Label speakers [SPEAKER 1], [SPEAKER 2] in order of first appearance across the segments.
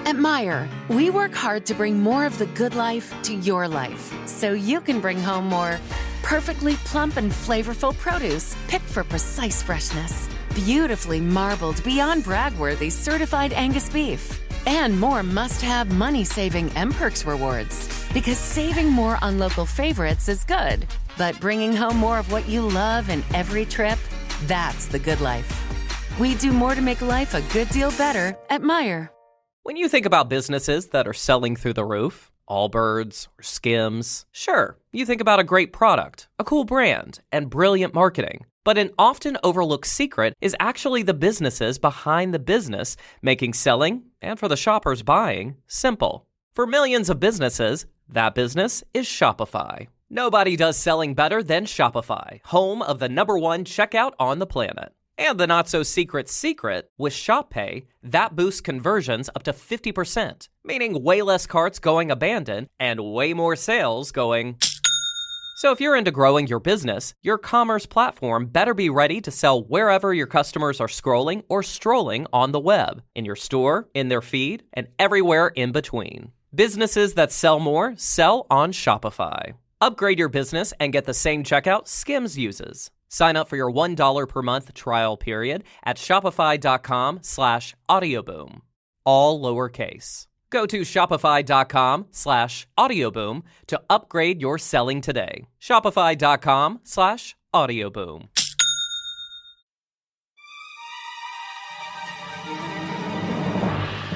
[SPEAKER 1] At Meijer, we work hard to bring more of the good life to your life, so you can bring home more perfectly plump and flavorful produce picked for precise freshness, beautifully marbled beyond brag-worthy certified Angus beef, and more must-have money-saving M-Perks rewards. Because saving more on local favorites is good, but bringing home more of what you love in every trip, that's the good life. We do more to make life a good deal better at Meijer.
[SPEAKER 2] When you think about businesses that are selling through the roof, Allbirds or Skims, sure, you think about a great product, a cool brand, and brilliant marketing. But an often overlooked secret is actually the businesses behind the business, making selling, and for the shoppers buying, simple. For millions of businesses, that business is Shopify. Nobody does selling better than Shopify, home of the #1 checkout on the planet. And the not-so-secret secret, with Shop Pay, that boosts conversions up to 50%, meaning way less carts going abandoned and way more sales going... So if you're into growing your business, your commerce platform better be ready to sell wherever your customers are scrolling or strolling on the web, in your store, in their feed, and everywhere in between. Businesses that sell more sell on Shopify. Upgrade your business and get the same checkout Skims uses. Sign up for your $1 per month trial period at shopify.com/audioboom. All lowercase. Go to shopify.com/audioboom to upgrade your selling today. Shopify.com/audioboom.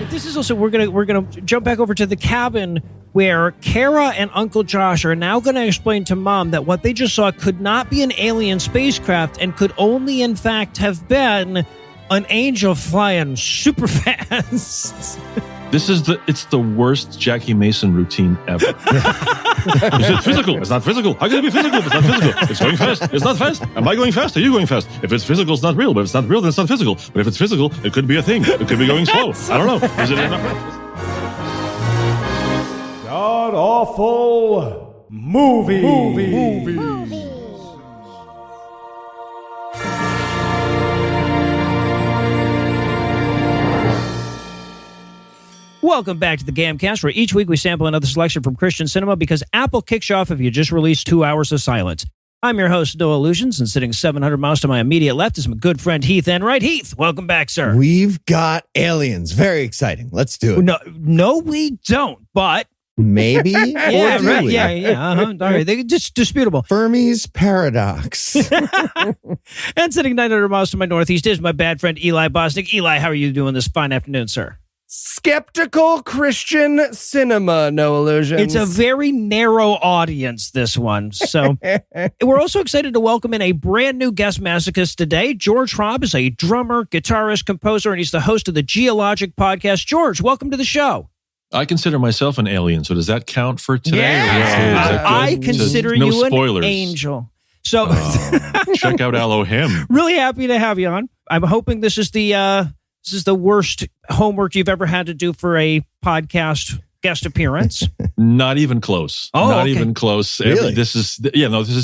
[SPEAKER 3] This is also, we're gonna jump back over to the cabin where Cara and Uncle Josh are now going to explain to Mom that what they just saw could not be an alien spacecraft and could only, in fact, have been an angel flying super fast.
[SPEAKER 4] It's the worst Jackie Mason routine ever. Is it physical? It's not physical. How can it be physical if it's not physical? It's going fast. It's not fast. Am I going fast? Are you going fast? If it's physical, it's not real. But if it's not real, then it's not physical. But if it's physical, it could be a thing. It could be going slow. I don't know. Is it enough?
[SPEAKER 5] God Awful Movies.
[SPEAKER 3] Welcome back to the Gamecast, where each week we sample another selection from Christian cinema because Apple kicks you off if you just released 2 hours of silence. I'm your host, Noah Illusions, and sitting 700 miles to my immediate left is my good friend Heath Enright. Heath, welcome back, sir.
[SPEAKER 6] We've got aliens. Very exciting. Let's do it.
[SPEAKER 3] No, we don't, but...
[SPEAKER 6] Maybe?
[SPEAKER 3] Yeah, right. Yeah. All right. They're just disputable.
[SPEAKER 6] Fermi's paradox.
[SPEAKER 3] And sitting 900 miles to my northeast is my bad friend Eli Bosnick. Eli, how are you doing this fine afternoon, sir?
[SPEAKER 5] Skeptical Christian cinema, no illusions.
[SPEAKER 3] It's a very narrow audience, this one. So we're also excited to welcome in a brand new guest masochist today. George Hrab is a drummer, guitarist, composer, and he's the host of the Geologic podcast. George, welcome to the show.
[SPEAKER 4] I consider myself an alien, so does that count for today?
[SPEAKER 3] Yeah. I consider
[SPEAKER 4] no
[SPEAKER 3] you
[SPEAKER 4] spoilers.
[SPEAKER 3] An angel. So
[SPEAKER 4] check out Elohim.
[SPEAKER 3] Really happy to have you on. I'm hoping this is the worst homework you've ever had to do for a podcast guest appearance.
[SPEAKER 4] Not even close. Not even close.
[SPEAKER 6] Really?
[SPEAKER 4] This is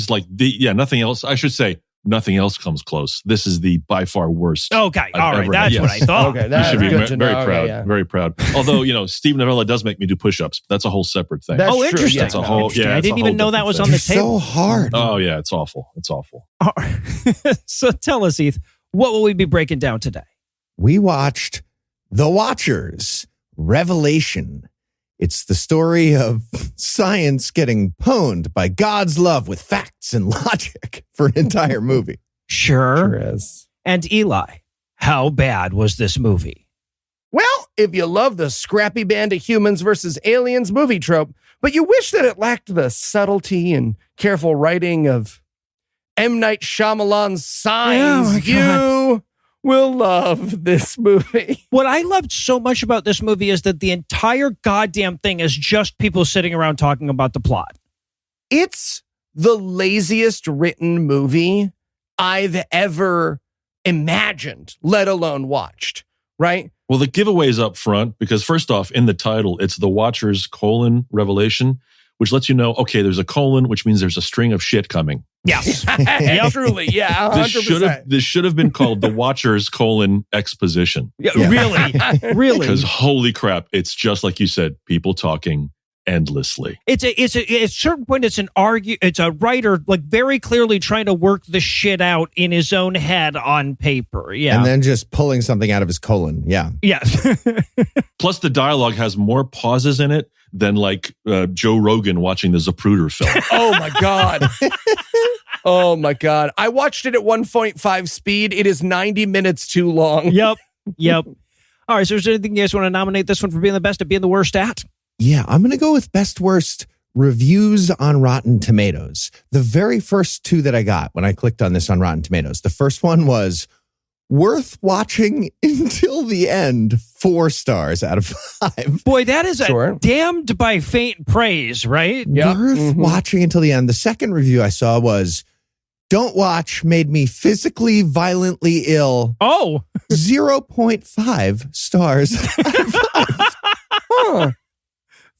[SPEAKER 4] like nothing else. I should say nothing else comes close. This is the by far worst.
[SPEAKER 3] Okay.
[SPEAKER 4] I've
[SPEAKER 3] all right.
[SPEAKER 4] ever
[SPEAKER 3] That's
[SPEAKER 4] had.
[SPEAKER 3] what I thought.
[SPEAKER 5] Okay,
[SPEAKER 4] You should be
[SPEAKER 5] good to
[SPEAKER 4] very
[SPEAKER 5] know.
[SPEAKER 4] proud.
[SPEAKER 5] Okay, yeah.
[SPEAKER 4] Very proud. Although, Steve Novella does make me do push-ups. But that's a whole separate thing.
[SPEAKER 5] That's
[SPEAKER 3] Oh,
[SPEAKER 5] true.
[SPEAKER 3] interesting.
[SPEAKER 5] Yeah,
[SPEAKER 4] That's a whole.
[SPEAKER 3] Interesting.
[SPEAKER 4] Yeah,
[SPEAKER 3] I
[SPEAKER 4] it's a
[SPEAKER 3] didn't
[SPEAKER 4] whole
[SPEAKER 3] even know that was on
[SPEAKER 4] different
[SPEAKER 3] the
[SPEAKER 6] You're
[SPEAKER 3] table.
[SPEAKER 6] so hard.
[SPEAKER 4] thing. Oh yeah, it's awful. It's awful.
[SPEAKER 3] All right. So tell us, Heath, what will we be breaking down today?
[SPEAKER 6] We watched The Watchers, Revelation. It's the story of science getting pwned by God's love with facts and logic for an entire movie.
[SPEAKER 3] Sure.
[SPEAKER 5] is.
[SPEAKER 3] And Eli, how bad was this movie?
[SPEAKER 5] Well, if you love the scrappy band of humans versus aliens movie trope, but you wish that it lacked the subtlety and careful writing of M. Night Shyamalan's Signs,
[SPEAKER 3] Oh my God.
[SPEAKER 5] you will love this movie.
[SPEAKER 3] What I loved so much about this movie is that the entire goddamn thing is just people sitting around talking about the plot.
[SPEAKER 5] It's the laziest written movie I've ever imagined, let alone watched, right?
[SPEAKER 4] Well, the giveaway is up front because first off, in the title, it's The Watchers: Revelation, which lets you know, okay, there's a colon, which means there's a string of shit coming.
[SPEAKER 3] Yes.
[SPEAKER 5] Truly, yeah, 100%.
[SPEAKER 4] This should have been called the Watcher's exposition.
[SPEAKER 3] Yeah. Really.
[SPEAKER 4] Because holy crap, it's just like you said, people talking endlessly.
[SPEAKER 3] At a certain point, it's a writer like very clearly trying to work the shit out in his own head on paper. Yeah.
[SPEAKER 6] And then just pulling something out of his colon. Yeah.
[SPEAKER 3] Yes.
[SPEAKER 4] Plus, the dialogue has more pauses in it than like Joe Rogan watching the Zapruder film.
[SPEAKER 5] Oh my God. Oh my God. I watched it at 1.5 speed. It is 90 minutes too long.
[SPEAKER 3] Yep. All right. So is there anything you guys want to nominate this one for being the best at being the worst at?
[SPEAKER 6] Yeah, I'm going to go with best worst reviews on Rotten Tomatoes. The very first two that I got when I clicked on this on Rotten Tomatoes. The first one was worth watching until the end, 4 stars out of 5.
[SPEAKER 3] Boy, that is
[SPEAKER 5] Sure.
[SPEAKER 3] a damned by faint praise, right?
[SPEAKER 5] Yep.
[SPEAKER 6] Worth watching until the end. The second review I saw was don't watch, made me physically violently ill.
[SPEAKER 3] Oh.
[SPEAKER 6] 0.5 stars out of 5.
[SPEAKER 5] Huh.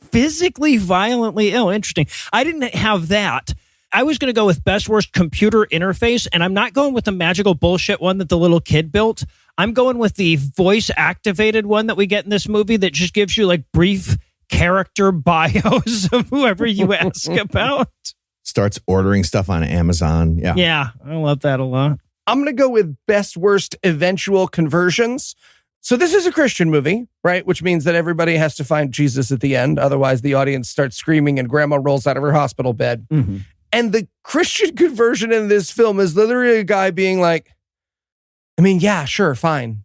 [SPEAKER 3] Physically violently ill. Interesting. I didn't have that. I was going to go with best worst computer interface, and I'm not going with the magical bullshit one that the little kid built. I'm going with the voice activated one that we get in this movie that just gives you like brief character bios of whoever you ask about.
[SPEAKER 6] Starts ordering stuff on Amazon. Yeah.
[SPEAKER 3] Yeah, I love that a lot.
[SPEAKER 5] I'm going to go with best worst eventual conversions. So this is a Christian movie, right? Which means that everybody has to find Jesus at the end. Otherwise, the audience starts screaming and grandma rolls out of her hospital bed.
[SPEAKER 3] Mm-hmm.
[SPEAKER 5] And the Christian conversion in this film is literally a guy being like, I mean, yeah, sure, fine.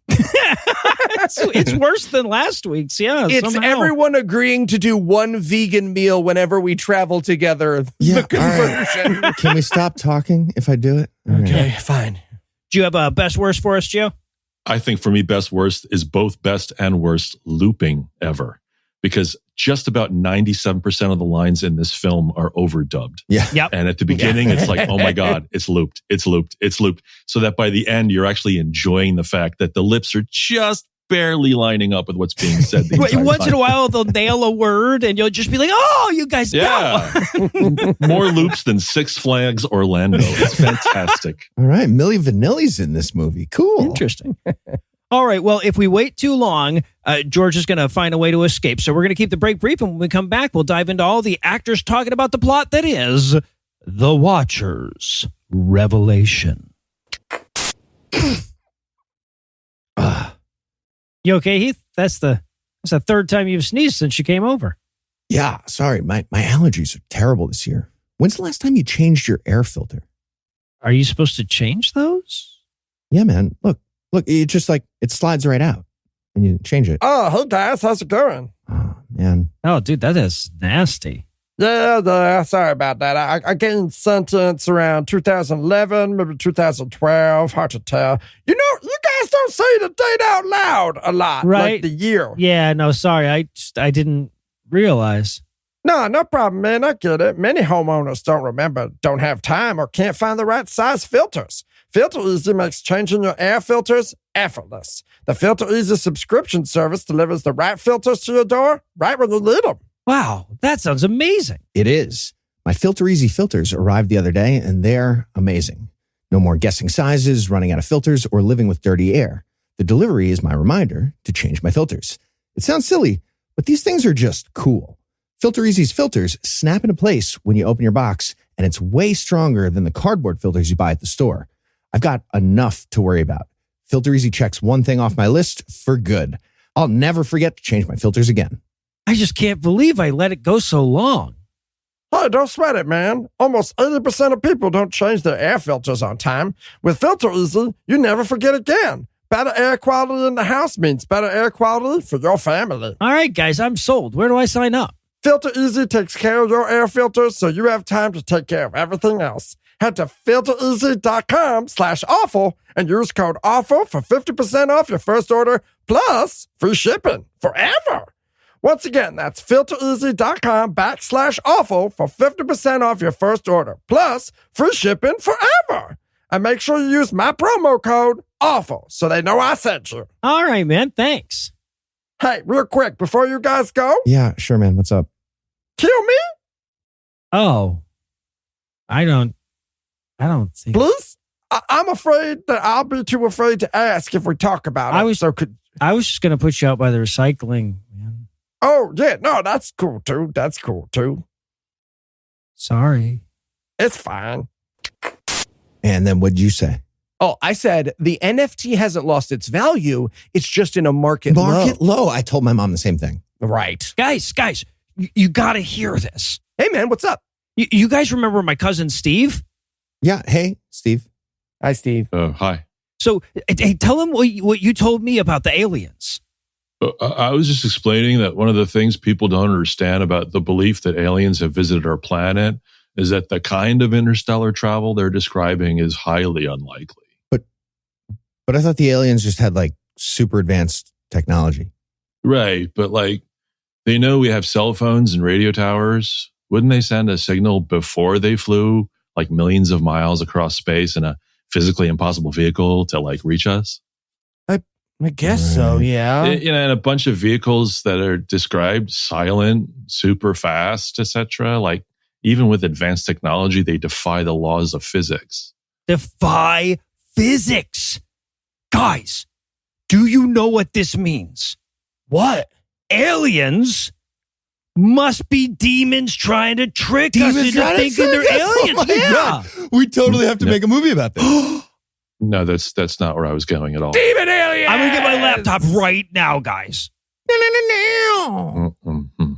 [SPEAKER 3] It's worse than last week's. Yeah,
[SPEAKER 5] It's
[SPEAKER 3] somehow.
[SPEAKER 5] everyone agreeing to do one vegan meal whenever we travel together.
[SPEAKER 6] Yeah,
[SPEAKER 5] The conversion.
[SPEAKER 6] all right. Can we stop talking if I do it? All right.
[SPEAKER 5] Okay, fine.
[SPEAKER 3] Do you have a best worst for us, Joe?
[SPEAKER 4] I think for me, best worst is both best and worst looping ever. Because just about 97% of the lines in this film are overdubbed.
[SPEAKER 6] Yeah.
[SPEAKER 3] Yep.
[SPEAKER 4] And at the beginning, it's like, oh my God, it's looped. So that by the end, you're actually enjoying the fact that the lips are just barely lining up with what's being said. The entire
[SPEAKER 3] Once
[SPEAKER 4] time.
[SPEAKER 3] in a while, they'll nail a word, and you'll just be like, "Oh, you guys
[SPEAKER 4] Yeah. More loops than Six Flags Orlando. It's fantastic.
[SPEAKER 6] All right. Milli Vanilli's in this movie. Cool.
[SPEAKER 3] Interesting." All right. Well, if we wait too long, George is going to find a way to escape. So we're going to keep the break brief. And when we come back, we'll dive into all the actors talking about the plot that is The Watcher's Revelation. You okay, Heath? That's the third time you've sneezed since you came over.
[SPEAKER 6] Yeah. Sorry. My allergies are terrible this year. When's the last time you changed your air filter?
[SPEAKER 3] Are you supposed to change those?
[SPEAKER 6] Yeah, man. Look, it just like, it slides right out and you change it.
[SPEAKER 5] Oh, hey guys, how's it going?
[SPEAKER 6] Oh, man.
[SPEAKER 3] Oh, dude, that is nasty.
[SPEAKER 5] Yeah, sorry about that. I gained sentence around 2011, maybe 2012, hard to tell. You know, you guys don't say the date out loud a lot,
[SPEAKER 3] Right.
[SPEAKER 5] like the year.
[SPEAKER 3] Yeah, no, sorry. I didn't realize.
[SPEAKER 5] No problem, man. I get it. Many homeowners don't remember, don't have time, or can't find the right size filters. Filter Easy makes changing your air filters effortless. The Filter Easy subscription service delivers the right filters to your door right when you need them.
[SPEAKER 3] Wow, that sounds amazing.
[SPEAKER 6] It is. My Filter Easy filters arrived the other day and they're amazing. No more guessing sizes, running out of filters, or living with dirty air. The delivery is my reminder to change my filters. It sounds silly, but these things are just cool. Filter Easy's filters snap into place when you open your box, and it's way stronger than the cardboard filters you buy at the store. I've got enough to worry about. Filter Easy checks one thing off my list for good. I'll never forget to change my filters again.
[SPEAKER 3] I just can't believe I let it go so long.
[SPEAKER 5] Hey, don't sweat it, man. Almost 80% of people don't change their air filters on time. With Filter Easy, you never forget again. Better air quality in the house means better air quality for your family.
[SPEAKER 3] All right, guys, I'm sold. Where do I sign up?
[SPEAKER 5] Filter Easy takes care of your air filters so you have time to take care of everything else. Head to filtereasy.com/awful and use code AWFUL for 50% off your first order plus free shipping forever. Once again, that's filtereasy.com/awful for 50% off your first order plus free shipping forever. And make sure you use my promo code AWFUL so they know I sent you.
[SPEAKER 3] All right, man. Thanks.
[SPEAKER 5] Hey, real quick, before you guys go,
[SPEAKER 6] Yeah, sure, man. What's up?
[SPEAKER 5] kill me
[SPEAKER 3] Oh, I don't think.
[SPEAKER 5] Please? I'm afraid that I'll be too afraid to ask if we talk about it.
[SPEAKER 3] I was just going to put you out by the recycling, man.
[SPEAKER 5] Oh, yeah. No, that's cool, too. That's cool, too.
[SPEAKER 3] Sorry.
[SPEAKER 5] It's fine.
[SPEAKER 6] And then what'd you say?
[SPEAKER 5] Oh, I said the NFT hasn't lost its value. It's just in a market
[SPEAKER 6] low. I told my mom the same thing.
[SPEAKER 5] Right.
[SPEAKER 3] Guys, you got to hear this.
[SPEAKER 5] Hey, man, what's up?
[SPEAKER 3] You guys remember my cousin Steve?
[SPEAKER 6] Yeah. Hey, Steve.
[SPEAKER 5] Hi, Steve.
[SPEAKER 4] Hi.
[SPEAKER 3] So, hey, tell him what you told me about the aliens.
[SPEAKER 4] I was just explaining that one of the things people don't understand about the belief that aliens have visited our planet is that the kind of interstellar travel they're describing is highly unlikely.
[SPEAKER 6] But I thought the aliens just had like super advanced technology.
[SPEAKER 4] Right. But like, they know we have cell phones and radio towers. Wouldn't they send a signal before they flew like millions of miles across space in a physically impossible vehicle to like reach us?
[SPEAKER 5] I guess so, yeah.
[SPEAKER 4] And a bunch of vehicles that are described silent, super fast, etc. Like even with advanced technology, they defy the laws of physics.
[SPEAKER 3] Defy physics. Guys, do you know what this means?
[SPEAKER 5] What?
[SPEAKER 3] Aliens must be demons trying to trick us into thinking they're aliens.
[SPEAKER 6] Oh God. We totally have to make a movie about this.
[SPEAKER 4] No, that's not where I was going at all.
[SPEAKER 5] Demon aliens!
[SPEAKER 3] I'm going to get my laptop right now, guys.
[SPEAKER 4] Mm-hmm.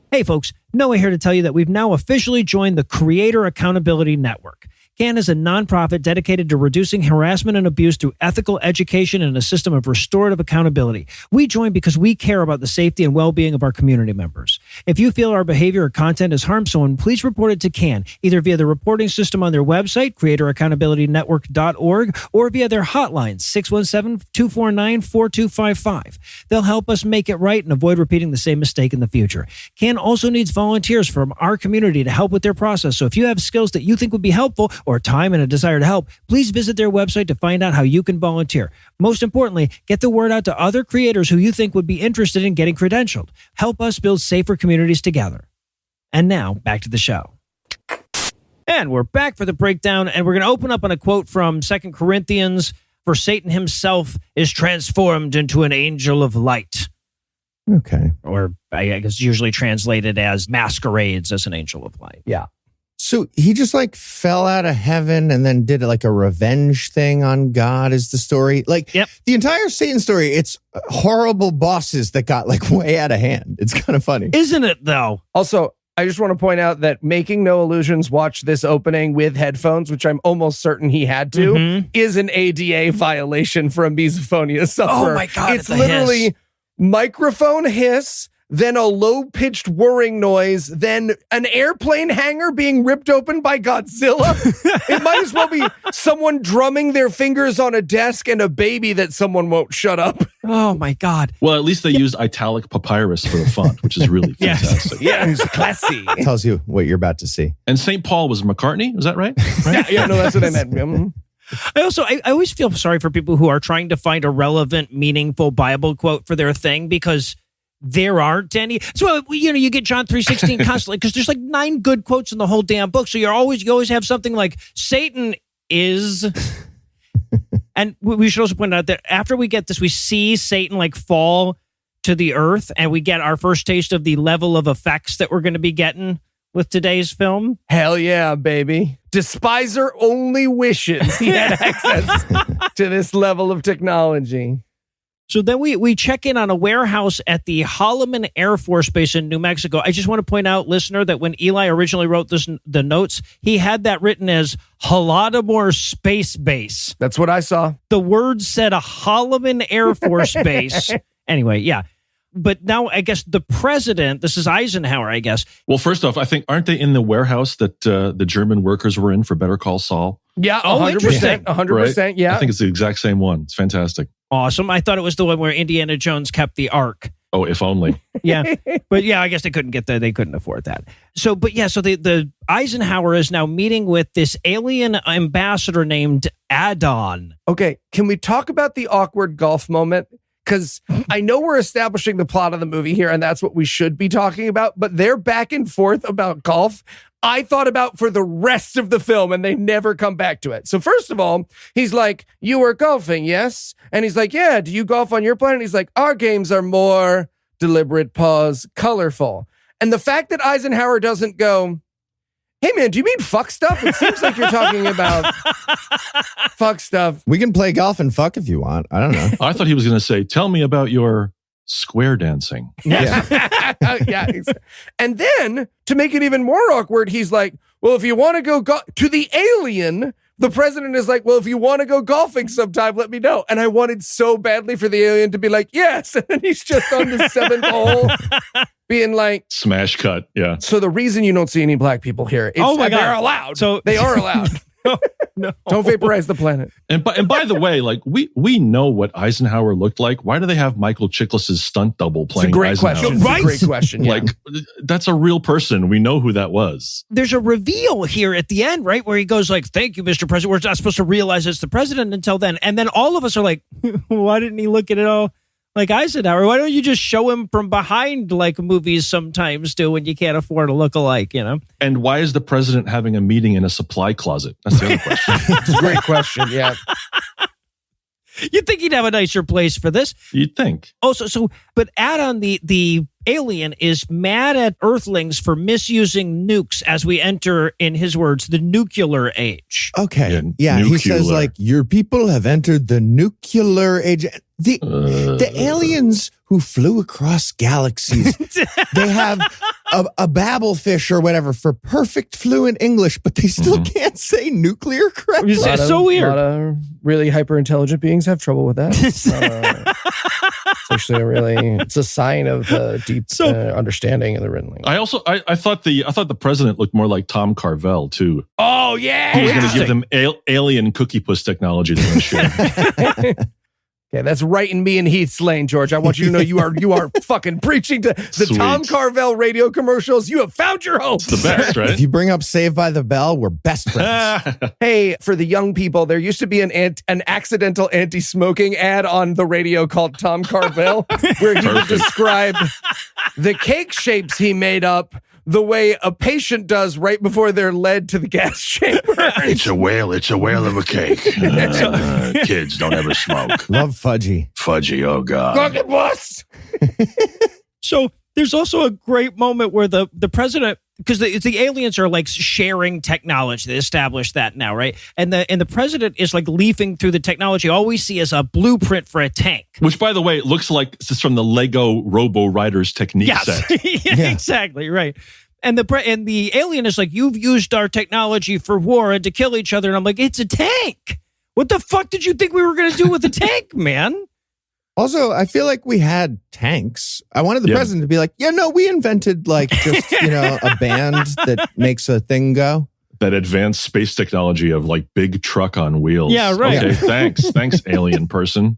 [SPEAKER 3] Hey, folks, Noah here to tell you that we've now officially joined the Creator Accountability Network. CAN is a nonprofit dedicated to reducing harassment and abuse through ethical education and a system of restorative accountability. We join because we care about the safety and well-being of our community members. If you feel our behavior or content has harmed someone, please report it to CAN, either via the reporting system on their website, creatoraccountabilitynetwork.org, or via their hotline, 617-249-4255. They'll help us make it right and avoid repeating the same mistake in the future. CAN also needs volunteers from our community to help with their process, so if you have skills that you think would be helpful, or time and a desire to help, please visit their website to find out how you can volunteer. Most importantly, get the word out to other creators who you think would be interested in getting credentialed. Help us build safer communities together. And now, back to the show. And we're back for the breakdown, and we're going to open up on a quote from 2 Corinthians, "For Satan himself is transformed into an angel of light."
[SPEAKER 6] Okay.
[SPEAKER 3] Or I guess usually translated as masquerades as an angel of light.
[SPEAKER 5] Yeah.
[SPEAKER 6] So he just like fell out of heaven and then did like a revenge thing on God is the story. Like
[SPEAKER 3] Yep.
[SPEAKER 6] The entire Satan story, it's horrible bosses that got like way out of hand. It's kind of funny.
[SPEAKER 3] Isn't it, though?
[SPEAKER 5] Also, I just want to point out that Making No Illusions watched this opening with headphones, which I'm almost certain he had to, is an ADA violation for a misophonia sufferer.
[SPEAKER 3] Oh my God,
[SPEAKER 5] It's
[SPEAKER 3] it's a
[SPEAKER 5] literally
[SPEAKER 3] hiss.
[SPEAKER 5] microphone hiss, then a low-pitched whirring noise, then an airplane hangar being ripped open by Godzilla. It might as well be someone drumming their fingers on a desk and a baby that someone won't shut up.
[SPEAKER 3] Oh my God.
[SPEAKER 4] Well, at least they used italic papyrus for the font, which is really
[SPEAKER 3] Yes.
[SPEAKER 4] fantastic.
[SPEAKER 5] Yeah, it's classy.
[SPEAKER 6] Tells you what you're about to see.
[SPEAKER 4] And St. Paul was McCartney, was that right?
[SPEAKER 5] Yeah, no, that's what I meant.
[SPEAKER 3] I always feel sorry for people who are trying to find a relevant, meaningful Bible quote for their thing because there aren't any. So, you get John 3:16 constantly because there's like 9 good quotes in the whole damn book. So you always have something like Satan is. And we should also point out that after we get this, we see Satan like fall to the earth and we get our first taste of the level of effects that we're going to be getting with today's film.
[SPEAKER 5] Hell yeah, baby. Despiser only wishes he had access to this level of technology.
[SPEAKER 3] So then we check in on a warehouse at the Holloman Air Force Base in New Mexico. I just want to point out, listener, that when Eli originally wrote the notes, he had that written as Holodomor Space Base.
[SPEAKER 5] That's what I saw.
[SPEAKER 3] The word said a Holloman Air Force Base. Anyway, yeah. But now I guess the president, this is Eisenhower, I guess.
[SPEAKER 4] Well, first off, I think, aren't they in the warehouse that the German workers were in for Better Call Saul?
[SPEAKER 5] Yeah,
[SPEAKER 3] Oh,
[SPEAKER 5] 100%.
[SPEAKER 3] interesting.
[SPEAKER 5] 100%,
[SPEAKER 4] Right?
[SPEAKER 5] yeah.
[SPEAKER 4] I think it's the exact same one. It's fantastic.
[SPEAKER 3] Awesome. I thought it was the one where Indiana Jones kept the Ark.
[SPEAKER 4] Oh, if only.
[SPEAKER 3] Yeah. But yeah, I guess they couldn't afford that. So the Eisenhower is now meeting with this alien ambassador named Adon.
[SPEAKER 5] Okay, can we talk about the awkward golf moment? because I know we're establishing the plot of the movie here, and that's what we should be talking about, but their back and forth about golf, I thought about for the rest of the film, and they never come back to it. So first of all, he's like, you were golfing, yes? And he's like, yeah, do you golf on your planet? He's like, our games are more, deliberate pause, colorful. And the fact that Eisenhower doesn't go, hey, man, do you mean fuck stuff? It seems like you're talking about fuck stuff.
[SPEAKER 6] We can play golf and fuck if you want. I don't know.
[SPEAKER 4] I thought he was going to say, tell me about your square dancing.
[SPEAKER 6] Yeah.
[SPEAKER 5] Yeah. And then to make it even more awkward, he's like, well, if you want to go to the alien, the president is like, well, if you want to go golfing sometime, let me know. And I wanted so badly for the alien to be like, yes. And then he's just on the seventh hole being like,
[SPEAKER 4] smash cut. Yeah.
[SPEAKER 5] so the reason you don't see any black people here,
[SPEAKER 3] Oh my God.
[SPEAKER 5] they're allowed.
[SPEAKER 3] So-
[SPEAKER 5] they are allowed.
[SPEAKER 3] No.
[SPEAKER 5] Don't vaporize the planet.
[SPEAKER 4] And by the way, like we know what Eisenhower looked like. Why do they have Michael Chiklis's stunt double
[SPEAKER 5] It's a
[SPEAKER 4] playing
[SPEAKER 5] great
[SPEAKER 4] Eisenhower?
[SPEAKER 5] question. It's
[SPEAKER 3] Right?
[SPEAKER 5] a great question. Yeah.
[SPEAKER 4] Like that's a real person. We know who that was.
[SPEAKER 3] There's a reveal here at the end, right? Where he goes like, thank you, Mr. President. We're not supposed to realize it's the president until then. And then all of us are like, why didn't he look at it all like Eisenhower? Why don't you just show him from behind like movies sometimes do when you can't afford a look-alike, you know?
[SPEAKER 4] And why is the president having a meeting in a supply closet? That's the other question.
[SPEAKER 5] It's a great question. Yeah.
[SPEAKER 3] You'd think he'd have a nicer place for this.
[SPEAKER 4] You'd think.
[SPEAKER 3] Also, but add on the alien is mad at Earthlings for misusing nukes as we enter, in his words, the nuclear age.
[SPEAKER 6] Okay.
[SPEAKER 4] Yeah,
[SPEAKER 6] Yeah, he says
[SPEAKER 4] nuclear.
[SPEAKER 6] like, your people have entered the nuclear age. The aliens who flew across galaxies, they have a babblefish or whatever for perfect fluent English, but they still can't say nuclear correctly.
[SPEAKER 3] It's so weird.
[SPEAKER 5] A lot of really hyper intelligent beings have trouble with that. It's actually it's a sign of deep understanding of the written language.
[SPEAKER 4] I thought the president looked more like Tom Carvel too.
[SPEAKER 5] Oh yeah,
[SPEAKER 4] He was going to give them alien cookie puss technology they're going to share.
[SPEAKER 5] Okay, that's right in me and Heath's lane, George. I want you to know you are fucking preaching to the
[SPEAKER 4] Sweet.
[SPEAKER 5] Tom Carvel radio commercials. You have found your home.
[SPEAKER 4] It's the best, right?
[SPEAKER 6] If you bring up Saved by the Bell, we're best friends.
[SPEAKER 5] Hey, for the young people, there used to be an accidental anti-smoking ad on the radio called Tom Carvel, where he would describe the cake shapes he made up the way a patient does right before they're led to the gas chamber.
[SPEAKER 4] It's a whale of a cake. Kids don't ever smoke.
[SPEAKER 6] Love fudgy.
[SPEAKER 4] Fudgy, oh God.
[SPEAKER 5] Fucking bus.
[SPEAKER 3] So there's also a great moment where the president, because the aliens are like sharing technology. They established that now, right? And the president is like leafing through the technology. All we see is a blueprint for a tank.
[SPEAKER 4] Which, by the way, looks like it's from the Lego Robo Riders technique set.
[SPEAKER 3] Yeah, exactly, right. And the alien is like, you've used our technology for war and to kill each other. And I'm like, it's a tank. What the fuck did you think we were going to do with a tank, man?
[SPEAKER 6] Also, I feel like we had tanks. I wanted the president to be like, yeah, no, we invented like just, a band that makes a thing go.
[SPEAKER 4] That advanced space technology of like big truck on wheels.
[SPEAKER 3] Yeah, right.
[SPEAKER 4] Okay, thanks, alien person.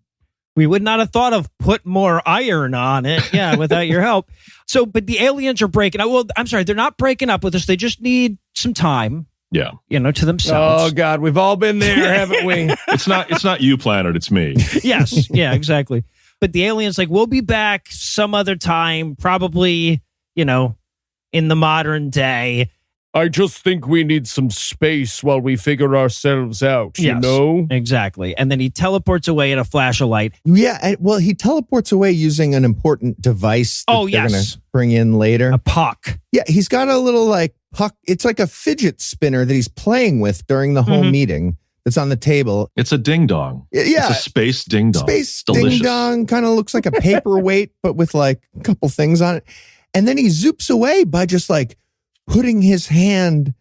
[SPEAKER 3] We would not have thought of put more iron on it, without your help. So, but the aliens are breaking up. Well, I'm sorry, they're not breaking up with us. They just need some time,
[SPEAKER 4] Yeah.
[SPEAKER 3] To themselves.
[SPEAKER 5] Oh God, we've all been there, haven't we?
[SPEAKER 4] It's not you, planet, it's me.
[SPEAKER 3] Yes, yeah, exactly. But the aliens like, we'll be back some other time, probably, in the modern day.
[SPEAKER 5] I just think we need some space while we figure ourselves out, you
[SPEAKER 3] Yes,
[SPEAKER 5] know?
[SPEAKER 3] Exactly. And then he teleports away in a flash of light.
[SPEAKER 6] Yeah, well, he teleports away using an important device that they're going to bring in later.
[SPEAKER 3] A puck.
[SPEAKER 6] Yeah, he's got a little like puck. It's like a fidget spinner that he's playing with during the whole meeting that's on the table.
[SPEAKER 4] It's a ding dong.
[SPEAKER 6] Yeah.
[SPEAKER 4] It's a space ding dong.
[SPEAKER 6] Space
[SPEAKER 4] Delicious.
[SPEAKER 6] ding dong kind of looks like a paperweight, but with like a couple things on it. And then he zoops away by just like putting his hand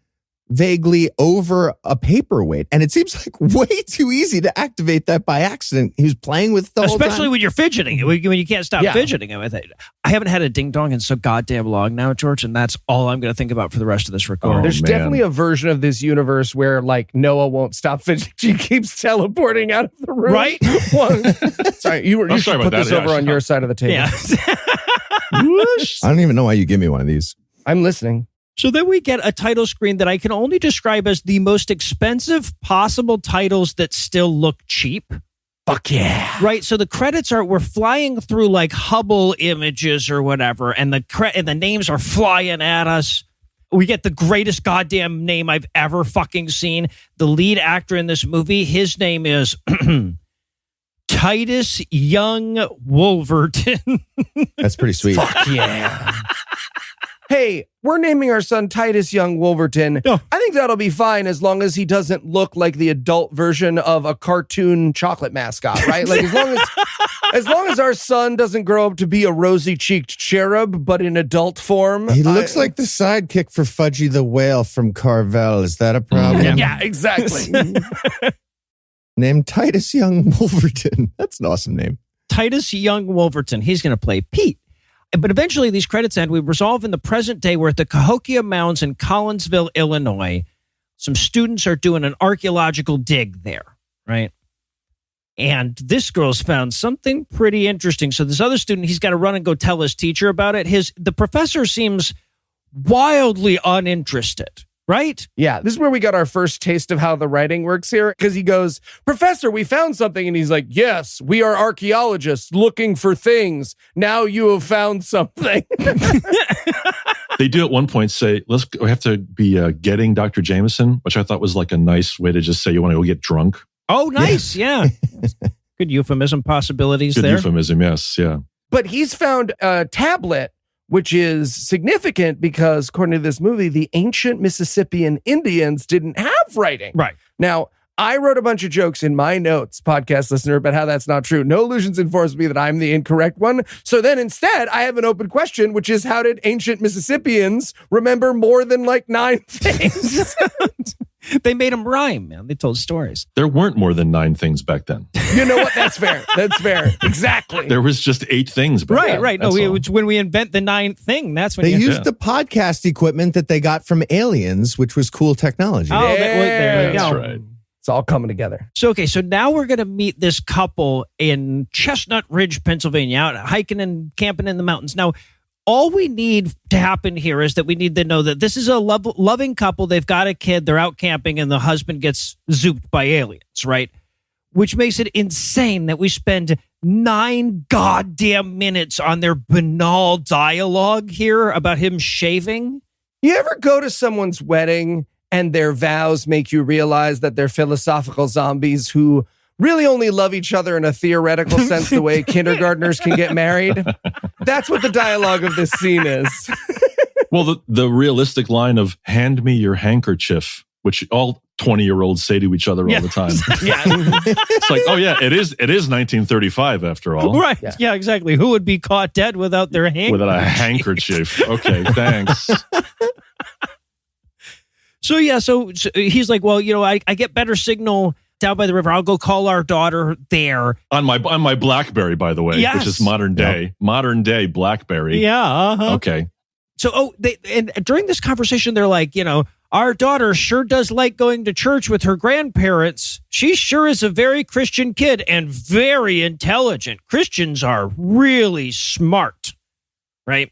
[SPEAKER 6] vaguely over a paperweight. And it seems like way too easy to activate that by accident. He was playing with it the whole
[SPEAKER 3] Especially
[SPEAKER 6] time.
[SPEAKER 3] when you're fidgeting, when you can't stop fidgeting with it. I haven't had a ding dong in so goddamn long now, George, and that's all I'm going to think about for the rest of this recording.
[SPEAKER 5] There's definitely a version of this universe where like Noah won't stop fidgeting. She keeps teleporting out of the room.
[SPEAKER 3] Right?
[SPEAKER 5] Sorry, you should put this over on your side of the table.
[SPEAKER 3] Yeah.
[SPEAKER 6] I don't even know why you give me one of these.
[SPEAKER 5] I'm listening.
[SPEAKER 3] So then we get a title screen that I can only describe as the most expensive possible titles that still look cheap.
[SPEAKER 5] Fuck yeah.
[SPEAKER 3] Right, so the credits we're flying through like Hubble images or whatever, and the names are flying at us. We get the greatest goddamn name I've ever fucking seen. The lead actor in this movie, his name is Titus Young Wolverton.
[SPEAKER 6] That's pretty sweet.
[SPEAKER 5] Fuck yeah. Hey, we're naming our son Titus Young Wolverton.
[SPEAKER 3] Oh.
[SPEAKER 5] I think that'll be fine as long as he doesn't look like the adult version of a cartoon chocolate mascot, right? Like as long as our son doesn't grow up to be a rosy-cheeked cherub, but in adult form.
[SPEAKER 6] He looks like the sidekick for Fudgy the Whale from Carvel. Is that a problem?
[SPEAKER 5] Yeah, exactly.
[SPEAKER 6] Named Titus Young Wolverton. That's an awesome name.
[SPEAKER 3] Titus Young Wolverton. He's going to play Pete. But eventually these credits end. We resolve in the present day. We're at the Cahokia Mounds in Collinsville, Illinois. Some students are doing an archaeological dig there, right? And this girl's found something pretty interesting. So this other student, he's got to run and go tell his teacher about it. The professor seems wildly uninterested, right?
[SPEAKER 5] Yeah, this is where we got our first taste of how the writing works here, because he goes, "Professor, we found something." And he's like, "Yes, we are archaeologists looking for things. Now you have found something."
[SPEAKER 4] They do at one point say, we have to be getting Dr. Jameson, which I thought was like a nice way to just say you want to go get drunk.
[SPEAKER 3] Oh, nice. Yeah. Good euphemism possibilities
[SPEAKER 4] Good
[SPEAKER 3] there.
[SPEAKER 4] euphemism, yes, yeah.
[SPEAKER 5] But he's found a tablet, which is significant because, according to this movie, the ancient Mississippian Indians didn't have writing.
[SPEAKER 3] Right.
[SPEAKER 5] Now, I wrote a bunch of jokes in my notes, podcast listener, about how that's not true. No Illusions informs me that I'm the incorrect one. So then instead, I have an open question, which is, how did ancient Mississippians remember more than like 9 things?
[SPEAKER 3] They made them rhyme, man. They told stories.
[SPEAKER 4] There weren't more than 9 things back then.
[SPEAKER 5] You know what? That's fair. That's fair. Exactly.
[SPEAKER 4] There was just 8 things back then.
[SPEAKER 3] Right. No, when we invent the 9th thing, that's when
[SPEAKER 6] They used the podcast equipment that they got from aliens, which was cool technology.
[SPEAKER 3] Oh, there you
[SPEAKER 4] That's
[SPEAKER 3] go.
[SPEAKER 4] right.
[SPEAKER 5] It's all coming together.
[SPEAKER 3] So now we're going to meet this couple in Chestnut Ridge, Pennsylvania, out hiking and camping in the mountains. Now, all we need to happen here is that we need to know that this is a loving couple. They've got a kid. They're out camping, and the husband gets zooped by aliens, right? Which makes it insane that we spend 9 goddamn minutes on their banal dialogue here about him shaving.
[SPEAKER 5] You ever go to someone's wedding and their vows make you realize that they're philosophical zombies who really only love each other in a theoretical sense the way kindergartners can get married? That's what the dialogue of this scene is.
[SPEAKER 4] Well, the realistic line of "hand me your handkerchief," which all 20-year-olds say to each other all the time.
[SPEAKER 3] Yeah.
[SPEAKER 4] It's like, oh yeah, it is 1935 after all.
[SPEAKER 3] Right. Yeah, exactly. Who would be caught dead without their handkerchief?
[SPEAKER 4] Without a handkerchief. Okay, thanks.
[SPEAKER 3] So he's like, well, I get better signal down by the river. I'll go call our daughter there.
[SPEAKER 4] On my BlackBerry, by the way,
[SPEAKER 3] Yes.
[SPEAKER 4] which is modern day BlackBerry.
[SPEAKER 3] Yeah. Uh-huh.
[SPEAKER 4] Okay.
[SPEAKER 3] So, and during this conversation, they're like, our daughter sure does like going to church with her grandparents. She sure is a very Christian kid and very intelligent. Christians are really smart, right?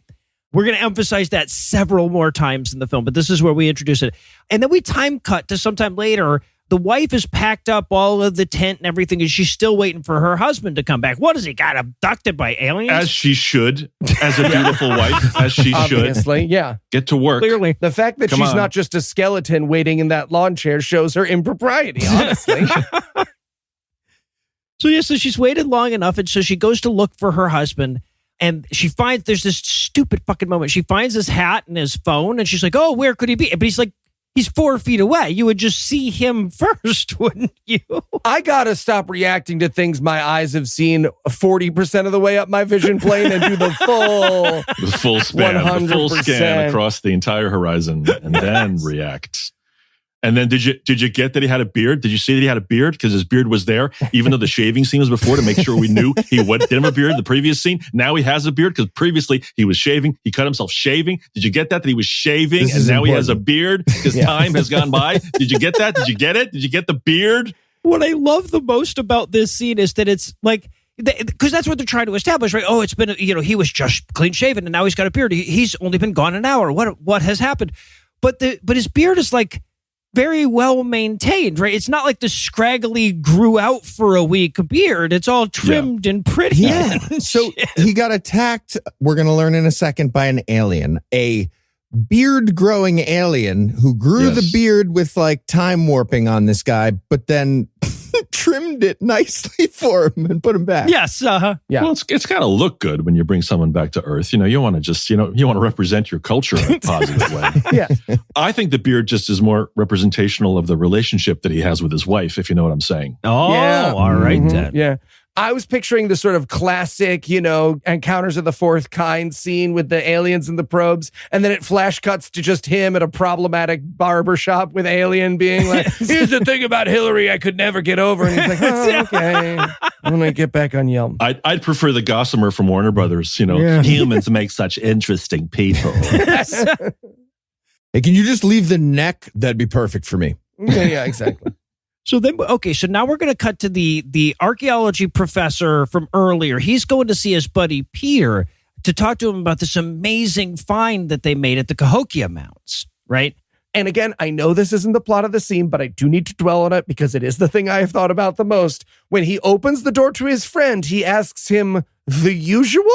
[SPEAKER 3] We're going to emphasize that several more times in the film, but this is where we introduce it. And then we time cut to sometime later. The wife has packed up all of the tent and everything, and she's still waiting for her husband to come back. What has he got, abducted by aliens?
[SPEAKER 4] As she should, as a dutiful wife, as she should.
[SPEAKER 5] Obviously, yeah.
[SPEAKER 4] Get to work.
[SPEAKER 3] Clearly.
[SPEAKER 5] The fact that
[SPEAKER 4] Come
[SPEAKER 5] she's
[SPEAKER 4] on.
[SPEAKER 5] not just a skeleton waiting in that lawn chair shows her impropriety, honestly.
[SPEAKER 3] So she's waited long enough, and so she goes to look for her husband. And she finds, there's this stupid fucking moment. She finds his hat and his phone, and she's like, oh, where could he be? But he's like, he's 4 feet away. You would just see him first, wouldn't you?
[SPEAKER 5] I gotta stop reacting to things my eyes have seen 40% of the way up my vision plane and do the full
[SPEAKER 4] span, the full
[SPEAKER 5] 100%.
[SPEAKER 4] scan across the entire horizon, and then react. And then did you get that he had a beard? Did you see that he had a beard? Because his beard was there, even though the shaving scene was before, to make sure we knew he didn't have a beard in the previous scene. Now he has a beard because previously he was shaving. He cut himself shaving. Did you get that he was shaving and now he has a beard because time has gone by? Did you get that? Did you get it? Did you get the beard?
[SPEAKER 3] What I love the most about this scene is that it's like, because that's what they're trying to establish, right? Oh, it's been, he was just clean shaven and now he's got a beard. He's only been gone an hour. What has happened? But his beard is like very well maintained, right? It's not like the scraggly grew out for a week beard. It's all trimmed and pretty.
[SPEAKER 6] Yeah. So he got attacked, we're going to learn in a second, by an alien, a beard-growing alien who grew the beard with like time warping on this guy, but then trimmed it nicely for him and put him back.
[SPEAKER 3] Yes. Yeah.
[SPEAKER 4] Well, it's got to look good when you bring someone back to Earth. You want to just, you want to represent your culture in a positive way.
[SPEAKER 5] Yeah.
[SPEAKER 4] I think the beard just is more representational of the relationship that he has with his wife, if you know what I'm saying.
[SPEAKER 3] Oh,
[SPEAKER 5] Yeah.
[SPEAKER 3] all right then.
[SPEAKER 5] Yeah. I was picturing the sort of classic, Encounters of the Fourth Kind scene with the aliens and the probes, and then it flash cuts to just him at a problematic barbershop with Alien being like, here's the thing about Hillary I could never get over. And he's like, oh, okay. I'm going to get back on Yelp.
[SPEAKER 4] I'd prefer the Gossamer from Warner Brothers. Humans make such interesting people.
[SPEAKER 6] Hey, can you just leave the neck? That'd be perfect for me.
[SPEAKER 5] Yeah, exactly.
[SPEAKER 3] So now we're going to cut to the archaeology professor from earlier. He's going to see his buddy Peter to talk to him about this amazing find that they made at the Cahokia Mounds, right?
[SPEAKER 5] And again, I know this isn't the plot of the scene, but I do need to dwell on it because it is the thing I have thought about the most. When he opens the door to his friend, he asks him the usual?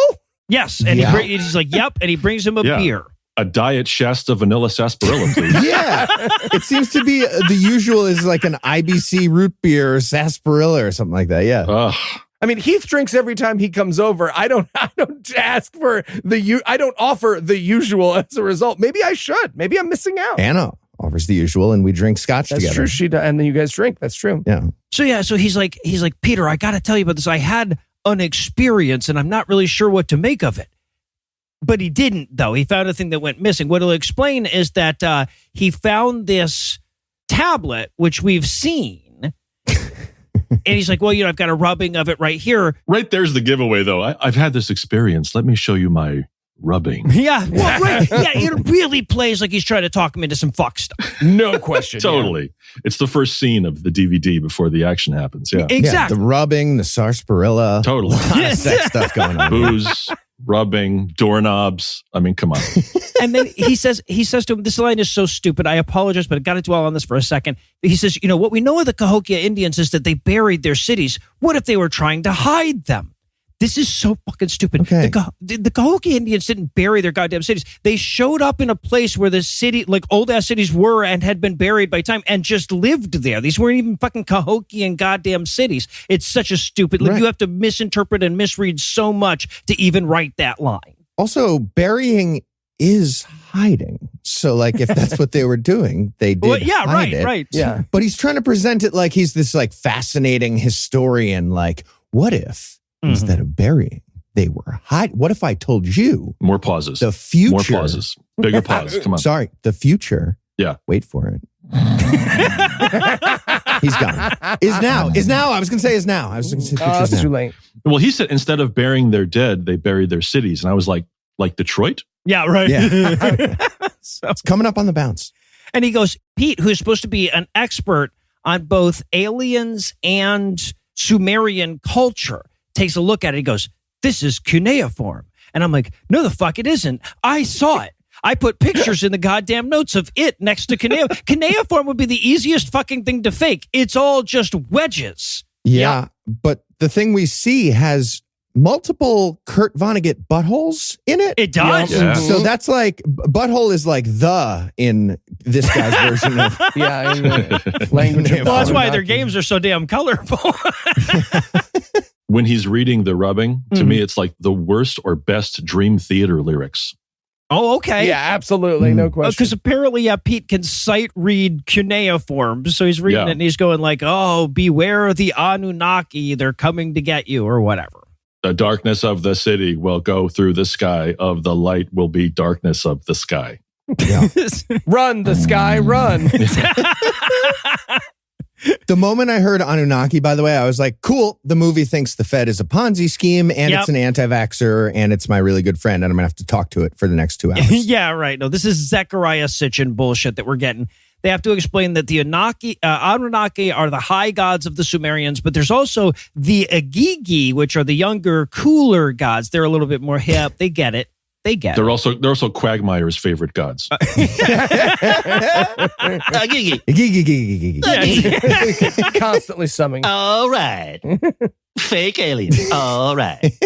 [SPEAKER 3] Yes, and he's like, yep, and he brings him a beer.
[SPEAKER 4] A Diet Shasta Vanilla Sarsaparilla, please.
[SPEAKER 6] Yeah. It seems to be the usual is like an IBC root beer or sarsaparilla or something like that. Yeah.
[SPEAKER 5] I mean, Heath drinks every time he comes over. I don't ask for I don't offer the usual as a result. Maybe I should. Maybe I'm missing out.
[SPEAKER 6] Anna offers the usual and we drink scotch
[SPEAKER 5] That's
[SPEAKER 6] together.
[SPEAKER 5] true. She does, and then you guys drink. That's true.
[SPEAKER 6] Yeah.
[SPEAKER 3] So he's like, Peter, I got to tell you about this. I had an experience and I'm not really sure what to make of it. But he didn't, though. He found a thing that went missing. What he'll explain is that he found this tablet, which we've seen. And he's like, well, I've got a rubbing of it right here.
[SPEAKER 4] Right there's the giveaway, though. I've had this experience. Let me show you my rubbing.
[SPEAKER 3] Yeah, well, right. Yeah, it really plays like he's trying to talk him into some fuck stuff.
[SPEAKER 5] No question.
[SPEAKER 4] Totally. Yeah. It's the first scene of the DVD before the action happens. Yeah.
[SPEAKER 3] Exactly.
[SPEAKER 6] Yeah, the rubbing, the sarsaparilla.
[SPEAKER 4] Totally.
[SPEAKER 6] A lot of sex stuff going on.
[SPEAKER 4] Booze, rubbing, doorknobs. I mean, come on.
[SPEAKER 3] And then he says to him, this line is so stupid. I apologize, but I got to dwell on this for a second. He says, what we know of the Cahokia Indians is that they buried their cities. What if they were trying to hide them? This is so fucking stupid.
[SPEAKER 6] Okay.
[SPEAKER 3] The Cahokia Indians didn't bury their goddamn cities. They showed up in a place where the city, like old-ass cities were and had been buried by time and just lived there. These weren't even fucking Cahokian goddamn cities. It's such a stupid... Like, you have to misinterpret and misread so much to even write that line.
[SPEAKER 6] Also, burying is hiding. So, like, if that's what they were doing, they did hide it.
[SPEAKER 3] Right.
[SPEAKER 5] Yeah.
[SPEAKER 6] But he's trying to present it like he's this, like, fascinating historian. Like, what if... Instead of burying, they were hiding. What if I told you?
[SPEAKER 4] More pauses.
[SPEAKER 6] The future.
[SPEAKER 4] More pauses. Bigger pause. Come on.
[SPEAKER 6] Sorry, the future.
[SPEAKER 4] Yeah.
[SPEAKER 6] Wait for it. He's gone. Is now. I was going to say is now. I was going to say future's
[SPEAKER 5] it's
[SPEAKER 6] now.
[SPEAKER 5] too late.
[SPEAKER 4] Well, he said instead of burying their dead, they buried their cities. And I was like Detroit?
[SPEAKER 3] Yeah, right.
[SPEAKER 6] Yeah. It's coming up on the bounce.
[SPEAKER 3] And he goes, Pete, who's supposed to be an expert on both aliens and Sumerian culture, takes a look at it. He goes, this is cuneiform. And I'm like, no, the fuck it isn't. I saw it. I put pictures in the goddamn notes of it next to cuneiform. Cuneiform would be the easiest fucking thing to fake. It's all just wedges.
[SPEAKER 6] Yeah, but the thing we see has multiple Kurt Vonnegut buttholes in it.
[SPEAKER 3] It does.
[SPEAKER 4] Yeah.
[SPEAKER 6] So that's like, butthole is like the in this guy's version of...
[SPEAKER 5] Yeah, in the language.
[SPEAKER 6] Well,
[SPEAKER 3] Well, that's why
[SPEAKER 6] Not
[SPEAKER 3] their
[SPEAKER 6] the-
[SPEAKER 3] games are so damn colorful.
[SPEAKER 4] When he's reading the rubbing, to me, it's like the worst or best Dream Theater lyrics.
[SPEAKER 3] Oh, okay.
[SPEAKER 5] Yeah, absolutely. No question.
[SPEAKER 3] Because apparently, Pete can sight read cuneiform. So he's reading it and he's going like, oh, beware the Anunnaki. They're coming to get you or whatever.
[SPEAKER 4] The darkness of the city will go through the sky. Of the light will be darkness of the sky.
[SPEAKER 6] Yeah.
[SPEAKER 5] Run, the sky, run.
[SPEAKER 6] The moment I heard Anunnaki, by the way, I was like, cool. The movie thinks the Fed is a Ponzi scheme and it's an anti-vaxxer and it's my really good friend and I'm going to have to talk to it for the next 2 hours.
[SPEAKER 3] Yeah, right. No, this is Zecharia Sitchin bullshit that we're getting. They have to explain that the Anunnaki are the high gods of the Sumerians, but there's also the Agigi, which are the younger, cooler gods. They're a little bit more hip. They get it. They get
[SPEAKER 4] They're
[SPEAKER 3] it.
[SPEAKER 4] also Quagmire's favorite gods.
[SPEAKER 5] Constantly summing.
[SPEAKER 7] All right. Fake alien. All right.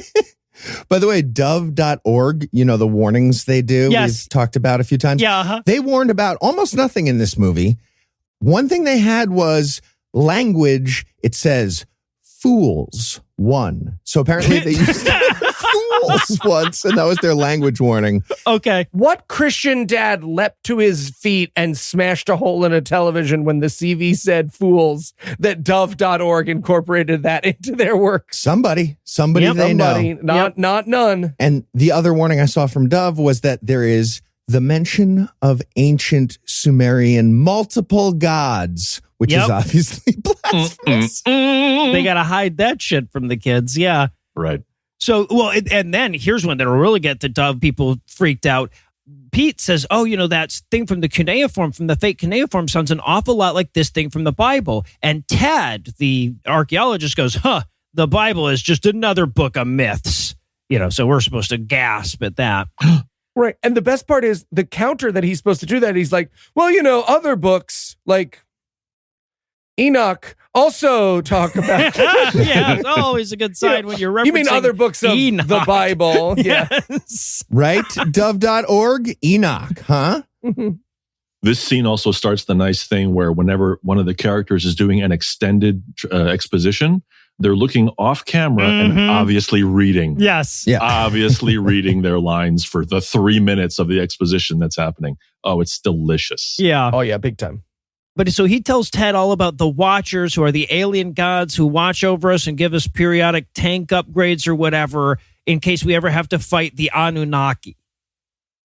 [SPEAKER 6] By the way, dove.org, the warnings they do,
[SPEAKER 3] Yes.
[SPEAKER 6] we've talked about a few times.
[SPEAKER 3] Yeah, uh-huh.
[SPEAKER 6] They warned about almost nothing in this movie. One thing they had was language. It says fools, one. So apparently they used fools once, and that was their language warning.
[SPEAKER 3] Okay.
[SPEAKER 5] What Christian dad leapt to his feet and smashed a hole in a television when the CV said fools that dove.org incorporated that into their work?
[SPEAKER 6] Somebody
[SPEAKER 3] Yep.
[SPEAKER 6] they
[SPEAKER 5] Somebody,
[SPEAKER 6] know.
[SPEAKER 5] not none.
[SPEAKER 6] And the other warning I saw from Dove was that there is the mention of ancient Sumerian multiple gods, which
[SPEAKER 3] Yep.
[SPEAKER 6] is obviously blasphemous.
[SPEAKER 3] They got to hide that shit from the kids. Yeah.
[SPEAKER 4] Right.
[SPEAKER 3] So, well, and then here's one that'll really get the Dove people freaked out. Pete says, that thing from the cuneiform, from the fake cuneiform, sounds an awful lot like this thing from the Bible. And Ted, the archaeologist, goes, the Bible is just another book of myths. So we're supposed to gasp at that.
[SPEAKER 5] Right. And the best part is the counter that he's supposed to do that. He's like, well, other books like Enoch also talk about.
[SPEAKER 3] Yeah, it's always a good sign when you're referencing.
[SPEAKER 5] You mean other books of
[SPEAKER 3] Enoch.
[SPEAKER 5] the Bible? Yeah.
[SPEAKER 3] Yes.
[SPEAKER 6] Right? Dove.org, Enoch, huh?
[SPEAKER 4] This scene also starts the nice thing where whenever one of the characters is doing an extended exposition, they're looking off camera and obviously reading.
[SPEAKER 3] Yes.
[SPEAKER 6] Yeah.
[SPEAKER 4] Obviously reading their lines for the 3 minutes of the exposition that's happening. Oh, it's delicious.
[SPEAKER 3] Yeah.
[SPEAKER 5] Oh, yeah, big time.
[SPEAKER 3] But so he tells Ted all about the Watchers, who are the alien gods who watch over us and give us periodic tank upgrades or whatever in case we ever have to fight the Anunnaki.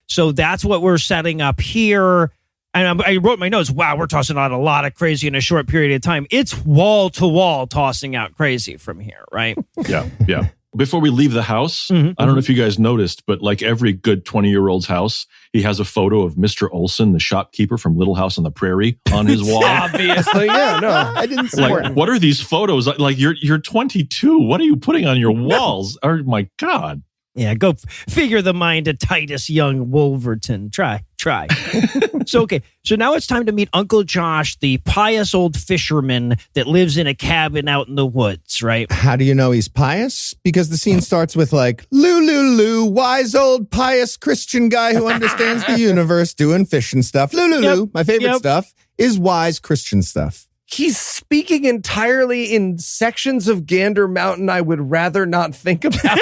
[SPEAKER 3] So that's what we're setting up here. And I wrote my notes, wow, we're tossing out a lot of crazy in a short period of time. It's wall to wall tossing out crazy from here, right?
[SPEAKER 4] Yeah. Before we leave the house, I don't know if you guys noticed, but like every good 20-year-old's house, he has a photo of Mr. Olson, the shopkeeper from Little House on the Prairie, on his wall.
[SPEAKER 5] Obviously, yeah, no.
[SPEAKER 6] I didn't see
[SPEAKER 4] Like, what are these photos? Like, you're 22. What are you putting on your walls? Oh my God.
[SPEAKER 3] Yeah, go figure the mind of Titus Young Wolverton. Try. So now it's time to meet Uncle Josh, the pious old fisherman that lives in a cabin out in the woods, right?
[SPEAKER 6] How do you know he's pious? Because the scene starts with like, Lou, wise old pious Christian guy who understands the universe doing fishing stuff. Lou.
[SPEAKER 3] Yep.
[SPEAKER 6] My favorite stuff is wise Christian stuff.
[SPEAKER 5] He's speaking entirely in sections of Gander Mountain I would rather not think about.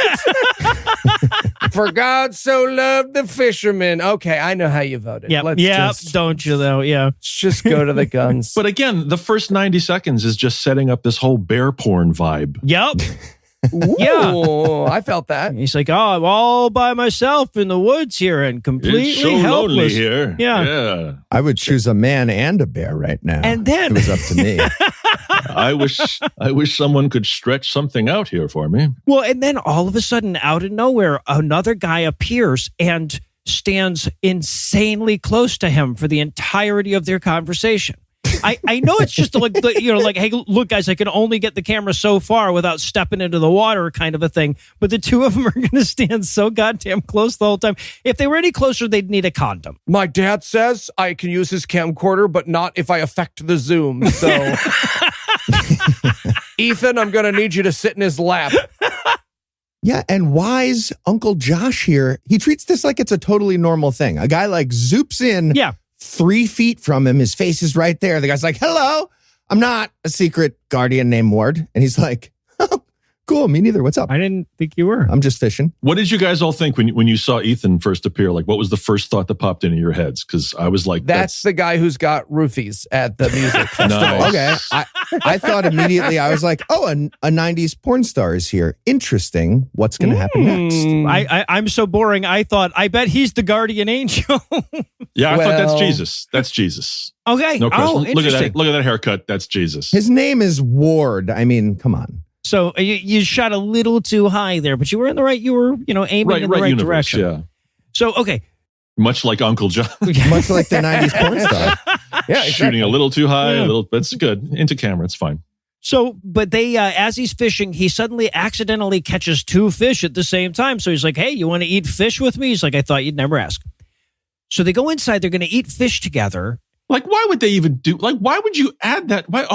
[SPEAKER 5] For God so loved the fishermen. Okay, I know how you voted.
[SPEAKER 3] Don't you though? Yeah.
[SPEAKER 5] Let's just go to the guns.
[SPEAKER 4] But again, the first 90 seconds is just setting up this whole bear porn vibe.
[SPEAKER 3] Yep.
[SPEAKER 5] Ooh, I felt that.
[SPEAKER 3] He's like, I'm all by myself in the woods here and completely
[SPEAKER 4] It's so
[SPEAKER 3] helpless.
[SPEAKER 4] lonely here.
[SPEAKER 3] Yeah.
[SPEAKER 6] I would choose a man and a bear right now.
[SPEAKER 3] And then
[SPEAKER 6] if it was up to me.
[SPEAKER 4] I wish someone could stretch something out here for me.
[SPEAKER 3] Well, and then all of a sudden, out of nowhere, another guy appears and stands insanely close to him for the entirety of their conversation. I know it's just like, hey, look, guys, I can only get the camera so far without stepping into the water kind of a thing. But the two of them are going to stand so goddamn close the whole time. If they were any closer, they'd need a condom.
[SPEAKER 5] My dad says I can use his camcorder, but not if I affect the zoom. So, Ethan, I'm going to need you to sit in his lap.
[SPEAKER 6] Yeah, and wise Uncle Josh here, he treats this like it's a totally normal thing. A guy like zoops in 3 feet from him. His face is right there. The guy's like, hello, I'm not a secret guardian named Ward. And he's like, oh, cool, me neither. What's up?
[SPEAKER 3] I didn't think you were.
[SPEAKER 6] I'm just fishing.
[SPEAKER 4] What did you guys all think when you saw Ethan first appear? Like, what was the first thought that popped into your heads? Because I was like,
[SPEAKER 5] that's the guy who's got roofies at the music festival.
[SPEAKER 4] Nice.
[SPEAKER 6] Okay. I thought immediately, I was like, oh, a 90s porn star is here. Interesting. What's going to happen next?
[SPEAKER 3] I'm so boring. I thought, I bet he's the guardian angel.
[SPEAKER 4] Yeah, I thought that's Jesus. That's Jesus.
[SPEAKER 3] Okay.
[SPEAKER 4] No question. Look at
[SPEAKER 3] interesting.
[SPEAKER 4] that. Look at that haircut. That's Jesus.
[SPEAKER 6] His name is Ward. I mean, come on.
[SPEAKER 3] So you shot a little too high there, but you were in the right. You were, aiming in the right
[SPEAKER 4] universe,
[SPEAKER 3] direction.
[SPEAKER 4] Yeah.
[SPEAKER 3] So okay.
[SPEAKER 4] Much like Uncle John.
[SPEAKER 6] Much like the 90s porn star.
[SPEAKER 5] Yeah,
[SPEAKER 4] Shooting a little too high, a little. That's good. Into camera, it's fine.
[SPEAKER 3] So, but they, as he's fishing, he suddenly accidentally catches 2 fish at the same time. So he's like, hey, you want to eat fish with me? He's like, I thought you'd never ask. So they go inside. They're going to eat fish together.
[SPEAKER 4] Like, why would they even do, like, why would you add that? Why,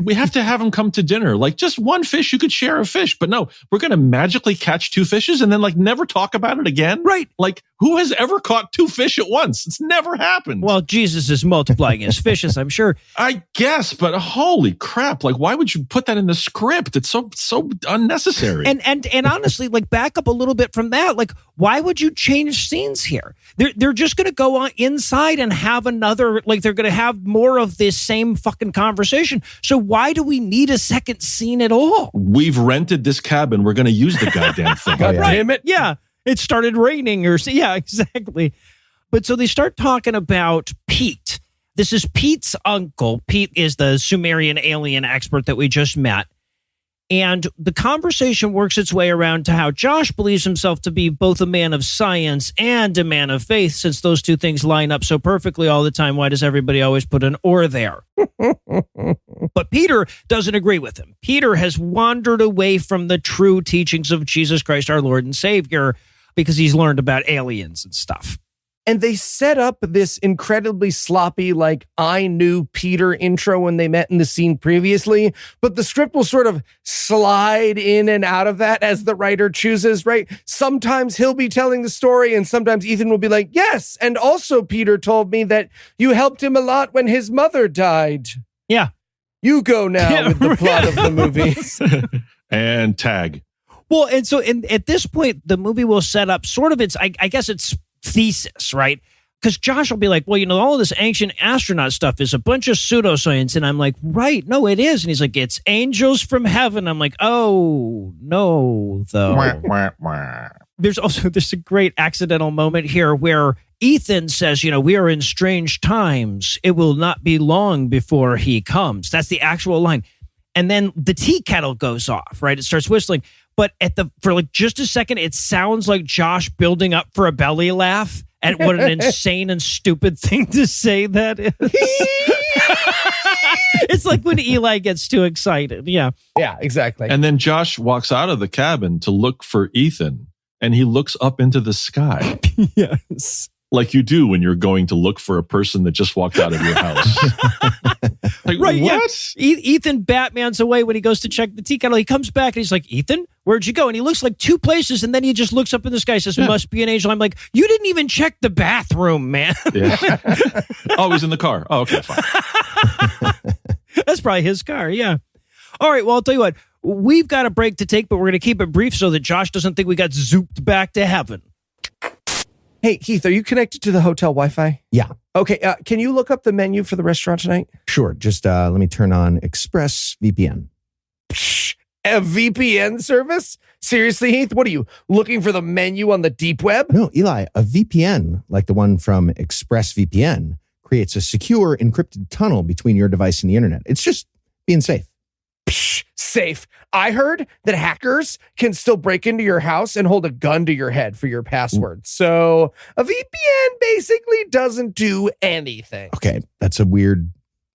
[SPEAKER 4] we have to have them come to dinner. Like, just one fish, you could share a fish. But no, we're going to magically catch 2 fishes and then, like, never talk about it again?
[SPEAKER 3] Right.
[SPEAKER 4] Like, who has ever caught 2 fish at once? It's never happened.
[SPEAKER 3] Well, Jesus is multiplying his fishes, I'm sure.
[SPEAKER 4] I guess, but holy crap. Like, why would you put that in the script? It's so unnecessary.
[SPEAKER 3] And honestly, like, back up a little bit from that. Like, why would you change scenes here? They're just going to go on inside and have another, like, they're going to have more of this same fucking conversation. So why do we need a second scene at all?
[SPEAKER 4] We've rented this cabin. We're going to use the goddamn thing.
[SPEAKER 5] God damn it.
[SPEAKER 3] Yeah. It started raining yeah, exactly. But so they start talking about Pete. This is Pete's uncle. Pete is the Sumerian alien expert that we just met. And the conversation works its way around to how Josh believes himself to be both a man of science and a man of faith. Since those two things line up so perfectly all the time, why does everybody always put an or there? But Peter doesn't agree with him. Peter has wandered away from the true teachings of Jesus Christ, our Lord and Savior, because he's learned about aliens and stuff.
[SPEAKER 5] And they set up this incredibly sloppy, like, I knew Peter intro when they met in the scene previously, but the script will sort of slide in and out of that as the writer chooses, right? Sometimes he'll be telling the story, and sometimes Ethan will be like, yes, and also Peter told me that you helped him a lot when his mother died.
[SPEAKER 3] Yeah.
[SPEAKER 5] You go now with the plot of the movie.
[SPEAKER 4] And tag.
[SPEAKER 3] Well, and so at this point, the movie will set up sort of its, I guess it's thesis, right? Because Josh will be like, well, all of this ancient astronaut stuff is a bunch of pseudoscience. And I'm like, right, no, it is. And he's like, it's angels from heaven. I'm like, oh, no, though. There's a great accidental moment here where Ethan says, we are in strange times. It will not be long before he comes. That's the actual line. And then the tea kettle goes off, right? It starts whistling. But for just a second, it sounds like Josh building up for a belly laugh at what an insane and stupid thing to say that is. It's like when Eli gets too excited. Yeah.
[SPEAKER 5] Yeah, exactly.
[SPEAKER 4] And then Josh walks out of the cabin to look for Ethan, and he looks up into the sky.
[SPEAKER 3] Yes.
[SPEAKER 4] Like you do when you're going to look for a person that just walked out of your house. Like,
[SPEAKER 3] right,
[SPEAKER 4] what?
[SPEAKER 3] Yeah. Ethan Batman's away when he goes to check the tea kettle. He comes back and he's like, Ethan, where'd you go? And he looks like 2 places, and then he just looks up in the sky and says, must be an angel. I'm like, you didn't even check the bathroom, man.
[SPEAKER 4] Yeah. Oh, he's in the car. Oh, okay, fine.
[SPEAKER 3] That's probably his car, yeah. All right, well, I'll tell you what. We've got a break to take, but we're going to keep it brief so that Josh doesn't think we got zooped back to heaven.
[SPEAKER 5] Hey, Heath, are you connected to the hotel Wi-Fi?
[SPEAKER 6] Yeah.
[SPEAKER 5] Okay, can you look up the menu for the restaurant tonight?
[SPEAKER 6] Sure. Just let me turn on ExpressVPN.
[SPEAKER 5] Psh, a VPN service? Seriously, Heath? What are you, looking for the menu on the deep web?
[SPEAKER 6] No, Eli, a VPN, like the one from ExpressVPN, creates a secure encrypted tunnel between your device and the internet. It's just being safe.
[SPEAKER 5] Psh, safe. I heard that hackers can still break into your house and hold a gun to your head for your password. So a VPN basically doesn't do anything.
[SPEAKER 6] Okay, that's a weird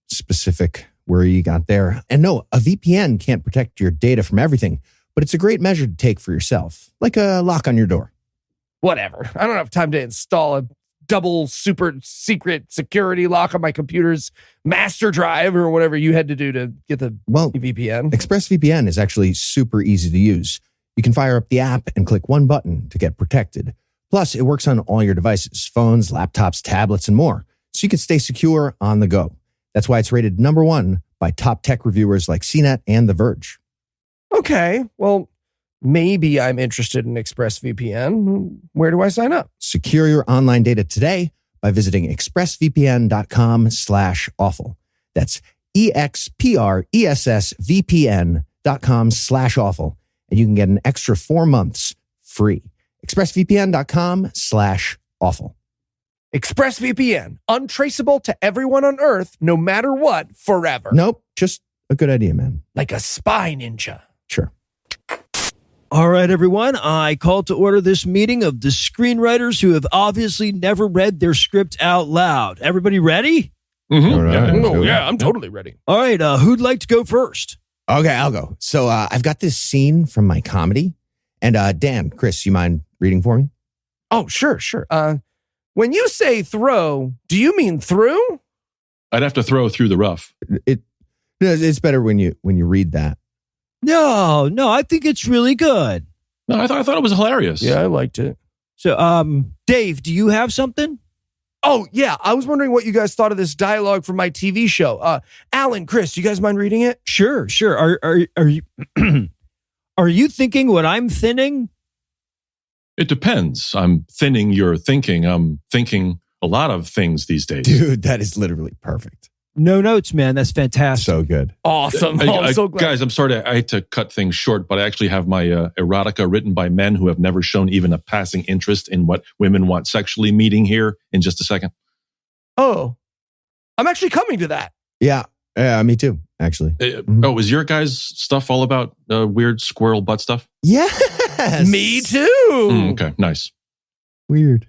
[SPEAKER 6] specific worry you got there. And no, a VPN can't protect your data from everything, but it's a great measure to take for yourself, like a lock on your door.
[SPEAKER 5] Whatever. I don't have time to install a double super secret security lock on my computer's master drive or whatever you had to do to get the VPN.
[SPEAKER 6] ExpressVPN is actually super easy to use. You can fire up the app and click one button to get protected. Plus, it works on all your devices, phones, laptops, tablets, and more, so you can stay secure on the go. That's why it's rated #1 by top tech reviewers like CNET and The Verge.
[SPEAKER 5] Okay, well, maybe I'm interested in ExpressVPN. Where do I sign up?
[SPEAKER 6] Secure your online data today by visiting expressvpn.com/awful. That's expressvpn.com/awful. And you can get an extra 4 months free. expressvpn.com/awful.
[SPEAKER 5] ExpressVPN, untraceable to everyone on Earth, no matter what, forever.
[SPEAKER 6] Nope, just a good idea, man.
[SPEAKER 5] Like a spy ninja.
[SPEAKER 6] Sure.
[SPEAKER 3] All right, everyone. I call to order this meeting of the screenwriters who have obviously never read their script out loud. Everybody ready?
[SPEAKER 5] Oh, yeah, I'm totally ready.
[SPEAKER 3] All right, who'd like to go first?
[SPEAKER 6] Okay, I'll go. So I've got this scene from my comedy. And Dan, Chris, you mind reading for me?
[SPEAKER 5] Oh, sure. When you say throw, do you mean through?
[SPEAKER 4] I'd have to throw through the rough.
[SPEAKER 6] It's better when you read that.
[SPEAKER 3] No, I think it's really good.
[SPEAKER 4] No, I thought it was hilarious.
[SPEAKER 5] Yeah, I liked it.
[SPEAKER 3] So, Dave, do you have something?
[SPEAKER 5] Oh, yeah. I was wondering what you guys thought of this dialogue from my TV show. Alan, Chris, you guys mind reading it?
[SPEAKER 3] Sure. Are you are you thinking what I'm thinning?
[SPEAKER 4] It depends. I'm thinning your thinking. I'm thinking a lot of things these days.
[SPEAKER 6] Dude, that is literally perfect.
[SPEAKER 3] No notes, man. That's fantastic.
[SPEAKER 6] So good.
[SPEAKER 5] Awesome. I'm so glad.
[SPEAKER 4] Guys, I'm sorry I had to cut things short, but I actually have my erotica written by men who have never shown even a passing interest in what women want sexually meeting here in just a second.
[SPEAKER 5] Oh, I'm actually coming to that.
[SPEAKER 6] Yeah, me too, actually.
[SPEAKER 4] Oh, is your guys' stuff all about weird squirrel butt stuff?
[SPEAKER 6] Yes.
[SPEAKER 5] Me too.
[SPEAKER 4] Okay, nice.
[SPEAKER 6] Weird.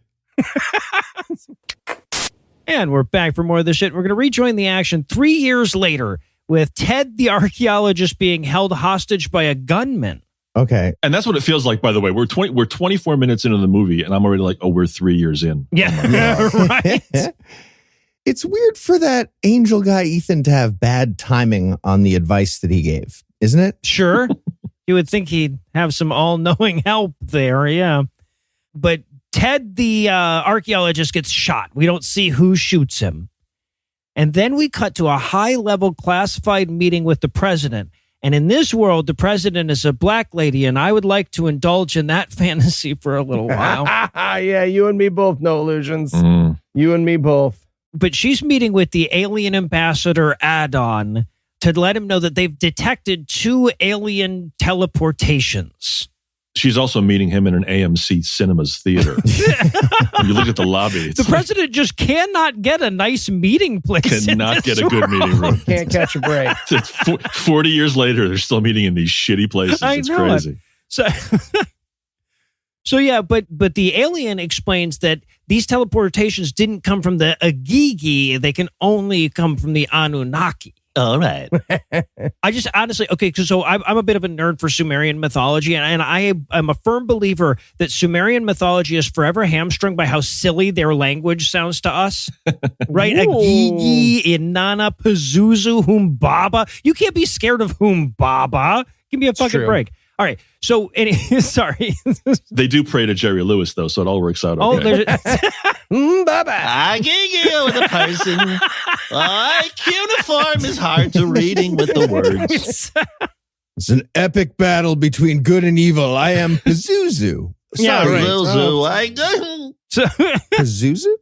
[SPEAKER 3] And we're back for more of this shit. We're going to rejoin the action 3 years later with Ted the archaeologist being held hostage by a gunman.
[SPEAKER 6] Okay.
[SPEAKER 4] And that's what it feels like, by the way. We're 24 minutes into the movie, and I'm already like, oh, we're 3 years in.
[SPEAKER 3] Yeah, right.
[SPEAKER 6] It's weird for that angel guy, Ethan, to have bad timing on the advice that he gave, isn't it?
[SPEAKER 3] Sure. You would think he'd have some all-knowing help there, yeah. But Ted, the archaeologist, gets shot. We don't see who shoots him. And then we cut to a high-level classified meeting with the president. And in this world, the president is a black lady, and I would like to indulge in that fantasy for a little while.
[SPEAKER 5] Yeah, you and me both, no illusions. You and me both.
[SPEAKER 3] But she's meeting with the alien ambassador, Adon, to let him know that they've detected 2 alien teleportations.
[SPEAKER 4] She's also meeting him in an AMC Cinemas theater. You look at the lobby.
[SPEAKER 3] The president just cannot get a nice meeting place.
[SPEAKER 4] Cannot get a good meeting room.
[SPEAKER 5] Can't catch a break.
[SPEAKER 4] 40 years later, they're still meeting in these shitty places. It's crazy.
[SPEAKER 3] So yeah, but the alien explains that these teleportations didn't come from the Agigi. They can only come from the Anunnaki.
[SPEAKER 7] All right.
[SPEAKER 3] I just honestly, okay, so I'm a bit of a nerd for Sumerian mythology, and I'm a firm believer that Sumerian mythology is forever hamstrung by how silly their language sounds to us. Right? Agigi, Inanna, Pazuzu, Humbaba. You can't be scared of Humbaba. Give me a fucking break. All right. So, sorry.
[SPEAKER 4] They do pray to Jerry Lewis, though, so it all works out okay.
[SPEAKER 3] Oh, there's...
[SPEAKER 7] I get you with a person. Cuneiform is hard to reading with the words.
[SPEAKER 6] It's an epic battle between good and evil. I am Pazuzu.
[SPEAKER 3] Yeah, right.
[SPEAKER 6] Pazuzu?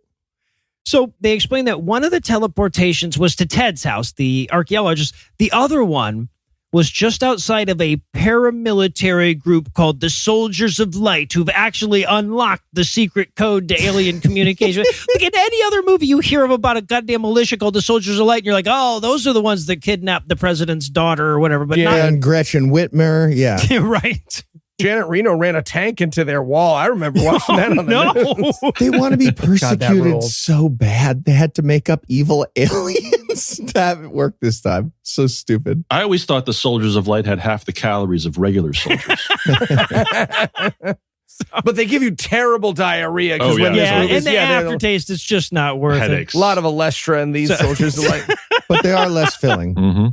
[SPEAKER 3] So they explain that one of the teleportations was to Ted's house, the archaeologist. The other one was just outside of a paramilitary group called the Soldiers of Light, who've actually unlocked the secret code to alien communication. Like in any other movie, you hear about a goddamn militia called the Soldiers of Light, and you're like, oh, those are the ones that kidnapped the president's daughter or whatever. But
[SPEAKER 6] yeah, and Gretchen Whitmer, yeah.
[SPEAKER 3] Right.
[SPEAKER 5] Janet Reno ran a tank into their wall. I remember watching that on the news.
[SPEAKER 6] They want to be persecuted so bad, they had to make up evil aliens to have it work this time. So stupid.
[SPEAKER 4] I always thought the Soldiers of Light had half the calories of regular soldiers.
[SPEAKER 5] But they give you terrible diarrhea.
[SPEAKER 4] Oh, yeah.
[SPEAKER 3] Yeah, and the aftertaste is just not worth
[SPEAKER 4] Headaches.
[SPEAKER 5] A lot of Alestra in these Soldiers of Light.
[SPEAKER 6] But they are less filling.
[SPEAKER 4] Mm-hmm.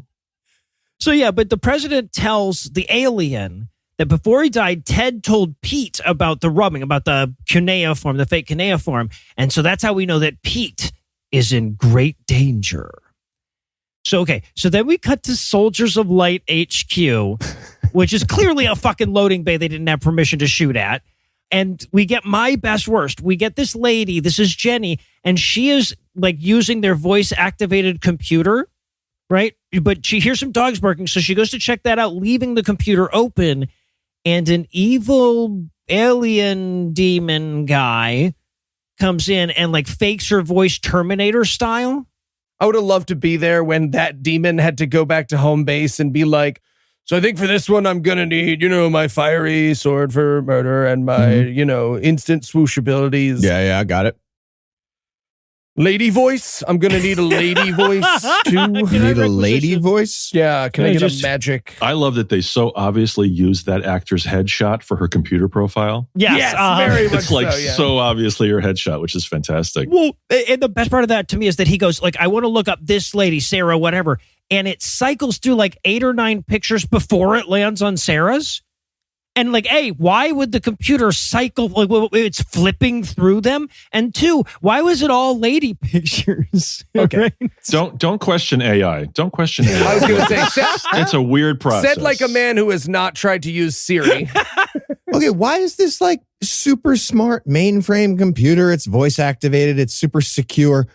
[SPEAKER 3] So yeah, but the president tells the alien that before he died, Ted told Pete about the rubbing, about the cuneiform, the fake cuneiform. And so that's how we know that Pete is in great danger. So, okay. So then we cut to Soldiers of Light HQ, which is clearly a fucking loading bay they didn't have permission to shoot at. And we get my best worst. We get this lady, this is Jenny, and she is like using their voice activated computer, right? But she hears some dogs barking. So she goes to check that out, leaving the computer open. And an evil alien demon guy comes in and like fakes her voice Terminator style.
[SPEAKER 5] I would have loved to be there when that demon had to go back to home base and be like, so I think for this one, I'm going to need, my fiery sword for murder and my, instant swoosh abilities.
[SPEAKER 6] Yeah, I got it.
[SPEAKER 5] Lady voice? I'm going to need a lady voice too.
[SPEAKER 6] You need a lady voice?
[SPEAKER 5] Yeah, can I get a magic?
[SPEAKER 4] I love that they so obviously used that actor's headshot for her computer profile.
[SPEAKER 3] Yes,
[SPEAKER 5] very much
[SPEAKER 4] It's like
[SPEAKER 5] so, yeah.
[SPEAKER 4] so obviously her headshot, which is fantastic.
[SPEAKER 3] Well, and the best part of that to me is that he goes, like, I want to look up this lady, Sarah, whatever. And it cycles through like 8 or 9 pictures before it lands on Sarah's. And like, A, why would the computer cycle? Like, well, it's flipping through them. And 2, why was it all lady pictures?
[SPEAKER 5] Okay.
[SPEAKER 3] Right?
[SPEAKER 4] Don't question AI. Don't question AI.
[SPEAKER 5] I was going to say,
[SPEAKER 4] It's a weird process.
[SPEAKER 5] said like a man who has not tried to use Siri.
[SPEAKER 6] Okay, why is this like super smart mainframe computer? It's voice activated. It's super secure.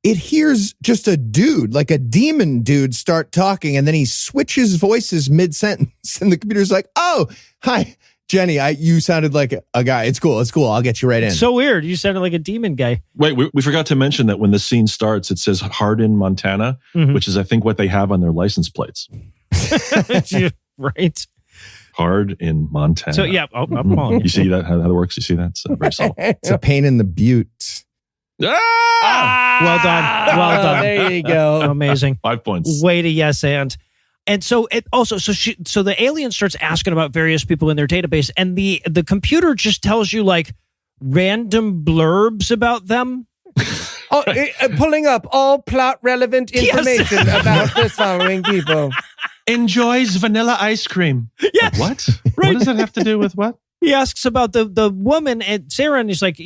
[SPEAKER 6] It hears just a dude, like a demon dude, start talking, and then he switches voices mid-sentence, and the computer's like, "Oh, hi, Jenny. You sounded like a guy. It's cool. I'll get you right in."
[SPEAKER 3] So weird. You sounded like a demon guy.
[SPEAKER 4] Wait, we forgot to mention that when the scene starts, it says Hardin, Montana, which is, I think, what they have on their license plates.
[SPEAKER 3] Right.
[SPEAKER 4] Hard in Montana.
[SPEAKER 3] So, yeah. Oh, I'm following.
[SPEAKER 4] You see that, how that works? You see that? It's very subtle.
[SPEAKER 6] It's a pain in the butte.
[SPEAKER 3] Well done. Well done.
[SPEAKER 5] There you go.
[SPEAKER 3] Amazing.
[SPEAKER 4] 5 points.
[SPEAKER 3] Way to yes and. And so it also, so the alien starts asking about various people in their database, and the computer just tells you like random blurbs about them.
[SPEAKER 5] Pulling up all plot relevant information about this following people.
[SPEAKER 4] Enjoys vanilla ice cream.
[SPEAKER 3] Yes.
[SPEAKER 4] What? What does that have to do with what?
[SPEAKER 3] He asks about the woman and Sarah, and he's like,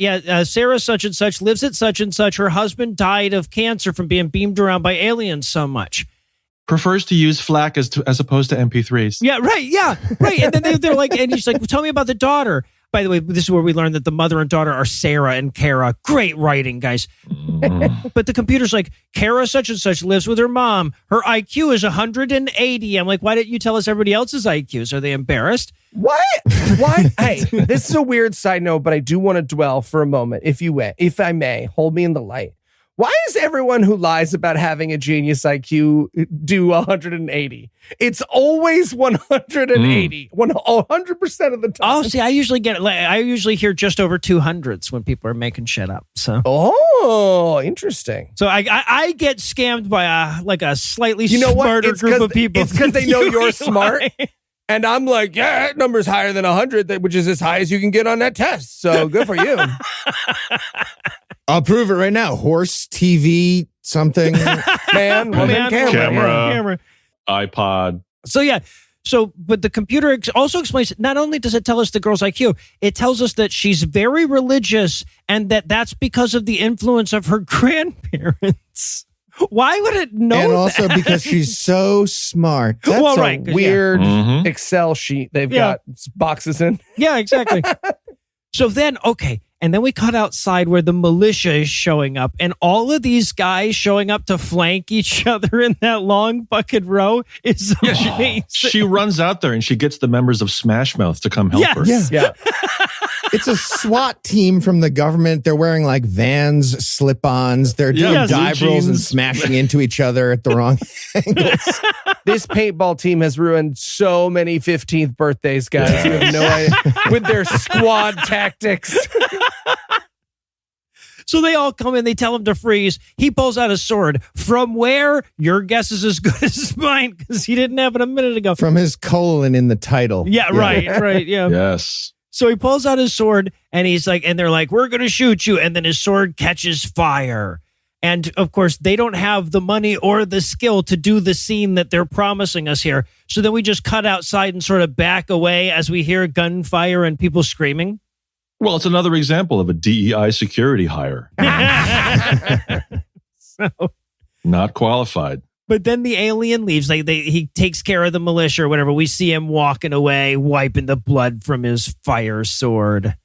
[SPEAKER 3] Sarah such and such lives at such and such. Her husband died of cancer from being beamed around by aliens so much.
[SPEAKER 4] Prefers to use FLAC as opposed to MP3s.
[SPEAKER 3] Yeah, right. Yeah, right. And then they're like, and he's like, well, tell me about the daughter. By the way, this is where we learned that the mother and daughter are Sarah and Cara. Great writing, guys. But the computer's like, Cara such and such lives with her mom. Her IQ is 180. I'm like, why didn't you tell us everybody else's IQs? Are they embarrassed?
[SPEAKER 5] What? Why? Hey, this is a weird side note, but I do want to dwell for a moment, if I may, hold me in the light. Why is everyone who lies about having a genius IQ do 180? It's always 180, 100% of the time.
[SPEAKER 3] Oh, see, I usually hear just over 200s when people are making shit up. So,
[SPEAKER 5] oh, interesting.
[SPEAKER 3] So I get scammed by a slightly
[SPEAKER 5] You know what?
[SPEAKER 3] smarter
[SPEAKER 5] It's
[SPEAKER 3] group
[SPEAKER 5] 'cause-
[SPEAKER 3] of people.
[SPEAKER 5] it's 'cause they know
[SPEAKER 3] You,
[SPEAKER 5] you're smart.
[SPEAKER 3] Eli.
[SPEAKER 5] And I'm like, yeah, that number's higher than 100, which is as high as you can get on that test. So good for you.
[SPEAKER 6] I'll prove it right now. Horse, TV, something.
[SPEAKER 5] Man, woman,
[SPEAKER 4] camera. iPod.
[SPEAKER 3] So yeah. So, but the computer also explains, not only does it tell us the girl's IQ, it tells us that she's very religious and that's because of the influence of her grandparents. Why would it know
[SPEAKER 6] And also
[SPEAKER 3] that?
[SPEAKER 6] because she's so smart. That's
[SPEAKER 3] Well,
[SPEAKER 6] a
[SPEAKER 3] right, 'cause,
[SPEAKER 5] Weird
[SPEAKER 4] Mhm.
[SPEAKER 5] Excel sheet they've got boxes in.
[SPEAKER 3] Yeah, exactly. So then, okay. And then we cut outside where the militia is showing up, and all of these guys showing up to flank each other in that long fucking row is amazing.
[SPEAKER 4] She runs out there and she gets the members of Smash Mouth to come help
[SPEAKER 3] Yes.
[SPEAKER 4] her.
[SPEAKER 6] Yeah.
[SPEAKER 5] Yeah.
[SPEAKER 6] It's a SWAT team from the government. They're wearing like Vans slip-ons. They're doing
[SPEAKER 4] Yeah,
[SPEAKER 6] dive
[SPEAKER 4] blue
[SPEAKER 6] rolls and
[SPEAKER 4] jeans.
[SPEAKER 6] smashing into each other at the wrong angles.
[SPEAKER 5] This paintball team has ruined so many 15th birthdays, guys. You have no idea. With their squad tactics.
[SPEAKER 3] So they all come in, they tell him to freeze. He pulls out a sword. From where? Your guess is as good as mine, because he didn't have it a minute ago.
[SPEAKER 6] From his colon in the title.
[SPEAKER 3] Yeah, right, yeah.
[SPEAKER 4] Yes.
[SPEAKER 3] So he pulls out his sword, and he's like, and they're like, we're going to shoot you. And then his sword catches fire. And of course, they don't have the money or the skill to do the scene that they're promising us here. So then we just cut outside and sort of back away as we hear gunfire and people screaming.
[SPEAKER 4] Well, it's another example of a DEI security hire.
[SPEAKER 3] So,
[SPEAKER 4] Not qualified.
[SPEAKER 3] but then the alien leaves. He takes care of the militia or whatever. We see him walking away, wiping the blood from his fire sword.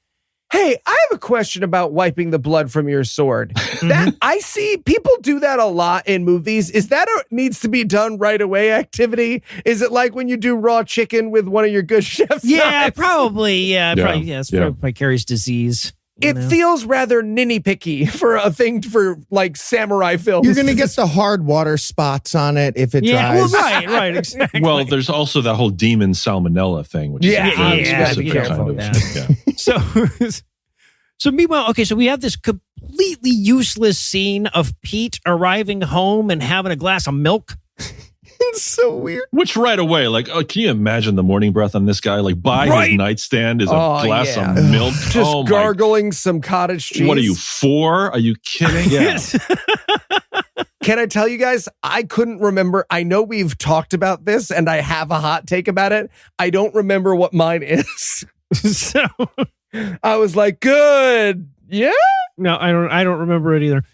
[SPEAKER 5] Hey, I have a question about wiping the blood from your sword. That I see people do that a lot in movies. Is that a needs to be done right away activity? Is it like when you do raw chicken with one of your good chef's
[SPEAKER 3] Yeah,
[SPEAKER 5] knives?
[SPEAKER 3] probably. Yeah,
[SPEAKER 4] Yeah,
[SPEAKER 3] probably. Yeah, it's
[SPEAKER 4] yeah.
[SPEAKER 3] probably carries disease. you
[SPEAKER 5] It
[SPEAKER 3] know?
[SPEAKER 5] feels rather nitty-picky for a thing for like samurai films.
[SPEAKER 6] You're going to get the hard water spots on it if it
[SPEAKER 3] Yeah, well,
[SPEAKER 6] dries.
[SPEAKER 3] right, exactly.
[SPEAKER 4] Well, there's also that whole demon salmonella thing, which
[SPEAKER 5] Yeah,
[SPEAKER 4] is a very
[SPEAKER 5] yeah,
[SPEAKER 4] specific
[SPEAKER 5] be careful
[SPEAKER 4] kind of.
[SPEAKER 5] with
[SPEAKER 3] that.
[SPEAKER 4] Yeah.
[SPEAKER 3] So meanwhile, okay, so we have this completely useless scene of Pete arriving home and having a glass of milk.
[SPEAKER 6] It's so weird.
[SPEAKER 4] Which right away, like, can you imagine the morning breath on this guy? Like, by his nightstand is a glass of milk.
[SPEAKER 5] Just gargling some cottage cheese.
[SPEAKER 4] What are you, 4? Are you kidding?
[SPEAKER 5] Yeah. Can I tell you guys, I couldn't remember. I know we've talked about this and I have a hot take about it. I don't remember what mine is. So I was like, good. Yeah.
[SPEAKER 3] No, I don't remember it either.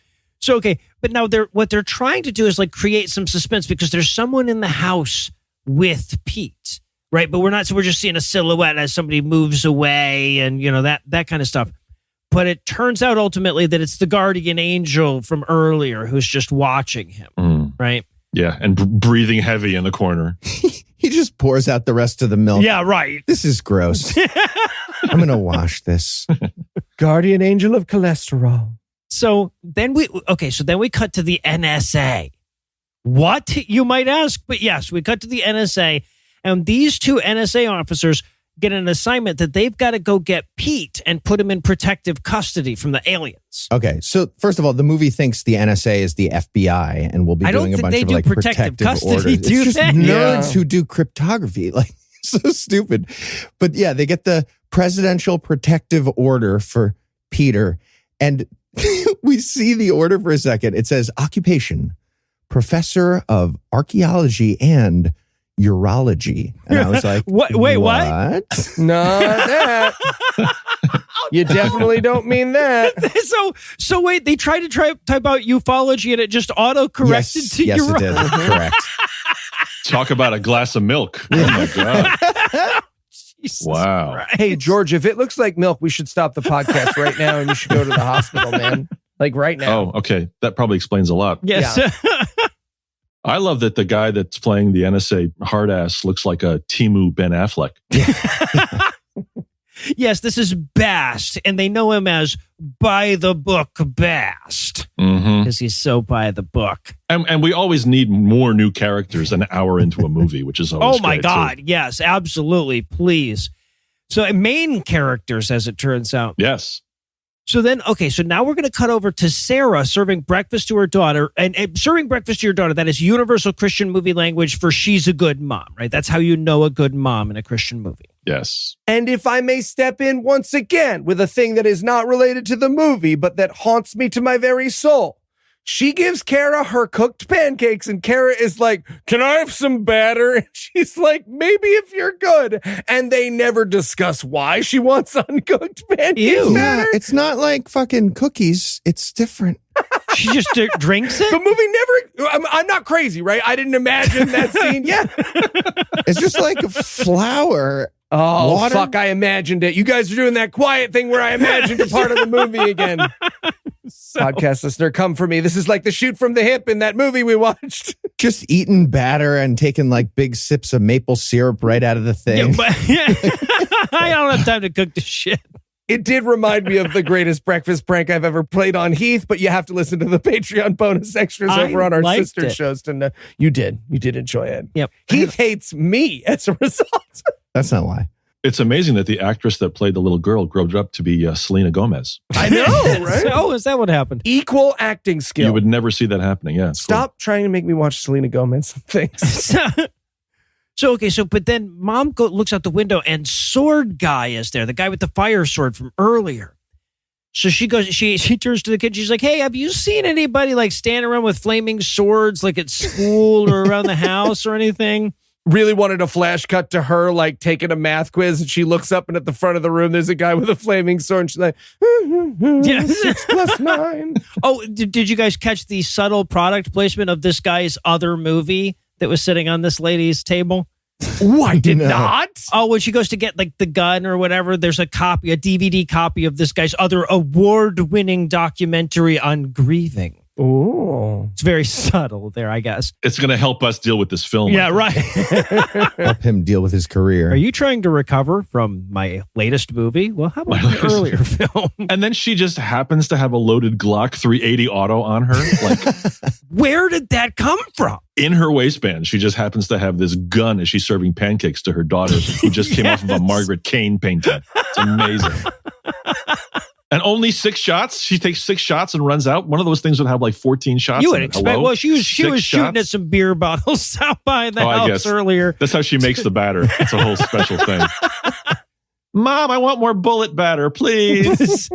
[SPEAKER 3] So, okay. But now what they're trying to do is like create some suspense because there's someone in the house with Pete, right? But we're just seeing a silhouette as somebody moves away and, you know, that kind of stuff. But it turns out ultimately that it's the guardian angel from earlier who's just watching him, right?
[SPEAKER 4] Yeah, and breathing heavy in the corner.
[SPEAKER 6] He just pours out the rest of the milk.
[SPEAKER 3] Yeah, right.
[SPEAKER 6] This is gross. I'm going to wash this.
[SPEAKER 5] Guardian angel of cholesterol.
[SPEAKER 3] So then we cut to the NSA. What, you might ask? But yes, we cut to the NSA, and these 2 NSA officers get an assignment that they've got to go get Pete and put him in protective custody from the aliens.
[SPEAKER 6] Okay, so first of all, the movie thinks the NSA is the FBI and will be doing a bunch of like protective
[SPEAKER 3] custody,
[SPEAKER 6] orders.
[SPEAKER 3] do you
[SPEAKER 6] it's just
[SPEAKER 3] think?
[SPEAKER 6] nerds who do cryptography. Like, so stupid. But yeah, they get the presidential protective order for Peter. And we see the order for a second. It says occupation, professor of archaeology and urology. And I was like,
[SPEAKER 3] what? Wait, what?
[SPEAKER 5] Not that. You definitely don't mean that.
[SPEAKER 3] So wait, they tried to type out ufology and it just auto-corrected to
[SPEAKER 6] yes,
[SPEAKER 3] urology.
[SPEAKER 6] It did. Correct.
[SPEAKER 4] Talk about a glass of milk. Oh my God.
[SPEAKER 3] Jesus
[SPEAKER 4] wow.
[SPEAKER 3] Christ.
[SPEAKER 5] Hey, George, if it looks like milk, we should stop the podcast right now and you should go to the hospital, man. Like right now.
[SPEAKER 4] Oh, okay. That probably explains a lot.
[SPEAKER 3] Yes.
[SPEAKER 5] Yeah.
[SPEAKER 4] I love that the guy that's playing the NSA hard ass looks like a Timu Ben Affleck.
[SPEAKER 3] Yes, this is Bast, and they know him as by the book Bast because he's so by the book.
[SPEAKER 4] And we always need more new characters an hour into a movie, which is always
[SPEAKER 3] oh my
[SPEAKER 4] great,
[SPEAKER 3] God,
[SPEAKER 4] too.
[SPEAKER 3] yes, absolutely, please. So main characters, as it turns out.
[SPEAKER 4] Yes.
[SPEAKER 3] So then, okay, so now we're going to cut over to Sarah serving breakfast to her daughter. And serving breakfast to your daughter, that is universal Christian movie language for she's a good mom, right? That's how you know a good mom in a Christian movie.
[SPEAKER 4] Yes.
[SPEAKER 5] And if I may step in once again with a thing that is not related to the movie, but that haunts me to my very soul. She gives Cara her cooked pancakes and Cara is like, can I have some batter? And she's like, maybe if you're good. And they never discuss why she wants uncooked pancakes.
[SPEAKER 6] Yeah, it's not like fucking cookies. It's different.
[SPEAKER 3] She just drinks it?
[SPEAKER 5] The movie never, I'm not crazy, right? I didn't imagine that scene. Yeah.
[SPEAKER 6] It's just like flour.
[SPEAKER 5] Oh,
[SPEAKER 6] water?
[SPEAKER 5] Fuck, I imagined it. You guys are doing that quiet thing where I imagined a part of the movie again. Podcast listener, come for me. This is like the shoot from the hip in that movie we watched.
[SPEAKER 6] Just eating batter and taking like big sips of maple syrup right out of the thing.
[SPEAKER 3] I don't have time to cook the shit.
[SPEAKER 5] It did remind me of the greatest breakfast prank I've ever played on Heath, but you have to listen to the Patreon bonus extras over on our sister shows to know. You did enjoy it.
[SPEAKER 3] Yep.
[SPEAKER 5] Heath hates me as a result.
[SPEAKER 6] That's not why.
[SPEAKER 4] It's amazing that the actress that played the little girl grew up to be Selena Gomez.
[SPEAKER 5] I know, right?
[SPEAKER 3] Oh, is that what happened?
[SPEAKER 5] Equal acting skill.
[SPEAKER 4] You would never see that happening. Yeah.
[SPEAKER 5] Stop trying to make me watch Selena Gomez things.
[SPEAKER 3] But then mom looks out the window and Sword Guy is there, the guy with the fire sword from earlier. So she goes, she turns to the kid. She's like, hey, have you seen anybody like standing around with flaming swords like at school or around the house or anything?
[SPEAKER 5] Really wanted a flash cut to her like taking a math quiz and she looks up and at the front of the room there's a guy with a flaming sword and she's like 6 + 9.
[SPEAKER 3] Oh, did you guys catch the subtle product placement of this guy's other movie that was sitting on this lady's table?
[SPEAKER 5] Oh, I did not.
[SPEAKER 3] Oh, when she goes to get like the gun or whatever, there's a DVD copy of this guy's other award-winning documentary on grieving.
[SPEAKER 5] Oh,
[SPEAKER 3] it's very subtle there, I guess.
[SPEAKER 4] It's going to help us deal with this film.
[SPEAKER 3] Yeah, right.
[SPEAKER 6] Help him deal with his career.
[SPEAKER 3] Are you trying to recover from my latest movie? Well, how about my earlier film?
[SPEAKER 4] And then she just happens to have a loaded Glock 380 auto on her. Like,
[SPEAKER 3] where did that come from?
[SPEAKER 4] In her waistband, she just happens to have this gun as she's serving pancakes to her daughter who just came off of a Margaret Kane painting. It's amazing. And only 6 shots? She takes 6 shots and runs out? One of those things would have like 14 shots.
[SPEAKER 3] You would
[SPEAKER 4] in it.
[SPEAKER 3] expect.
[SPEAKER 4] Hello?
[SPEAKER 3] Well, she was shooting
[SPEAKER 4] shots?
[SPEAKER 3] at some beer bottles out by the
[SPEAKER 4] I
[SPEAKER 3] house
[SPEAKER 4] guess.
[SPEAKER 3] earlier.
[SPEAKER 4] That's how she makes the batter. It's a whole special thing. Mom, I want more bullet batter, please.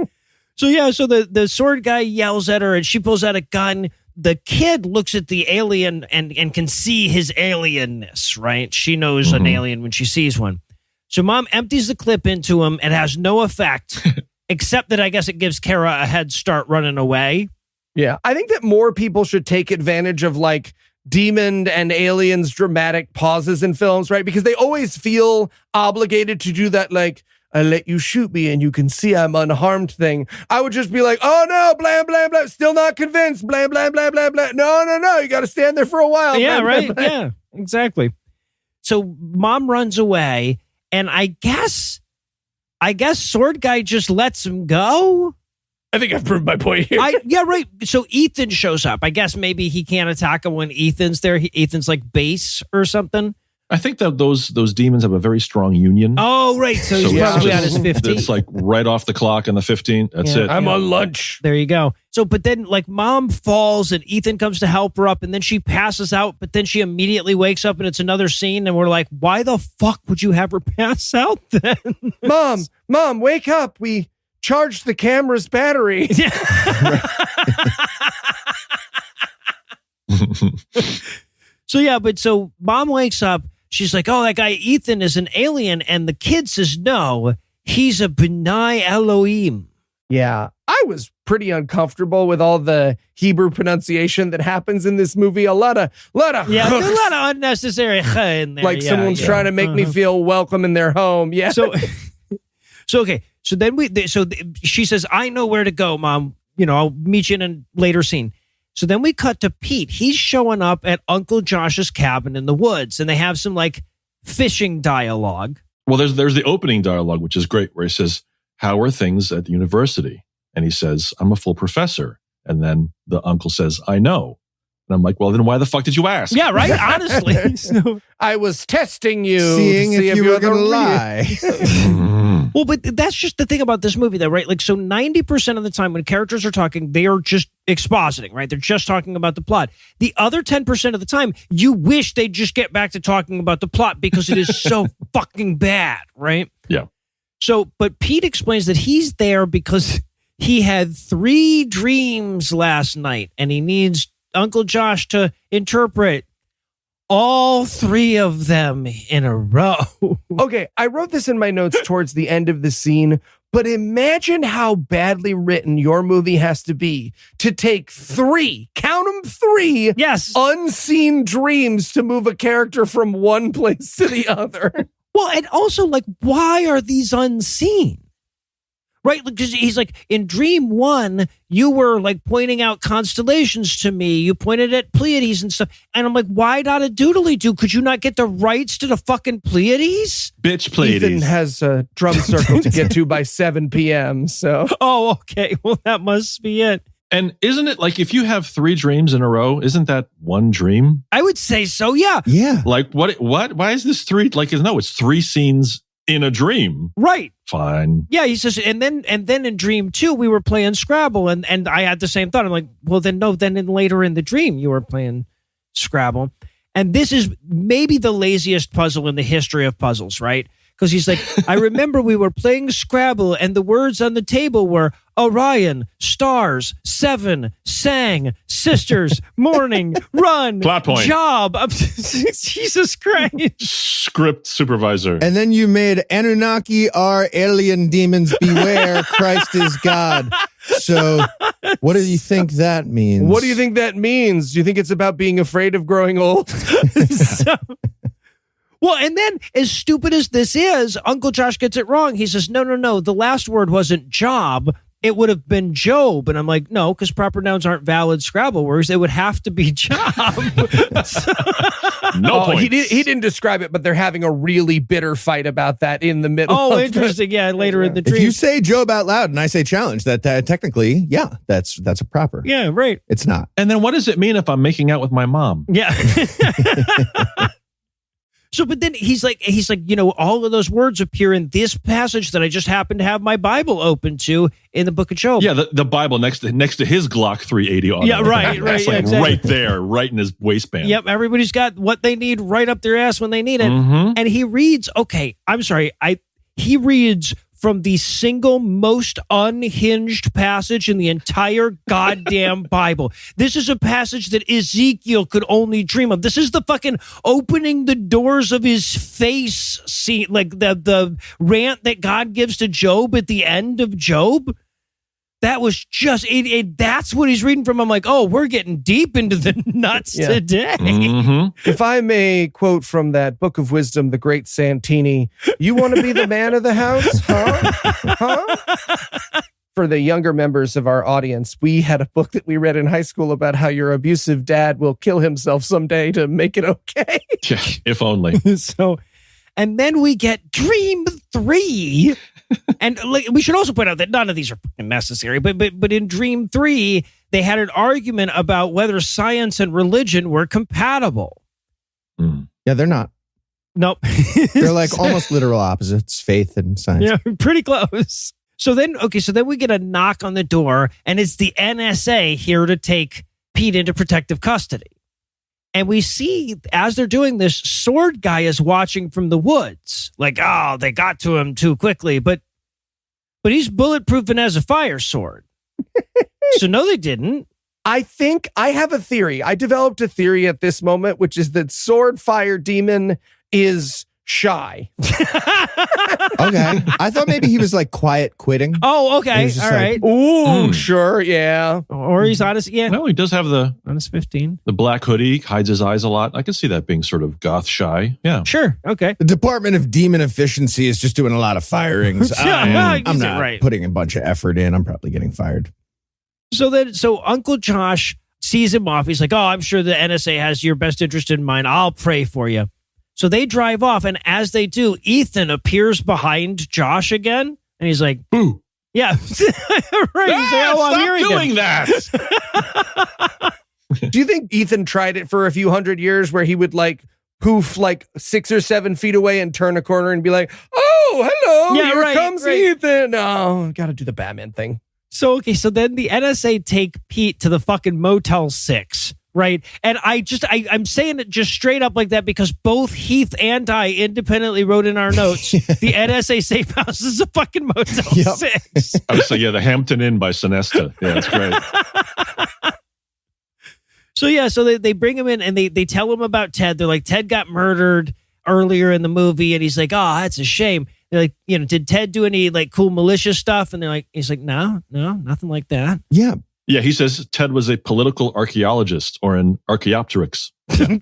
[SPEAKER 3] So the sword guy yells at her and she pulls out a gun. The kid looks at the alien and can see his alienness, right? She knows an alien when she sees one. So mom empties the clip into him. It has no effect, except that I guess it gives Cara a head start running away.
[SPEAKER 5] Yeah. I think that more people should take advantage of like demon and aliens dramatic pauses in films, right? Because they always feel obligated to do that, like, I let you shoot me and you can see I'm unharmed thing. I would just be like, oh no, blah, blah, blah. Still not convinced. Blah, blah, blah, blah, blah. No. You got to stand there for a while.
[SPEAKER 3] Yeah,
[SPEAKER 5] blah,
[SPEAKER 3] right.
[SPEAKER 5] blah, blah.
[SPEAKER 3] Yeah, exactly. So mom runs away and I guess sword guy just lets him go.
[SPEAKER 5] I think I've proved my point here.
[SPEAKER 3] Yeah, right. So Ethan shows up. I guess maybe he can't attack him when Ethan's there. Ethan's like base or something.
[SPEAKER 4] I think that those demons have a very strong union.
[SPEAKER 3] Oh, right. So he's
[SPEAKER 4] it's
[SPEAKER 3] probably
[SPEAKER 4] just-
[SPEAKER 3] at his 15.
[SPEAKER 4] It's like right off the clock on the 15. That's
[SPEAKER 3] Yeah.
[SPEAKER 4] it.
[SPEAKER 5] I'm on lunch.
[SPEAKER 3] There you go. So, but then like mom falls and Ethan comes to help her up and then she passes out, but then she immediately wakes up and it's another scene. And we're like, why the fuck would you have her pass out then?
[SPEAKER 5] Mom, wake up. We charged the camera's battery.
[SPEAKER 3] So mom wakes up. She's like, oh, that guy Ethan is an alien. And the kid says, no, he's a B'nai Elohim.
[SPEAKER 5] Yeah, I was pretty uncomfortable with all the Hebrew pronunciation that happens in this movie. A lot of
[SPEAKER 3] Yeah, there's a lot of unnecessary in there.
[SPEAKER 5] like
[SPEAKER 3] Yeah,
[SPEAKER 5] someone's
[SPEAKER 3] yeah.
[SPEAKER 5] trying to make me feel welcome in their home. Yeah.
[SPEAKER 3] So okay. So then she says, I know where to go, Mom. I'll meet you in a later scene. So then we cut to Pete. He's showing up at Uncle Josh's cabin in the woods, and they have some like fishing dialogue.
[SPEAKER 4] Well, there's the opening dialogue, which is great, where he says, how are things at the university? And he says, I'm a full professor. And then the uncle says, I know. And I'm like, well, then why the fuck did you ask?
[SPEAKER 3] Yeah, right? Honestly. So,
[SPEAKER 5] I was testing you,
[SPEAKER 6] Seeing
[SPEAKER 5] to see
[SPEAKER 6] if you were
[SPEAKER 5] the
[SPEAKER 6] going to
[SPEAKER 5] real-
[SPEAKER 6] lie.
[SPEAKER 3] well, but that's just the thing about this movie, though, right? Like, so 90% of the time when characters are talking, they are just expositing, right? They're just talking about the plot. The other 10% of the time, you wish they'd just get back to talking about the plot because it is so fucking bad, right?
[SPEAKER 4] Yeah.
[SPEAKER 3] So, but Pete explains that he's there because he had 3 dreams last night and he needs Uncle Josh to interpret all 3 of them in a row.
[SPEAKER 5] Okay, I wrote this in my notes towards the end of the scene, but imagine how badly written your movie has to be to take 3, count them 3,
[SPEAKER 3] Yes.
[SPEAKER 5] unseen dreams to move a character from one place to the other.
[SPEAKER 3] Well, and also, like, why are these unseen? Right? Because he's like, in dream 1, you were like pointing out constellations to me. You pointed at Pleiades and stuff. And I'm like, why not a doodly-doo? Could you not get the rights to the fucking Pleiades?
[SPEAKER 4] Bitch Pleiades.
[SPEAKER 5] Ethan has a drum circle to get to by 7 p.m., so...
[SPEAKER 3] Oh, okay. Well, that must be it.
[SPEAKER 4] And isn't it like if you have 3 dreams in a row, isn't that one dream?
[SPEAKER 3] I would say so, yeah.
[SPEAKER 6] Yeah.
[SPEAKER 4] Like what? Why is this 3? Like, no, it's 3 scenes in a dream.
[SPEAKER 3] Right.
[SPEAKER 4] Fine.
[SPEAKER 3] Yeah, he says, and then in dream 2, we were playing Scrabble, and I had the same thought. I'm like, well, then no, then later in the dream, you were playing Scrabble. And this is maybe the laziest puzzle in the history of puzzles, right? Because he's like, I remember we were playing Scrabble, and the words on the table were Orion, stars, 7, sang, sisters, morning, run,
[SPEAKER 4] Plot point.
[SPEAKER 3] job. Jesus Christ.
[SPEAKER 4] Script supervisor.
[SPEAKER 6] And then you made Anunnaki are alien demons, beware, Christ is God. So what do you think that means?
[SPEAKER 5] What do you think that means? Do you think it's about being afraid of growing old?
[SPEAKER 3] Well, and then, as stupid as this is, Uncle Josh gets it wrong. He says, no, the last word wasn't job. It would have been Job. And I'm like, no, because proper nouns aren't valid Scrabble words. It would have to be job.
[SPEAKER 4] No points.
[SPEAKER 5] He didn't describe it, but they're having a really bitter fight about that in the middle.
[SPEAKER 3] Oh,
[SPEAKER 5] of
[SPEAKER 3] interesting. Yeah, later in the
[SPEAKER 6] If
[SPEAKER 3] dream.
[SPEAKER 6] you say Job out loud and I say challenge, that technically, yeah, that's a proper.
[SPEAKER 3] Yeah, right.
[SPEAKER 6] It's not.
[SPEAKER 4] And then what does it mean if I'm making out with my mom?
[SPEAKER 3] Yeah. So, but then he's like, all of those words appear in this passage that I just happened to have my Bible open to in the Book of Job.
[SPEAKER 4] Yeah, the Bible next to his Glock 380 auto.
[SPEAKER 3] Yeah, right.
[SPEAKER 4] It's like
[SPEAKER 3] exactly.
[SPEAKER 4] right there, right in his waistband.
[SPEAKER 3] Yep, everybody's got what they need right up their ass when they need it.
[SPEAKER 4] Mm-hmm.
[SPEAKER 3] And he reads, he reads from the single most unhinged passage in the entire goddamn Bible. This is a passage that Ezekiel could only dream of. This is the fucking opening the doors of his face scene, like the rant that God gives to Job at the end of Job. That was just, that's what he's reading from. I'm like, oh, we're getting deep into the nuts today.
[SPEAKER 4] Mm-hmm.
[SPEAKER 5] If I may quote from that Book of Wisdom, the great Santini, you want to be the man of the house? Huh? For the younger members of our audience, we had a book that we read in high school about how your abusive dad will kill himself someday to make it okay.
[SPEAKER 4] Yeah, if only.
[SPEAKER 3] So, and then we get Dream 3. And like, we should also point out that none of these are necessary, but in Dream 3, they had an argument about whether science and religion were compatible.
[SPEAKER 4] Mm.
[SPEAKER 6] Yeah, they're not.
[SPEAKER 3] Nope.
[SPEAKER 6] They're like almost literal opposites, faith and science.
[SPEAKER 3] Yeah, pretty close. So then we get a knock on the door, and it's the NSA here to take Pete into protective custody. And we see, as they're doing this, Sword Guy is watching from the woods. Like, oh, they got to him too quickly. But he's bulletproof and has a fire sword. So no, they didn't.
[SPEAKER 5] I think I have a theory. I developed a theory at this moment, which is that Sword Fire Demon is shy.
[SPEAKER 6] Okay. I thought maybe he was like quiet quitting.
[SPEAKER 3] Oh, okay. All right.
[SPEAKER 5] Ooh, sure, yeah.
[SPEAKER 3] Or he's honest. Yeah.
[SPEAKER 4] Well, he does have the
[SPEAKER 3] Honest 15.
[SPEAKER 4] black hoodie, hides his eyes a lot. I can see that being sort of goth shy. Yeah.
[SPEAKER 3] Sure. Okay.
[SPEAKER 6] The Department of Demon Efficiency is just doing a lot of firings. I'm
[SPEAKER 3] use it
[SPEAKER 6] not
[SPEAKER 3] right.
[SPEAKER 6] putting a bunch of effort in. I'm probably getting fired.
[SPEAKER 3] So Uncle Josh sees him off. He's like, oh, I'm sure the NSA has your best interest in mind. I'll pray for you. So they drive off, and as they do, Ethan appears behind Josh again, and he's like,
[SPEAKER 4] "Boo!"
[SPEAKER 3] Yeah, right. He's like, oh, I'm
[SPEAKER 4] stop
[SPEAKER 3] hearing
[SPEAKER 4] doing
[SPEAKER 3] him.
[SPEAKER 4] that.
[SPEAKER 5] Do you think Ethan tried it for a few hundred years where he would like poof like 6 or 7 feet away and turn a corner and be like, oh, hello,
[SPEAKER 3] Yeah,
[SPEAKER 5] here
[SPEAKER 3] right,
[SPEAKER 5] comes
[SPEAKER 3] right.
[SPEAKER 5] Ethan. Oh, got to do the Batman thing.
[SPEAKER 3] So then the NSA take Pete to the fucking Motel 6. Right. And I'm saying it just straight up like that because both Heath and I independently wrote in our notes the NSA safe house is a fucking Motel 6.
[SPEAKER 4] I was like, yeah, the Hampton Inn by Sinesta. Yeah, that's great.
[SPEAKER 3] So they bring him in and they tell him about Ted. They're like, Ted got murdered earlier in the movie. And he's like, oh, that's a shame. They're like, did Ted do any like cool malicious stuff? And he's like, no, nothing like that.
[SPEAKER 6] Yeah.
[SPEAKER 4] Yeah, he says Ted was a political archaeologist or an Archaeopteryx.
[SPEAKER 6] I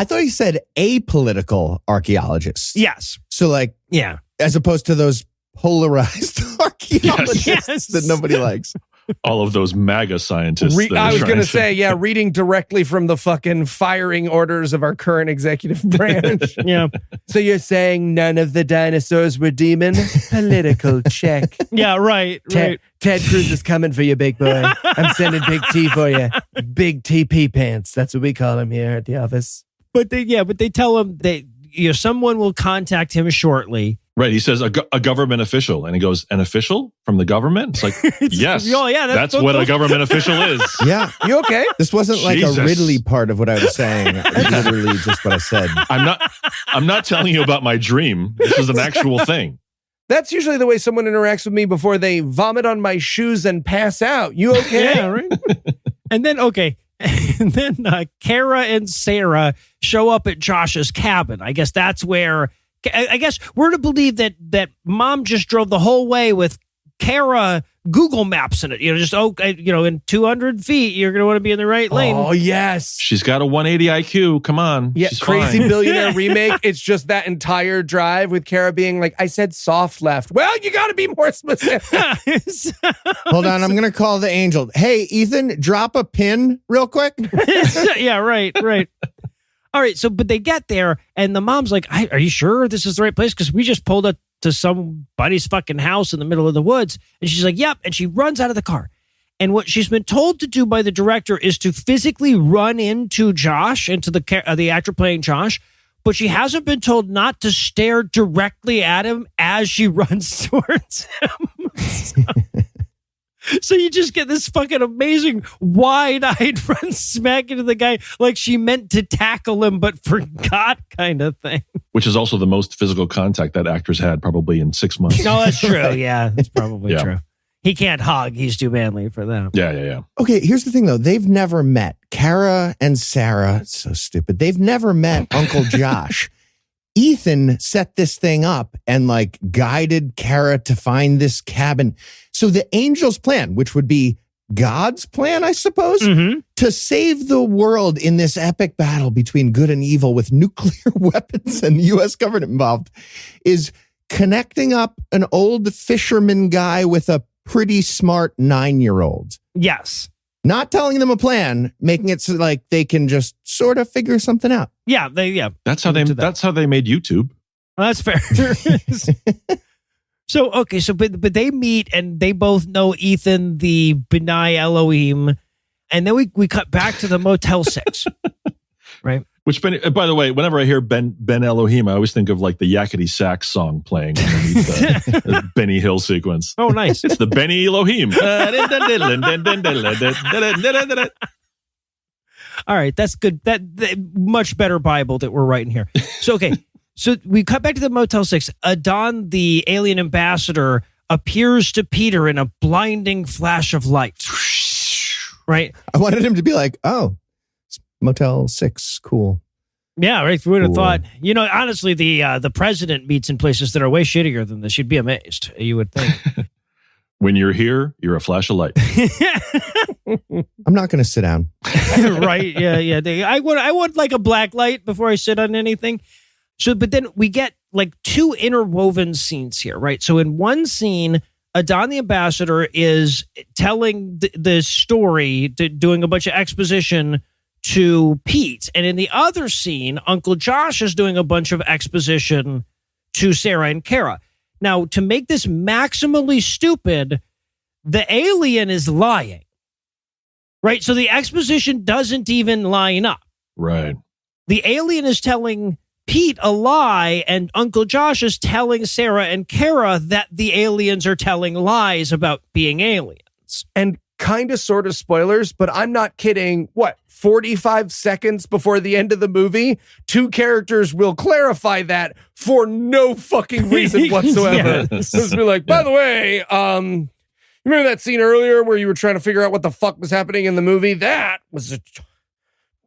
[SPEAKER 6] thought he said apolitical archaeologist.
[SPEAKER 3] Yes.
[SPEAKER 6] So like,
[SPEAKER 3] Yeah.
[SPEAKER 6] as opposed to those polarized archaeologists
[SPEAKER 3] Yes.
[SPEAKER 6] that nobody likes.
[SPEAKER 4] All of those MAGA scientists. that are
[SPEAKER 5] I was
[SPEAKER 4] trying
[SPEAKER 5] going to say, yeah, reading directly from the fucking firing orders of our current executive branch.
[SPEAKER 3] Yeah.
[SPEAKER 5] So you're saying none of the dinosaurs were demon? Political check.
[SPEAKER 3] Yeah. Right. Right.
[SPEAKER 5] Ted Cruz is coming for you, big boy. I'm sending Big T for you. Big TP pants. That's what we call him here at the office.
[SPEAKER 3] But they tell him that someone will contact him shortly.
[SPEAKER 4] Right. He says a government official, and he goes, an official from the government? It's like, yes,
[SPEAKER 3] Oh, yeah,
[SPEAKER 4] that's what a government official is.
[SPEAKER 6] Yeah.
[SPEAKER 5] You okay?
[SPEAKER 6] This wasn't like
[SPEAKER 4] Jesus.
[SPEAKER 6] a Ridley part of what I was saying. It's literally just what I said.
[SPEAKER 4] I'm not telling you about my dream. This is an actual thing.
[SPEAKER 5] That's usually the way someone interacts with me before they vomit on my shoes and pass out. You okay?
[SPEAKER 3] Yeah, right. And then Cara and Sarah show up at Josh's cabin. I guess that's where. I guess we're to believe that Mom just drove the whole way with Cara Google Maps in it. In 200 feet, you're going to want to be in the right lane.
[SPEAKER 5] Oh, yes.
[SPEAKER 4] She's got a 180 IQ. Come on.
[SPEAKER 5] Yeah,
[SPEAKER 4] She's
[SPEAKER 5] Crazy
[SPEAKER 4] fine.
[SPEAKER 5] Billionaire remake. It's just that entire drive with Cara being like, I said soft left. Well, you got to be more specific.
[SPEAKER 6] Hold on, I'm going to call the angel. Hey, Ethan, drop a pin real quick.
[SPEAKER 3] Yeah, right. All right, but they get there, and the mom's like, are you sure this is the right place? Because we just pulled up to somebody's fucking house in the middle of the woods. And she's like, yep. And she runs out of the car. And what she's been told to do by the director is to physically run into Josh, into the actor playing Josh, but she hasn't been told not to stare directly at him as she runs towards him. So you just get this fucking amazing wide-eyed run smack into the guy like she meant to tackle him but forgot kind of thing.
[SPEAKER 4] Which is also the most physical contact that actor's had probably in 6 months.
[SPEAKER 3] No, that's true. Yeah, that's probably true. He can't hug. He's too manly for that.
[SPEAKER 4] Yeah.
[SPEAKER 6] Okay, here's the thing, though. They've never met. Cara and Sarah, it's so stupid. They've never met Uncle Josh. Ethan set this thing up and like guided Cara to find this cabin. So the angel's plan, which would be God's plan, I suppose, to save the world in this epic battle between good and evil with nuclear weapons and the U.S. government involved, is connecting up an old fisherman guy with a pretty smart 9-year-old.
[SPEAKER 3] Yes.
[SPEAKER 6] Not telling them a plan, making it so like they can just sort of figure something out.
[SPEAKER 3] Yeah,
[SPEAKER 4] That's how they made YouTube.
[SPEAKER 3] Well, that's fair. So but they meet and they both know Ethan, the Benai Elohim, and then we cut back to the Motel 6, right?
[SPEAKER 4] Which, by the way, whenever I hear Ben Elohim, I always think of like the Yakety Sax song playing underneath the Benny Hill sequence.
[SPEAKER 3] Oh, nice.
[SPEAKER 4] It's the Benny Elohim.
[SPEAKER 3] All right, that's good. That much better Bible that we're writing here. So, okay. So we cut back to the Motel 6. Adon, the alien ambassador, appears to Peter in a blinding flash of light. Right?
[SPEAKER 6] I wanted him to be like, oh, Motel 6, cool.
[SPEAKER 3] Yeah, right. Who would have thought? You know, honestly, the president meets in places that are way shittier than this. You'd be amazed. You would think.
[SPEAKER 4] When you're here, you're a flash of light.
[SPEAKER 6] I'm not going to sit down.
[SPEAKER 3] Right? Yeah. I want like a black light before I sit on anything. So, but then we get like two interwoven scenes here, right? So in one scene, Adon the ambassador is telling the story, doing a bunch of exposition to Pete. And in the other scene, Uncle Josh is doing a bunch of exposition to Sarah and Cara. Now, to make this maximally stupid, the alien is lying, right? So the exposition doesn't even line up.
[SPEAKER 4] Right.
[SPEAKER 3] The alien is telling Pete a lie, and Uncle Josh is telling Sarah and Cara that the aliens are telling lies about being aliens.
[SPEAKER 5] And kind of sort of spoilers, but I'm not kidding. 45 seconds before the end of the movie, two characters will clarify that for no fucking reason whatsoever. Just be like, by the way, remember that scene earlier where you were trying to figure out what the fuck was happening in the movie? That was a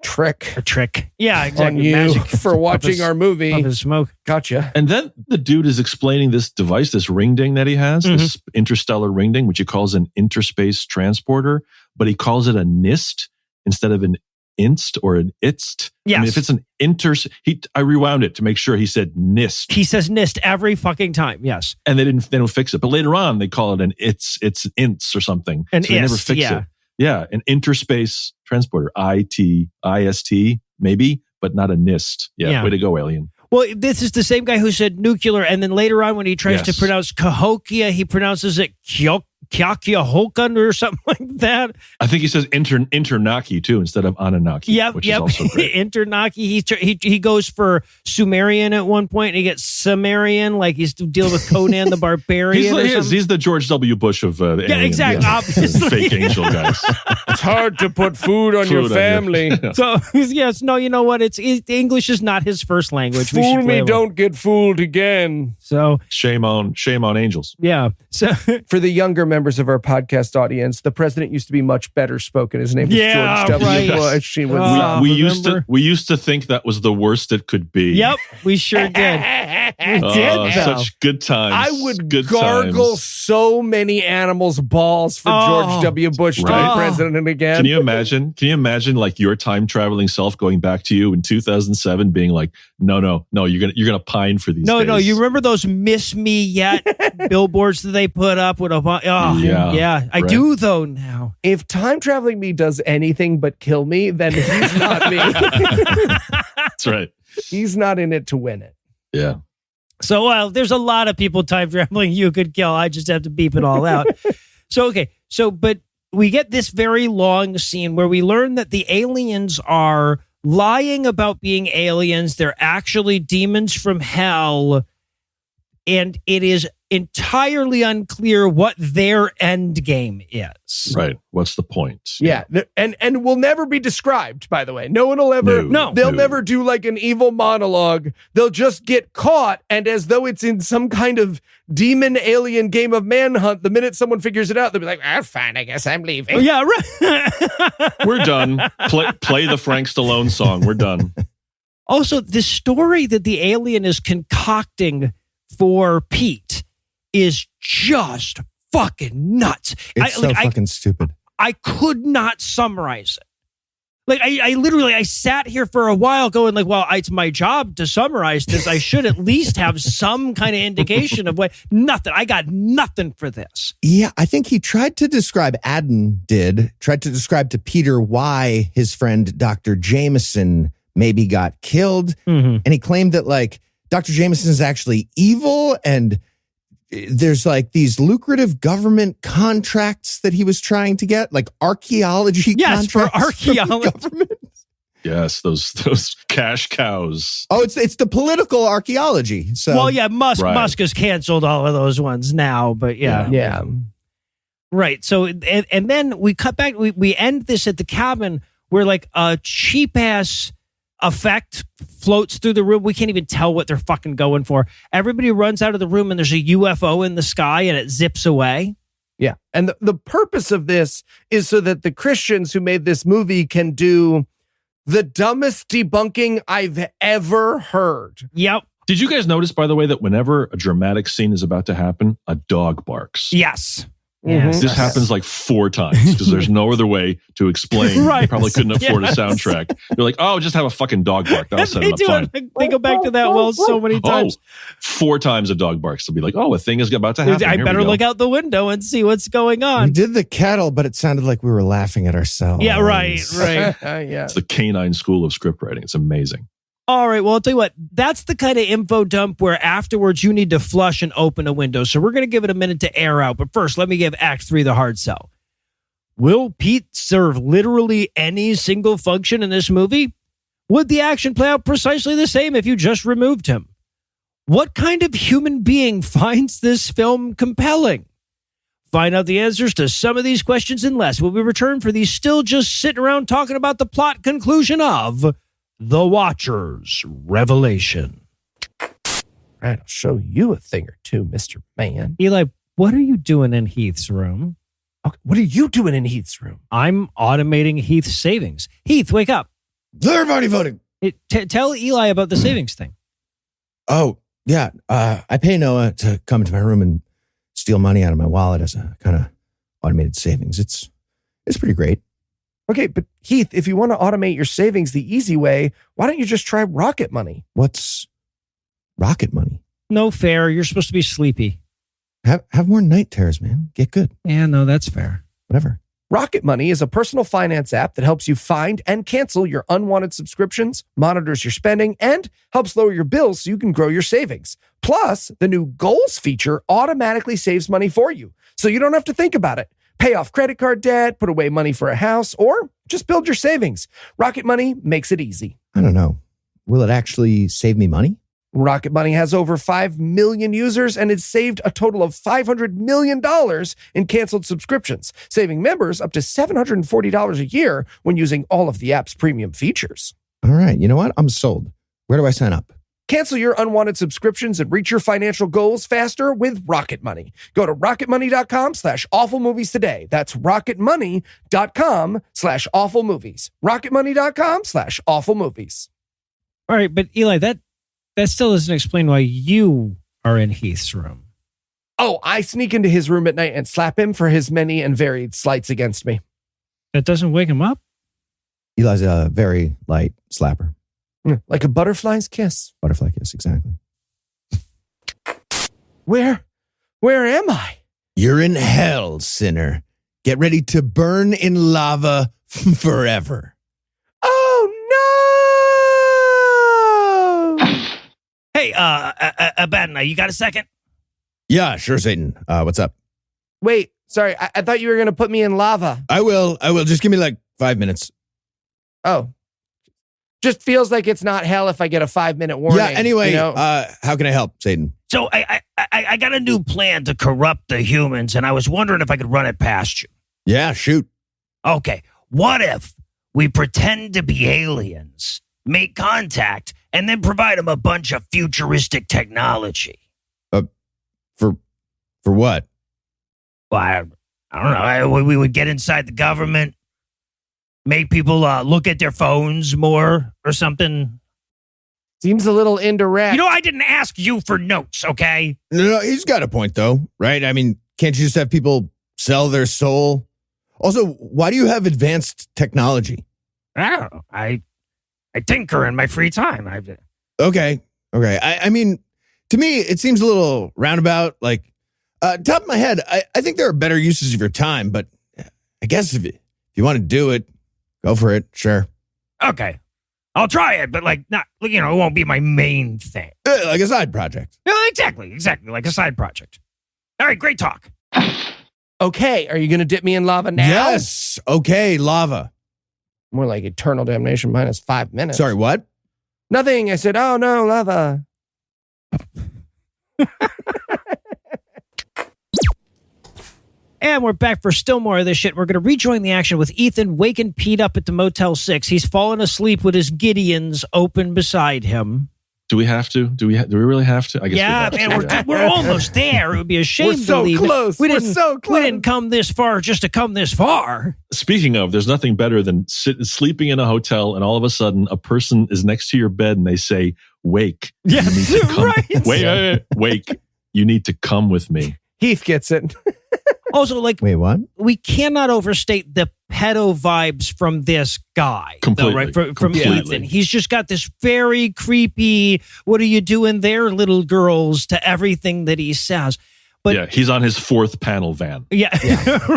[SPEAKER 5] trick.
[SPEAKER 3] A trick. Yeah, exactly.
[SPEAKER 5] On you
[SPEAKER 3] Magic
[SPEAKER 5] for watching our movie.
[SPEAKER 3] Of his smoke.
[SPEAKER 5] Gotcha.
[SPEAKER 4] And then the dude is explaining this device, this ring ding that he has, this interstellar ring ding, which he calls an interspace transporter, but he calls it a NIST instead of an INST or an ITST.
[SPEAKER 3] Yes.
[SPEAKER 4] I mean, if it's an I rewound it to make sure he said NIST.
[SPEAKER 3] He says NIST every fucking time. Yes.
[SPEAKER 4] And they don't fix it. But later on, they call it an it's INTS or something.
[SPEAKER 3] An
[SPEAKER 4] so they never fix it. Yeah, an interspace transporter, ITST, maybe, but not a NIST. Yeah, way to go, alien.
[SPEAKER 3] Well, this is the same guy who said nuclear, and then later on when he tries to pronounce Cahokia, he pronounces it Kyakiahokan or something like that.
[SPEAKER 4] I think he says Internaki too instead of Anunnaki, which is also great.
[SPEAKER 3] Internaki. He goes for Sumerian at one point, and he gets Sumerian, like he's dealing with Conan the Barbarian.
[SPEAKER 4] He's the George W. Bush of
[SPEAKER 3] yeah, exactly. Obviously.
[SPEAKER 4] Fake angel guys.
[SPEAKER 5] It's hard to put food on your family.
[SPEAKER 3] So yes, no, you know what? English is not his first language.
[SPEAKER 5] Fool me, don't get fooled again.
[SPEAKER 3] So
[SPEAKER 4] shame on angels.
[SPEAKER 3] Yeah. So
[SPEAKER 5] for the younger members of our podcast audience, the president used to be much better spoken. His name was George W. Bush. He was,
[SPEAKER 4] we used to think that was the worst it could be.
[SPEAKER 3] Yep, we sure did. We did.
[SPEAKER 4] Such good times.
[SPEAKER 5] I would gargle so many animals' balls for George W. Bush to be president again.
[SPEAKER 4] Can you imagine like your time traveling self going back to you in 2007 being like, no, you're gonna pine for these days.
[SPEAKER 3] No, you remember those "Miss Me Yet" billboards that they put up with I do though now.
[SPEAKER 5] If time traveling me does anything but kill me, then he's not me.
[SPEAKER 4] That's right.
[SPEAKER 5] He's not in it to win it.
[SPEAKER 4] Yeah.
[SPEAKER 3] So, there's a lot of people time traveling you could kill. I just have to beep it all out. But we get this very long scene where we learn that the aliens are lying about being aliens. They're actually demons from hell. And it is entirely unclear what their end game is.
[SPEAKER 4] Right. What's the point?
[SPEAKER 5] Yeah. And will never be described, by the way. No one will ever. They'll never do like an evil monologue. They'll just get caught. And as though it's in some kind of demon alien game of manhunt, the minute someone figures it out, they'll be like, fine, I guess I'm leaving.
[SPEAKER 3] Oh, yeah, right.
[SPEAKER 4] We're done. Play the Frank Stallone song. We're done.
[SPEAKER 3] Also, the story that the alien is concocting for Pete is just fucking nuts.
[SPEAKER 6] It's fucking stupid.
[SPEAKER 3] I could not summarize it. Like I sat here for a while going like, well, it's my job to summarize this. I should at least have some kind of indication of what. Nothing. I got nothing for this.
[SPEAKER 6] Yeah, I think he tried to describe to Peter why his friend Dr. Jameson maybe got killed.
[SPEAKER 3] Mm-hmm.
[SPEAKER 6] And he claimed that like Dr. Jameson is actually evil, and there's like these lucrative government contracts that he was trying to get, like archaeology
[SPEAKER 3] yes,
[SPEAKER 6] contracts.
[SPEAKER 3] For archaeology.
[SPEAKER 4] Yes, those cash cows.
[SPEAKER 6] Oh, it's the political archaeology. So
[SPEAKER 3] well, yeah, Musk has canceled all of those ones now, but yeah. Right. So and then we cut back. We end this at the cabin where like a cheap ass effect floats through the room. We can't even tell what they're fucking going for. Everybody runs out of the room and there's a UFO in the sky and it zips away.
[SPEAKER 5] Yeah. And the purpose of this is so that the Christians who made this movie can do the dumbest debunking I've ever heard.
[SPEAKER 3] Yep.
[SPEAKER 4] Did you guys notice, by the way, that whenever a dramatic scene is about to happen, a dog barks?
[SPEAKER 3] Yes.
[SPEAKER 5] Yes.
[SPEAKER 4] This happens like 4 times because there's no other way to explain.
[SPEAKER 3] Right.
[SPEAKER 4] They probably couldn't afford a soundtrack. They're like, just have a fucking dog bark. That'll set it up fine.
[SPEAKER 3] They go back to that well so many times.
[SPEAKER 4] 4 times a dog barks. They'll be like, a thing is about to happen.
[SPEAKER 3] I better look out the window and see what's going
[SPEAKER 6] we
[SPEAKER 3] on.
[SPEAKER 6] did the cattle, but it sounded like we were laughing at ourselves.
[SPEAKER 3] Yeah, right.
[SPEAKER 5] Yeah.
[SPEAKER 4] It's the canine school of script writing. It's amazing.
[SPEAKER 3] All right, well, I'll tell you what, that's the kind of info dump where afterwards you need to flush and open a window. So we're going to give it a minute to air out. But first, let me give Act 3 the hard sell. Will Pete serve literally any single function in this movie? Would the action play out precisely the same if you just removed him? What kind of human being finds this film compelling? Find out the answers to some of these questions and less when we return for these still just sitting around talking about the plot conclusion of The Watcher's Revelation.
[SPEAKER 5] Right, I'll show you a thing or two, Mr. Man.
[SPEAKER 3] Eli, what are you doing in Heath's room?
[SPEAKER 5] Okay, what are you doing in Heath's room?
[SPEAKER 3] I'm automating Heath's savings. Heath, wake up.
[SPEAKER 6] Everybody voting.
[SPEAKER 3] Tell Eli about the savings thing.
[SPEAKER 6] Oh, yeah. I pay Noah to come into my room and steal money out of my wallet as a kind of automated savings. It's pretty great.
[SPEAKER 5] Okay, but Heath, if you want to automate your savings the easy way, why don't you just try Rocket Money?
[SPEAKER 6] What's Rocket Money?
[SPEAKER 3] No fair. You're supposed to be sleepy.
[SPEAKER 6] Have more night terrors, man. Get good.
[SPEAKER 3] Yeah, no, that's fair.
[SPEAKER 6] Whatever.
[SPEAKER 5] Rocket Money is a personal finance app that helps you find and cancel your unwanted subscriptions, monitors your spending, and helps lower your bills so you can grow your savings. Plus, the new Goals feature automatically saves money for you, so you don't have to think about it. Pay off credit card debt, put away money for a house, or just build your savings. Rocket Money makes it easy.
[SPEAKER 6] I don't know. Will it actually save me money?
[SPEAKER 5] Rocket Money has over 5 million users, and it's saved a total of $500 million in canceled subscriptions, saving members up to $740 a year when using all of the app's premium features.
[SPEAKER 6] All right. You know what? I'm sold. Where do I sign up?
[SPEAKER 5] Cancel your unwanted subscriptions and reach your financial goals faster with Rocket Money. Go to rocketmoney.com/awfulmovies today. That's rocketmoney.com/awfulmovies. rocketmoney.com/awfulmovies.
[SPEAKER 3] All right, but Eli, that still doesn't explain why you are in Heath's room.
[SPEAKER 5] Oh, I sneak into his room at night and slap him for his many and varied slights against me.
[SPEAKER 3] That doesn't wake him up?
[SPEAKER 6] Eli's a very light slapper.
[SPEAKER 5] Like a butterfly's kiss.
[SPEAKER 6] Butterfly kiss, exactly.
[SPEAKER 5] Where am I?
[SPEAKER 6] You're in hell, sinner. Get ready to burn in lava forever.
[SPEAKER 5] Oh, no!
[SPEAKER 3] Hey, Abadna, you got a second?
[SPEAKER 6] Yeah, sure, Satan. What's up?
[SPEAKER 5] Wait, Sorry, I thought you were going to put me in lava.
[SPEAKER 6] I will. Just give me like 5 minutes.
[SPEAKER 5] Oh. Just feels like it's not hell if I get a 5-minute warning.
[SPEAKER 6] Yeah, anyway,
[SPEAKER 5] you know?
[SPEAKER 6] How can I help, Satan?
[SPEAKER 3] So I got a new plan to corrupt the humans, and I was wondering if I could run it past you.
[SPEAKER 6] Yeah, shoot.
[SPEAKER 3] Okay, what if we pretend to be aliens, make contact, and then provide them a bunch of futuristic technology?
[SPEAKER 6] For what?
[SPEAKER 3] Well, I don't know. We would get inside the government, make people look at their phones more or something.
[SPEAKER 5] Seems a little indirect.
[SPEAKER 3] You know, I didn't ask you for notes, okay?
[SPEAKER 6] No, he's got a point, though, right? I mean, can't you just have people sell their soul? Also, why do you have advanced technology?
[SPEAKER 3] I don't know. I tinker in my free time.
[SPEAKER 6] Okay. I mean, to me, it seems a little roundabout. Like, top of my head, I think there are better uses of your time, but I guess if you want to do it, go for it. Sure.
[SPEAKER 3] Okay. I'll try it, but not, it won't be my main thing.
[SPEAKER 6] Like a side project.
[SPEAKER 3] No, exactly. Like a side project. All right, great talk.
[SPEAKER 5] Okay, are you going to dip me in lava now?
[SPEAKER 6] Yes. Okay, lava.
[SPEAKER 5] More like eternal damnation minus 5 minutes.
[SPEAKER 6] Sorry, what?
[SPEAKER 5] Nothing. I said, oh no, lava.
[SPEAKER 3] And we're back for still more of this shit. We're going to rejoin the action with Ethan waking Pete up at the Motel 6. He's fallen asleep with his Gideons open beside him.
[SPEAKER 4] Do we have to? Do we really have to? I guess.
[SPEAKER 3] Yeah,
[SPEAKER 4] we have
[SPEAKER 3] man, we're almost there. It would be a shame
[SPEAKER 5] We're so
[SPEAKER 3] to leave.
[SPEAKER 5] close.
[SPEAKER 3] We
[SPEAKER 5] We're
[SPEAKER 3] didn't,
[SPEAKER 5] so close.
[SPEAKER 3] We didn't come this far just to come this far.
[SPEAKER 4] Speaking of, there's nothing better than sleeping in a hotel and all of a sudden a person is next to your bed and they say, "Wake."
[SPEAKER 3] Yes,
[SPEAKER 4] you need to come.
[SPEAKER 3] right.
[SPEAKER 4] Wake. You need to come with me.
[SPEAKER 5] Heath gets it.
[SPEAKER 3] Also,
[SPEAKER 6] Wait, what?
[SPEAKER 3] we cannot overstate the pedo vibes from this guy.
[SPEAKER 4] Completely.
[SPEAKER 3] Though, right? From
[SPEAKER 4] Completely.
[SPEAKER 3] Ethan. He's just got this very creepy, what are you doing there, little girls, to everything that he says. But
[SPEAKER 4] yeah, he's on his 4th panel van.
[SPEAKER 3] yeah.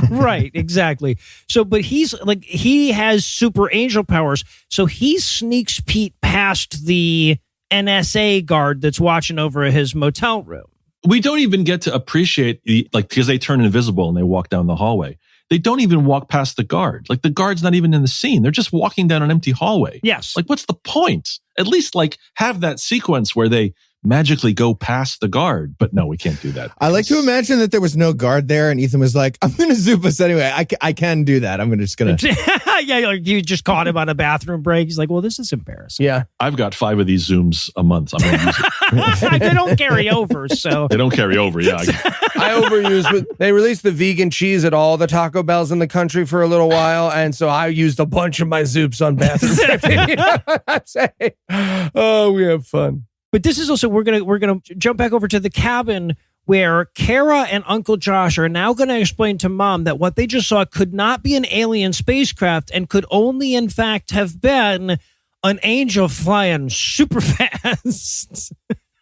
[SPEAKER 3] Right, exactly. So, but he has super angel powers. So he sneaks Pete past the NSA guard that's watching over his motel room.
[SPEAKER 4] We don't even get to appreciate because they turn invisible and they walk down the hallway. They don't even walk past the guard. Like the guard's not even in the scene. They're just walking down an empty hallway.
[SPEAKER 3] Yes.
[SPEAKER 4] Like what's the point? At least have that sequence where they magically go past the guard. But no, we can't do that.
[SPEAKER 6] I like to imagine that there was no guard there and Ethan was like, I'm going to zoop us anyway. I can do that. I'm just going to.
[SPEAKER 3] Yeah, like you just caught him on a bathroom break. He's like, well, this is embarrassing.
[SPEAKER 5] Yeah.
[SPEAKER 4] I've got 5 of these Zooms a month. I'm going to use it.
[SPEAKER 3] They don't carry over, so.
[SPEAKER 4] They don't carry over, yeah.
[SPEAKER 5] I overused. They released the vegan cheese at all the Taco Bells in the country for a little while, and so I used a bunch of my Zoops on bathroom break. You know what I'm saying? Oh, we have fun.
[SPEAKER 3] But this is also, we're gonna jump back over to the cabin where Cara and Uncle Josh are now going to explain to Mom that what they just saw could not be an alien spacecraft and could only, in fact, have been an angel flying super fast.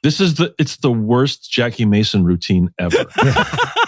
[SPEAKER 4] It's the worst Jackie Mason routine ever. Is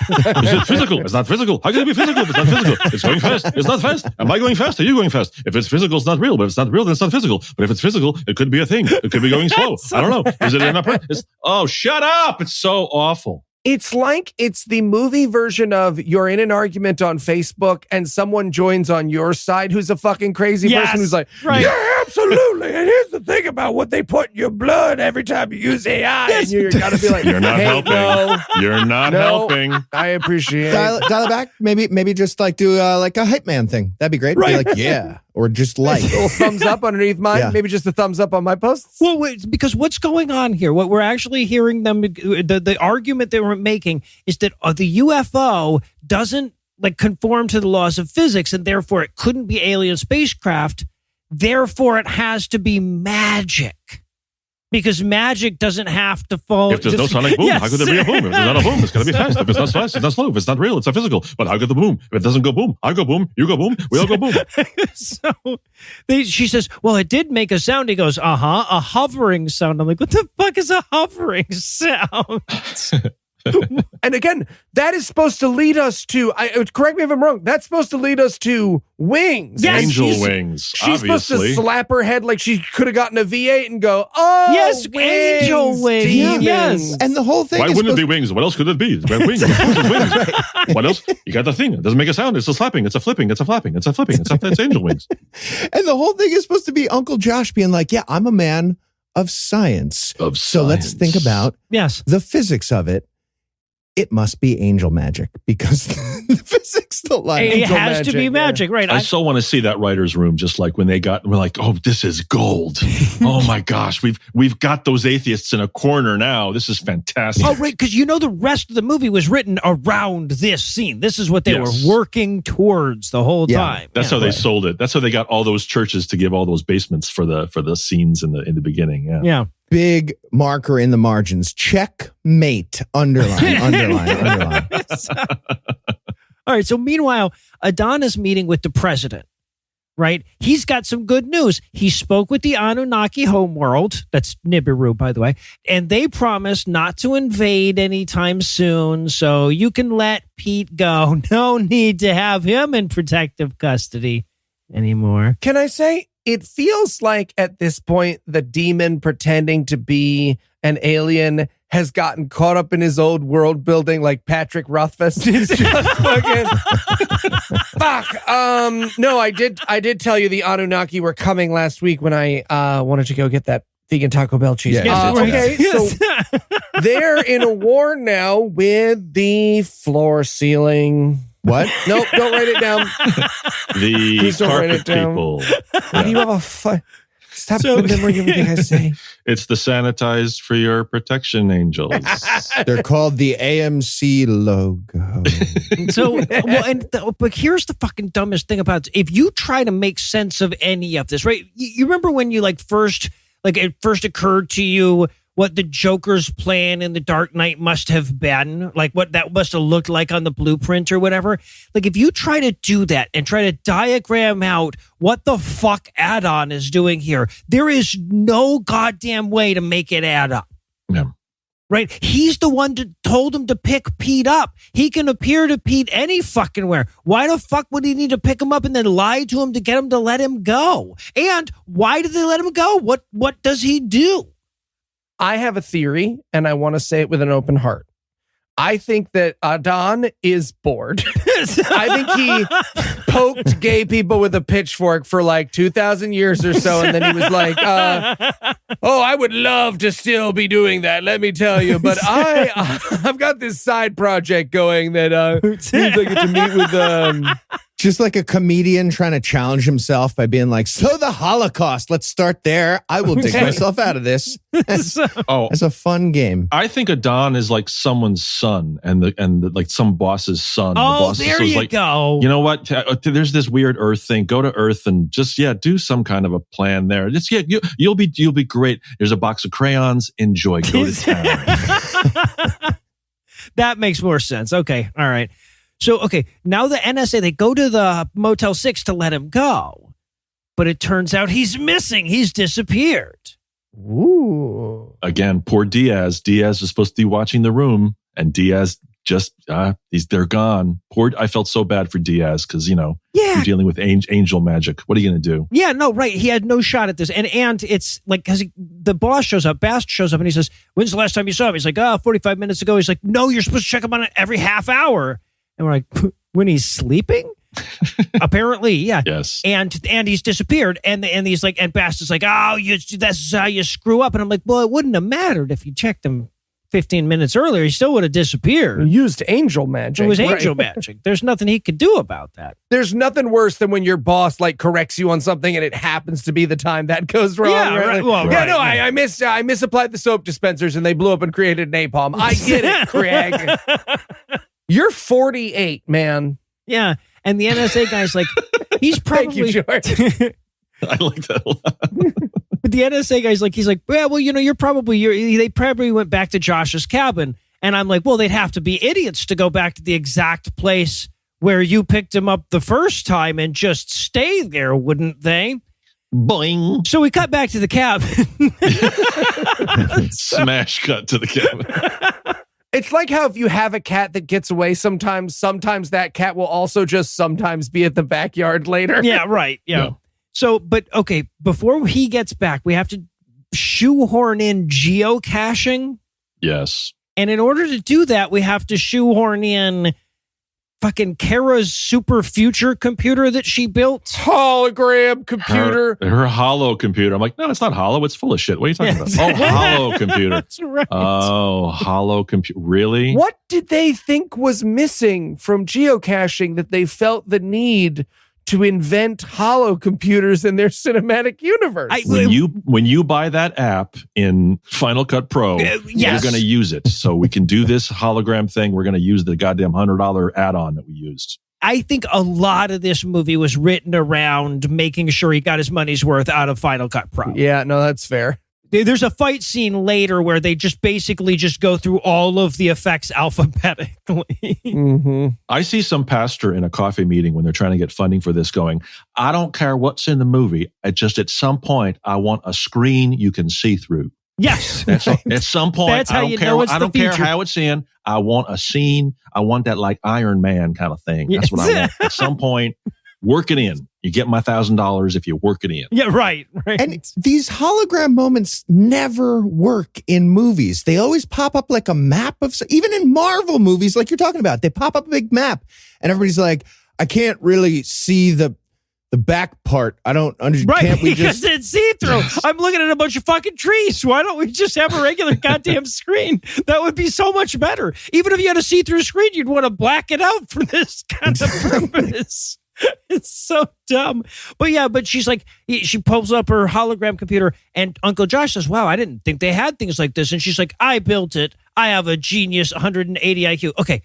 [SPEAKER 4] it physical? It's not physical. How can it be physical if it's not physical? It's going fast. It's not fast. Am I going fast? Are you going fast? If it's physical, it's not real. But if it's not real, then it's not physical. But if it's physical, it could be a thing. It could be going slow. I don't know. Is it an upper? Oh, shut up. It's so awful.
[SPEAKER 5] It's like it's the movie version of you're in an argument on Facebook and someone joins on your side who's a fucking crazy person who's like,
[SPEAKER 3] right.
[SPEAKER 5] Yeah, absolutely. And here's the thing about what they put in your blood every time you use AI.
[SPEAKER 3] Yes.
[SPEAKER 5] And you got to be like,
[SPEAKER 4] You're not
[SPEAKER 5] hey,
[SPEAKER 4] helping.
[SPEAKER 5] No,
[SPEAKER 4] You're not helping.
[SPEAKER 5] I appreciate
[SPEAKER 6] Dial it back. Maybe just do like a hype man thing. That'd be great.
[SPEAKER 3] Right.
[SPEAKER 6] Be like, yeah. Or just like.
[SPEAKER 5] A little thumbs up underneath mine.
[SPEAKER 6] Yeah.
[SPEAKER 5] Maybe just a thumbs up on my posts.
[SPEAKER 3] Well, wait, because what's going on here? What we're actually hearing them, the argument they were making is that the UFO doesn't conform to the laws of physics, and therefore it couldn't be alien spacecraft. Therefore, it has to be magic. Because magic doesn't have to fall.
[SPEAKER 4] If there's no sonic boom,
[SPEAKER 3] Yes.
[SPEAKER 4] how could there be a boom? If there's not a boom, it's going to be fast. If it's not fast, it's not slow. If it's not real, it's not physical. But how could the boom? If it doesn't go boom, I go boom, you go boom, we all go boom.
[SPEAKER 3] So she says, well, it did make a sound. He goes, a hovering sound. I'm like, what the fuck is a hovering sound?
[SPEAKER 5] And again, that is supposed to lead us to, correct me if I'm wrong, that's supposed to lead us to wings.
[SPEAKER 3] Yes,
[SPEAKER 4] Angel wings,
[SPEAKER 5] She's supposed to
[SPEAKER 4] obviously.
[SPEAKER 5] slap her head like she could have gotten a V8 and go, oh,
[SPEAKER 3] Yes, angel wings.
[SPEAKER 5] demons.
[SPEAKER 3] Yes.
[SPEAKER 6] And the whole thing
[SPEAKER 4] Why
[SPEAKER 6] is
[SPEAKER 4] wouldn't it be
[SPEAKER 6] supposed-
[SPEAKER 4] wings? What else could it be? It's wings. Of course it's wings. What else? You got the thing. It doesn't make a sound. It's a slapping. It's a flipping. It's a flapping. It's a flipping. It's angel wings.
[SPEAKER 6] And the whole thing is supposed to be Uncle Josh being like, yeah, I'm a man of science. So let's think about
[SPEAKER 3] Yes.
[SPEAKER 6] the physics of it. It must be angel magic because the physics don't lie.
[SPEAKER 3] It
[SPEAKER 5] Angel
[SPEAKER 3] has to be magic, right?
[SPEAKER 4] I so want to see that writer's room, just like when we're like, oh, this is gold. Oh my gosh, we've got those atheists in a corner now. This is fantastic.
[SPEAKER 3] Oh, right, because the rest of the movie was written around this scene. This is what they
[SPEAKER 4] Yes.
[SPEAKER 3] were working towards the whole
[SPEAKER 6] Yeah.
[SPEAKER 3] time.
[SPEAKER 4] That's how they sold it. That's how they got all those churches to give all those basements for the scenes in the beginning. Yeah.
[SPEAKER 3] Yeah.
[SPEAKER 6] Big marker in the margins. Checkmate. Underline.
[SPEAKER 3] All right. So meanwhile, Adon is meeting with the president, right? He's got some good news. He spoke with the Anunnaki homeworld. That's Nibiru, by the way. And they promised not to invade anytime soon. So you can let Pete go. No need to have him in protective custody anymore.
[SPEAKER 5] Can I say, it feels like at this point, the demon pretending to be an alien has gotten caught up in his old world building like Patrick Rothfuss. It's just fucking fuck. No, I did tell you the Anunnaki were coming last week when I wanted to go get that vegan Taco Bell cheese.
[SPEAKER 6] Yeah,
[SPEAKER 5] Okay, so they're in a war now with the floor ceiling.
[SPEAKER 6] What?
[SPEAKER 5] Nope, don't write it down.
[SPEAKER 4] The
[SPEAKER 5] Please don't write
[SPEAKER 4] carpet
[SPEAKER 5] it down.
[SPEAKER 4] people.
[SPEAKER 5] Why do you have a Stop remembering everything I say.
[SPEAKER 4] It's the sanitized for your protection angels.
[SPEAKER 6] They're called the AMC logo.
[SPEAKER 3] So, but here's the fucking dumbest thing about it. If you try to make sense of any of this, right? You remember when you it first occurred to you what the Joker's plan in The Dark Knight must have been, like what that must have looked like on the blueprint or whatever. Like if you try to do that and try to diagram out what the fuck Adon is doing here, there is no goddamn way to make it add up.
[SPEAKER 4] Yeah.
[SPEAKER 3] Right? He's the one that told him to pick Pete up. He can appear to Pete any fucking where. Why the fuck would he need to pick him up and then lie to him to get him to let him go? And why did they let him go? What does he do?
[SPEAKER 5] I have a theory, and I want to say it with an open heart. I think that Adon is bored. I think he poked gay people with a pitchfork for like 2,000 years or so, and then he was like, oh, I would love to still be doing that, let me tell you, but I've got this side project going that means I get to meet with...
[SPEAKER 6] Just like a comedian trying to challenge himself by being like, so the Holocaust, let's start there. I will dig myself out of this. It's a fun game.
[SPEAKER 4] I think Adon is like someone's son and like some boss's son. The
[SPEAKER 3] Oh,
[SPEAKER 4] boss
[SPEAKER 3] there
[SPEAKER 4] is
[SPEAKER 3] you
[SPEAKER 4] like,
[SPEAKER 3] go.
[SPEAKER 4] You know what? There's this weird Earth thing. Go to Earth and just do some kind of a plan there. Just you'll be great. There's a box of crayons. Enjoy. Go to town.
[SPEAKER 3] That makes more sense. Okay. All right. So, okay, now the NSA, they go to the Motel 6 to let him go. But it turns out he's missing. He's disappeared.
[SPEAKER 5] Ooh.
[SPEAKER 4] Again, poor Diaz. Diaz is supposed to be watching the room, and Diaz just they're gone. I felt so bad for Diaz because you're dealing with angel magic. What are you going to do?
[SPEAKER 3] Yeah, no, right. He had no shot at this, and it's like because the boss shows up, Bast shows up, and he says, "When's the last time you saw him?" He's like, 45 minutes ago." He's like, "No, you're supposed to check him on it every half hour." And we're like, "When he's sleeping?" Apparently, yeah.
[SPEAKER 4] Yes.
[SPEAKER 3] And he's disappeared, and he's like, and Bast is like, "Oh, that's how you screw up." And I'm like, "Well, it wouldn't have mattered if you checked him 15 minutes earlier. He still would have disappeared."
[SPEAKER 5] He used angel magic.
[SPEAKER 3] It was angel magic. There's nothing he could do about that.
[SPEAKER 5] There's nothing worse than when your boss like corrects you on something and it happens to be the time that goes wrong.
[SPEAKER 3] Yeah, right. Well,
[SPEAKER 5] yeah,
[SPEAKER 3] right,
[SPEAKER 5] no,
[SPEAKER 3] yeah.
[SPEAKER 5] I misapplied the soap dispensers and they blew up and created napalm. I get it, Craig. You're 48, man.
[SPEAKER 3] Yeah, and the NSA guy's like, he's probably.
[SPEAKER 5] Thank you, George.
[SPEAKER 4] I like that a lot.
[SPEAKER 3] But the NSA guy's like, he's like, well, they probably went back to Josh's cabin. And I'm like, well, they'd have to be idiots to go back to the exact place where you picked him up the first time and just stay there, wouldn't they?
[SPEAKER 7] Boing.
[SPEAKER 3] So we cut back to the cabin.
[SPEAKER 4] Smash cut to the cabin.
[SPEAKER 5] It's like how if you have a cat that gets away sometimes that cat will also just sometimes be at the backyard later.
[SPEAKER 3] Yeah, right. Yeah. So, but okay, before he gets back, we have to shoehorn in geocaching.
[SPEAKER 4] Yes.
[SPEAKER 3] And in order to do that, we have to shoehorn in fucking Cara's super future computer that she built.
[SPEAKER 5] Hologram computer.
[SPEAKER 4] Her hollow computer. I'm like, no, it's not hollow. It's full of shit. What are you talking about? Oh, hollow computer.
[SPEAKER 3] That's right.
[SPEAKER 4] Oh, hollow computer. Really?
[SPEAKER 5] What did they think was missing from geocaching that they felt the need to invent hollow computers in their cinematic universe?
[SPEAKER 4] When you buy that app in Final Cut Pro,
[SPEAKER 3] yes.
[SPEAKER 4] you're going to use it. So we can do this hologram thing. We're going to use the goddamn $100 add-on that we used.
[SPEAKER 3] I think a lot of this movie was written around making sure he got his money's worth out of Final Cut Pro.
[SPEAKER 5] Yeah, no, that's fair.
[SPEAKER 3] There's a fight scene later where they just basically just go through all of the effects alphabetically.
[SPEAKER 5] Mm-hmm.
[SPEAKER 4] I see some pastor in a coffee meeting when they're trying to get funding for this going, I don't care what's in the movie. At some point, I want a screen you can see through.
[SPEAKER 3] Yes.
[SPEAKER 4] At some point,
[SPEAKER 3] That's how
[SPEAKER 4] I don't
[SPEAKER 3] you
[SPEAKER 4] care.
[SPEAKER 3] know it's
[SPEAKER 4] I
[SPEAKER 3] the
[SPEAKER 4] don't care
[SPEAKER 3] future.
[SPEAKER 4] how it's in. I want a scene. I want that like Iron Man kind of thing. That's what I want. At some point, work it in. You get my $1,000 if you work it in.
[SPEAKER 3] Yeah, right.
[SPEAKER 6] And these hologram moments never work in movies. They always pop up like a map of, even in Marvel movies, like you're talking about, they pop up a big map and everybody's like, I can't really see the back part. I don't understand.
[SPEAKER 3] Right,
[SPEAKER 6] Can't we
[SPEAKER 3] because
[SPEAKER 6] just
[SPEAKER 3] it's see-through. I'm looking at a bunch of fucking trees. Why don't we just have a regular goddamn screen? That would be so much better. Even if you had a see-through screen, you'd want to black it out for this kind of purpose. It's so dumb. But she's like, she pulls up her hologram computer and Uncle Josh says, wow, I didn't think they had things like this. And she's like, I built it. I have a genius 180 IQ. Okay.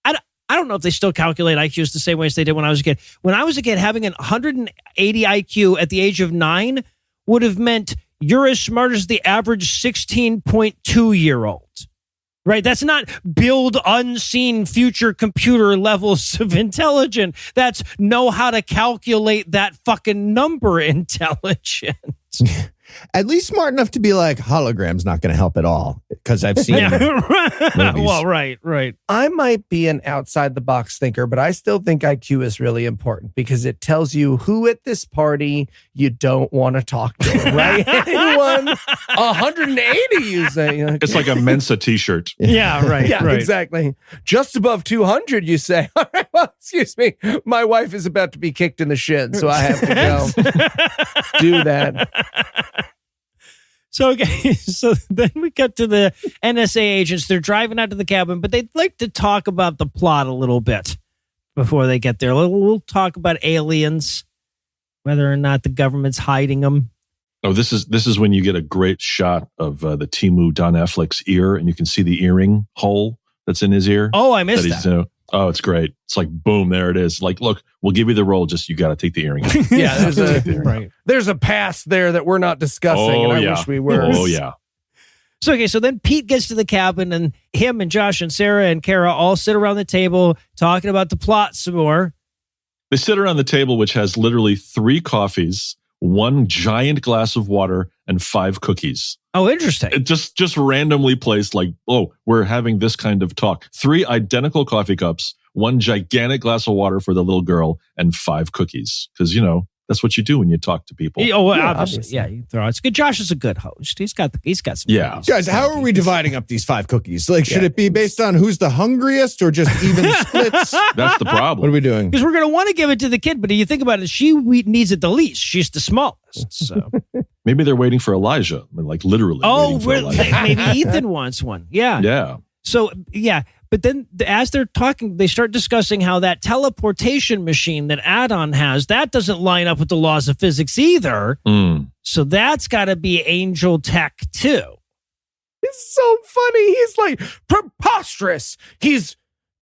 [SPEAKER 3] I don't know if they still calculate IQs the same way as they did when I was a kid. When I was a kid, having an 180 IQ at the age of 9 would have meant you're as smart as the average 16.2-year-old. Right? That's not build unseen future computer levels of intelligence. That's know how to calculate that fucking number intelligence.
[SPEAKER 6] at least smart enough to be like, hologram's not going to help at all? Because I've seen movies.
[SPEAKER 3] Well, right.
[SPEAKER 5] I might be an outside the box thinker, but I still think IQ is really important because it tells you who at this party you don't want to talk to, right? Anyone 180, you say. Okay.
[SPEAKER 4] It's like a Mensa t-shirt.
[SPEAKER 3] Yeah, right.
[SPEAKER 5] Yeah,
[SPEAKER 3] right.
[SPEAKER 5] exactly. Just above 200, you say. All right, well, excuse me. My wife is about to be kicked in the shin, so I have to go do that.
[SPEAKER 3] So, okay, so then we cut to the NSA agents. They're driving out to the cabin, but they'd like to talk about the plot a little bit before they get there. We'll talk about aliens, whether or not the government's hiding them.
[SPEAKER 4] Oh, this is when you get a great shot of the Timu Don Affleck's ear, and you can see the earring hole that's in his ear.
[SPEAKER 3] Oh, I missed that.
[SPEAKER 4] Oh, it's great. It's like, boom, there it is. Like, look, we'll give you the role, just you got to take the earring out.
[SPEAKER 5] Yeah, there's a past there that we're not discussing, and I wish we were.
[SPEAKER 4] Oh, yeah.
[SPEAKER 3] So, okay, so then Pete gets to the cabin, and him and Josh and Sarah and Cara all sit around the table talking about the plot some more.
[SPEAKER 4] They sit around the table, which has literally 3 coffees, 1 giant glass of water, and 5 cookies.
[SPEAKER 3] Oh, interesting.
[SPEAKER 4] It just randomly placed like, oh, we're having this kind of talk. 3 identical coffee cups, 1 gigantic glass of water for the little girl, and 5 cookies. Because, that's what you do when you talk to people.
[SPEAKER 3] Oh, well, obviously. Yeah, you throw it's good. Josh is a good host. He's got some cookies.
[SPEAKER 6] Guys, how are we dividing up these 5 cookies? Like, should it be based on who's the hungriest or just even splits?
[SPEAKER 4] That's the problem.
[SPEAKER 6] What are we doing?
[SPEAKER 3] Because we're going to want to give it to the kid, but if you think about it, she needs it the least. She's the smallest. So
[SPEAKER 4] maybe they're waiting for Elijah, like literally.
[SPEAKER 3] Oh, maybe Ethan wants one. Yeah.
[SPEAKER 4] Yeah.
[SPEAKER 3] So, yeah. But then as they're talking, they start discussing how that teleportation machine that Adon has, that doesn't line up with the laws of physics either. So that's got to be angel tech too.
[SPEAKER 5] It's so funny. He's like, preposterous. He's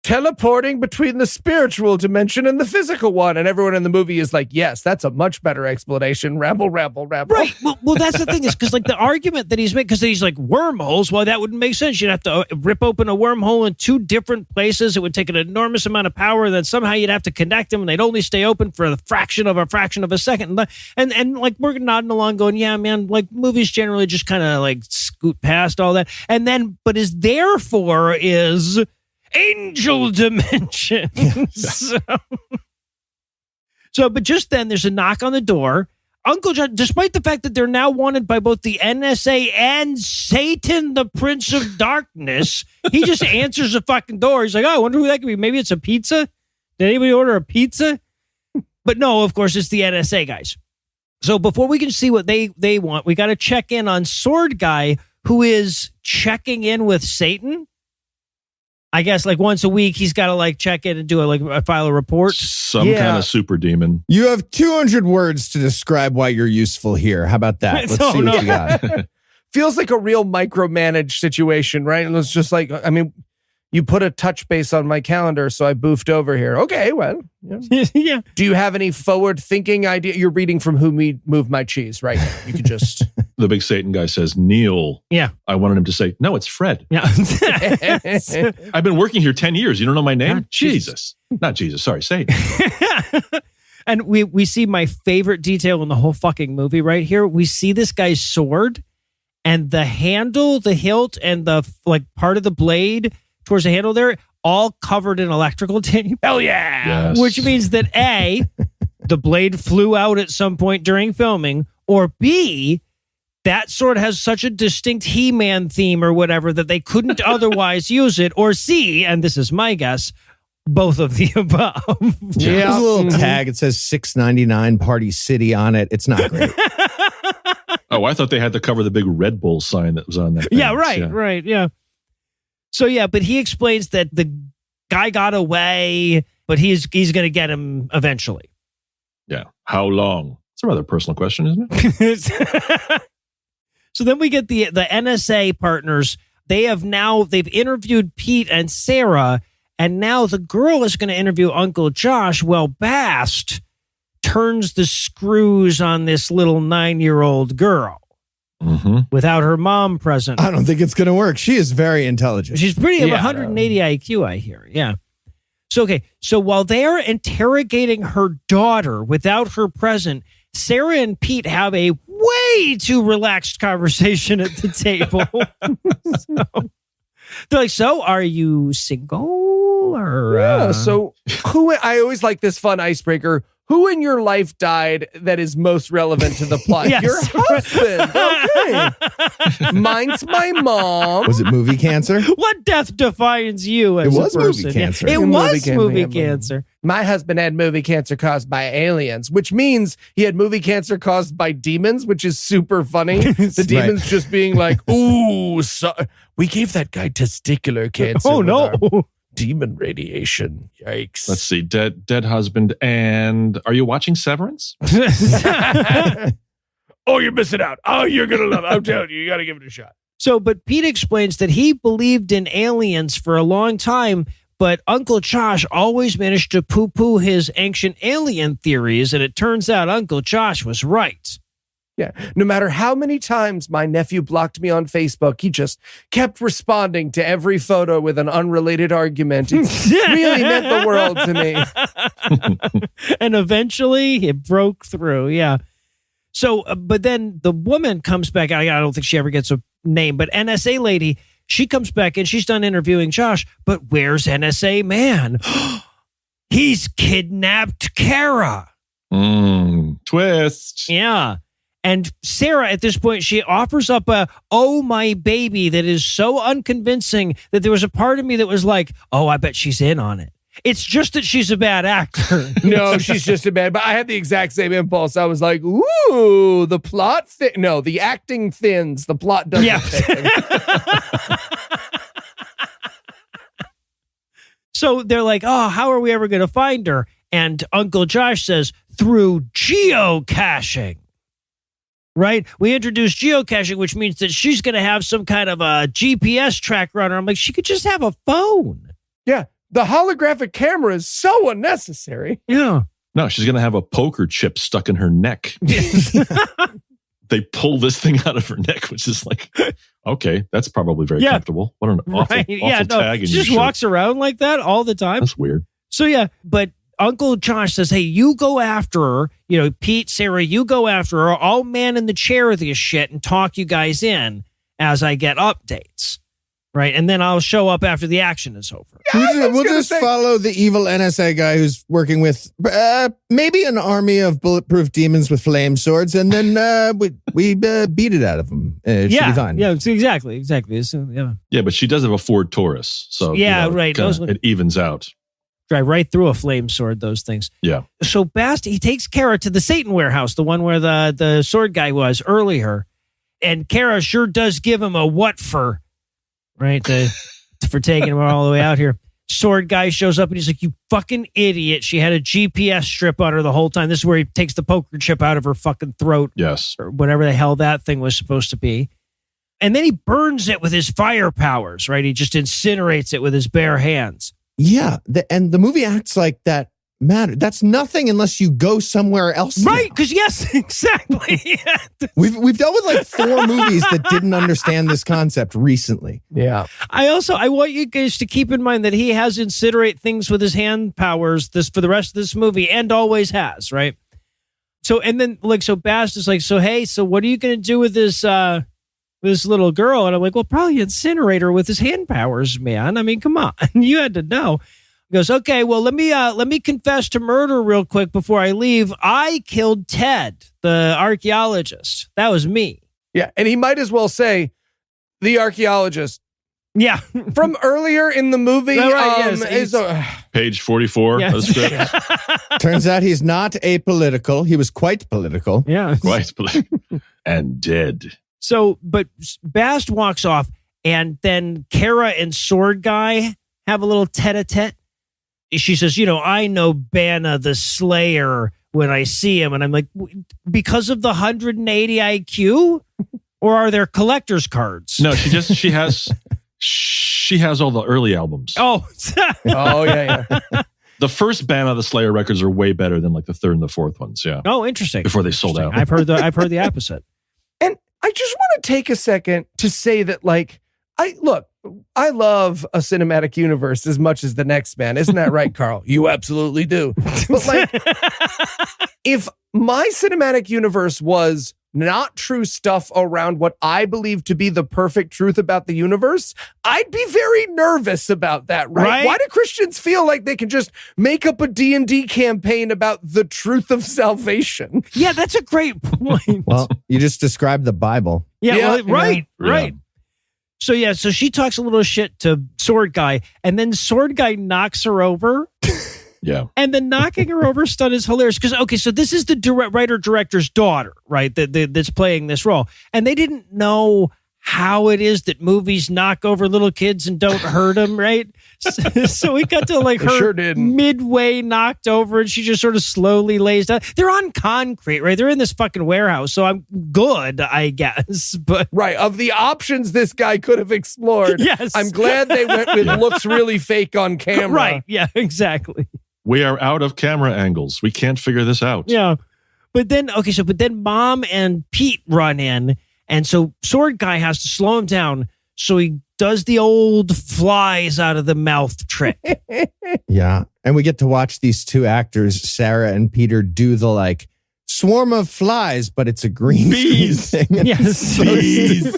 [SPEAKER 5] teleporting between the spiritual dimension and the physical one. And everyone in the movie is like, yes, that's a much better explanation. Ramble.
[SPEAKER 3] Right. Well, that's the thing is because like the argument that he's making, because he's like wormholes. Well, that wouldn't make sense. You'd have to rip open a wormhole in two different places. It would take an enormous amount of power. Then somehow you'd have to connect them, and they'd only stay open for a fraction of a second. And like we're nodding along, going, yeah, man. Like movies generally just kind of like scoot past all that. And then, but is therefore is angel dimension. But just then there's a knock on the door. Uncle John, despite the fact that they're now wanted by both the NSA and Satan, the Prince of Darkness, he just answers the fucking door. He's like, oh, I wonder who that could be. Maybe it's a pizza. Did anybody order a pizza? But no, of course, it's the NSA guys. So before we can see what they want, we got to check in on Sword Guy, who is checking in with Satan. I guess like once a week, he's got to like check in and do file a report.
[SPEAKER 4] Some kind of super demon.
[SPEAKER 6] You have 200 words to describe why you're useful here. How about that? Let's see what you got.
[SPEAKER 5] Feels like a real micromanaged situation, right? And it's just like, I mean, you put a touch base on my calendar, so I boofed over here. Okay, well, yeah.
[SPEAKER 3] Yeah.
[SPEAKER 5] Do you have any forward-thinking idea? You're reading from Who Moved My Cheese, right? You could just...
[SPEAKER 4] The big Satan guy says, Neil.
[SPEAKER 3] Yeah.
[SPEAKER 4] I wanted him to say, no, it's Fred.
[SPEAKER 3] Yeah.
[SPEAKER 4] I've been working here 10 years. You don't know my name? Jesus. Not Jesus. Sorry, Satan.
[SPEAKER 3] And we see my favorite detail in the whole fucking movie right here. We see this guy's sword, and the handle, the hilt, and the like part of the blade towards the handle there, all covered in electrical tape.
[SPEAKER 5] Hell yeah!
[SPEAKER 4] Yes.
[SPEAKER 3] Which means that A, the blade flew out at some point during filming, or B, that sword has such a distinct He-Man theme or whatever that they couldn't otherwise use it, or C, and this is my guess, both of the above.
[SPEAKER 6] Yeah. There's a little tag. It says $6.99 Party City on it. It's not great.
[SPEAKER 4] Oh, I thought they had to cover the big Red Bull sign that was on that.
[SPEAKER 3] Yeah, right. Yeah. So, yeah, but he explains that the guy got away, but he's going to get him eventually.
[SPEAKER 4] Yeah. How long? It's a rather personal question, isn't it?
[SPEAKER 3] So then we get the NSA partners. They've interviewed Pete and Sarah, and now the girl is going to interview Uncle Josh. Well, Bast turns the screws on this little 9-year-old girl. Mm-hmm. Without her mom present.
[SPEAKER 6] I don't think it's going to work. She is very intelligent.
[SPEAKER 3] She's pretty 180 IQ, I hear. Yeah. So while they are interrogating her daughter without her present, Sarah and Pete have a way too relaxed conversation at the table. They're like, so are you single? Or,
[SPEAKER 5] So who, I always like this fun icebreaker. Who in your life died that is most relevant to the plot?
[SPEAKER 3] Yes.
[SPEAKER 5] Your husband. Okay. Mine's my mom.
[SPEAKER 6] Was it movie cancer?
[SPEAKER 3] What death defines you as
[SPEAKER 6] It was
[SPEAKER 3] a person?
[SPEAKER 6] movie cancer.
[SPEAKER 3] It was movie
[SPEAKER 5] cancer.
[SPEAKER 3] cancer.
[SPEAKER 5] My husband had movie cancer caused by aliens, which means he had movie cancer caused by demons, which is super funny. The demons just being like, ooh, we gave that guy testicular cancer.
[SPEAKER 3] Oh, no.
[SPEAKER 5] Demon radiation. Yikes.
[SPEAKER 4] Let's see. Dead husband. And are you watching Severance?
[SPEAKER 5] Oh, you're missing out. Oh, you're going to love it. I'm telling you, you got to give it a shot.
[SPEAKER 3] So, but Pete explains that he believed in aliens for a long time, but Uncle Josh always managed to poo-poo his ancient alien theories, and it turns out Uncle Josh was right.
[SPEAKER 5] Yeah. No matter how many times my nephew blocked me on Facebook, he just kept responding to every photo with an unrelated argument. It really meant the world to me.
[SPEAKER 3] And eventually it broke through. Yeah. So, but then the woman comes back. I don't think she ever gets a name, but NSA lady, she comes back and she's done interviewing Josh. But where's NSA man? He's kidnapped Cara.
[SPEAKER 4] Twist.
[SPEAKER 3] Yeah. And Sarah, at this point, she offers up a, oh, my baby, that is so unconvincing that there was a part of me that was like, oh, I bet she's in on it. It's just that she's a bad actor.
[SPEAKER 5] No, she's just a bad, but I had the exact same impulse. I was like, ooh, the plot, no, the acting thins, the plot doesn't thin.
[SPEAKER 3] So they're like, oh, how are we ever going to find her? And Uncle Josh says, through geocaching. Right? We introduced geocaching, which means that she's going to have some kind of a GPS tracker on her. I'm like, she could just have a phone.
[SPEAKER 5] Yeah. the holographic camera is so unnecessary.
[SPEAKER 3] Yeah.
[SPEAKER 4] No, she's going to have a poker chip stuck in her neck. They pull this thing out of her neck, which is like, okay, that's probably very comfortable. What an awful tag.
[SPEAKER 3] She just walks around like that all the time.
[SPEAKER 4] That's weird.
[SPEAKER 3] So yeah, but Uncle Josh says, hey, you go after her. You know, Pete, Sarah, you go after her. I'll man in the chair of this shit and talk you guys in as I get updates. Right. And then I'll show up after the action is over.
[SPEAKER 5] Yeah,
[SPEAKER 6] We'll just follow the evil NSA guy who's working with maybe an army of bulletproof demons with flame swords, and then we beat it out of them. It should be fine.
[SPEAKER 3] Yeah, exactly. So, yeah.
[SPEAKER 4] Yeah, but she does have a Ford Taurus. So
[SPEAKER 3] right.
[SPEAKER 4] It evens out.
[SPEAKER 3] Drive right through a flame sword, those things.
[SPEAKER 4] Yeah.
[SPEAKER 3] So Bast, he takes Cara to the Satan warehouse, the one where the sword guy was earlier. And Cara sure does give him a what for, right? For taking him all the way out here. Sword guy shows up and he's like, you fucking idiot. She had a GPS strip on her the whole time. This is where he takes the poker chip out of her fucking throat.
[SPEAKER 4] Yes.
[SPEAKER 3] Or whatever the hell that thing was supposed to be. And then he burns it with his fire powers, right? He just incinerates it with his bare hands.
[SPEAKER 6] Yeah. And the movie acts like that matter. That's nothing unless you go somewhere else.
[SPEAKER 3] Right. Because yes, exactly.
[SPEAKER 6] We've dealt with like 4 movies that didn't understand this concept recently.
[SPEAKER 5] Yeah.
[SPEAKER 3] I want you guys to keep in mind that he has incinerate things with his hand powers for the rest of this movie and always has, right? So, and then so Bast is like, so, hey, so what are you going to do with this little girl? And I'm like, well, probably incinerate her with his hand powers, man. I mean, come on. You had to know. He goes, okay, well, let me confess to murder real quick before I leave. I killed Ted, the archaeologist. That was me.
[SPEAKER 5] Yeah, and he might as well say the archaeologist.
[SPEAKER 3] Yeah.
[SPEAKER 5] From earlier in the movie.
[SPEAKER 4] Page 44 of the script.
[SPEAKER 6] Turns out he's not apolitical. He was quite political.
[SPEAKER 3] Yeah.
[SPEAKER 4] Quite political. And dead.
[SPEAKER 3] So, but Bast walks off, and then Cara and Sword Guy have a little tete-a-tete. She says, I know Bana the Slayer when I see him. And I'm like, because of the 180 IQ? Or are there collector's cards?
[SPEAKER 4] No, she has all the early albums.
[SPEAKER 3] Oh.
[SPEAKER 5] Yeah.
[SPEAKER 4] The first Bana the Slayer records are way better than like the third and the fourth ones. Yeah.
[SPEAKER 3] Oh, interesting.
[SPEAKER 4] Before they sold out.
[SPEAKER 3] I've heard the opposite.
[SPEAKER 5] And I just want to take a second to say that, I love a cinematic universe as much as the next man. Isn't that right, Carl? You absolutely do. But if my cinematic universe was not true stuff around what I believe to be the perfect truth about the universe, I'd be very nervous about that, right? Why do Christians feel like they can just make up a D&D campaign about the truth of salvation?
[SPEAKER 3] Yeah, that's a great point.
[SPEAKER 6] Well, you just described the Bible.
[SPEAKER 3] Yeah, right. So she talks a little shit to Sword Guy, and then Sword Guy knocks her over.
[SPEAKER 4] Yeah.
[SPEAKER 3] And the knocking her over stunt is hilarious because, so this is the writer-director's daughter, right, that's playing this role. And they didn't know how it is that movies knock over little kids and don't hurt them, right? So we got to her midway knocked over, and she just sort of slowly lays down. They're on concrete, right? They're in this fucking warehouse, so I'm good, I guess. But
[SPEAKER 5] right, of the options this guy could have explored,
[SPEAKER 3] yes,
[SPEAKER 5] I'm glad they went with looks really fake on camera.
[SPEAKER 3] Right, yeah, exactly.
[SPEAKER 4] We are out of camera angles. We can't figure this out.
[SPEAKER 3] Yeah. But then Mom and Pete run in, and so Sword Guy has to slow him down, so he does the old flies out of the mouth trick.
[SPEAKER 6] Yeah. And we get to watch these 2 actors, Sarah and Peter, do the swarm of flies, but it's a green
[SPEAKER 4] bees.
[SPEAKER 6] Thing.
[SPEAKER 3] Yes.
[SPEAKER 4] Bees.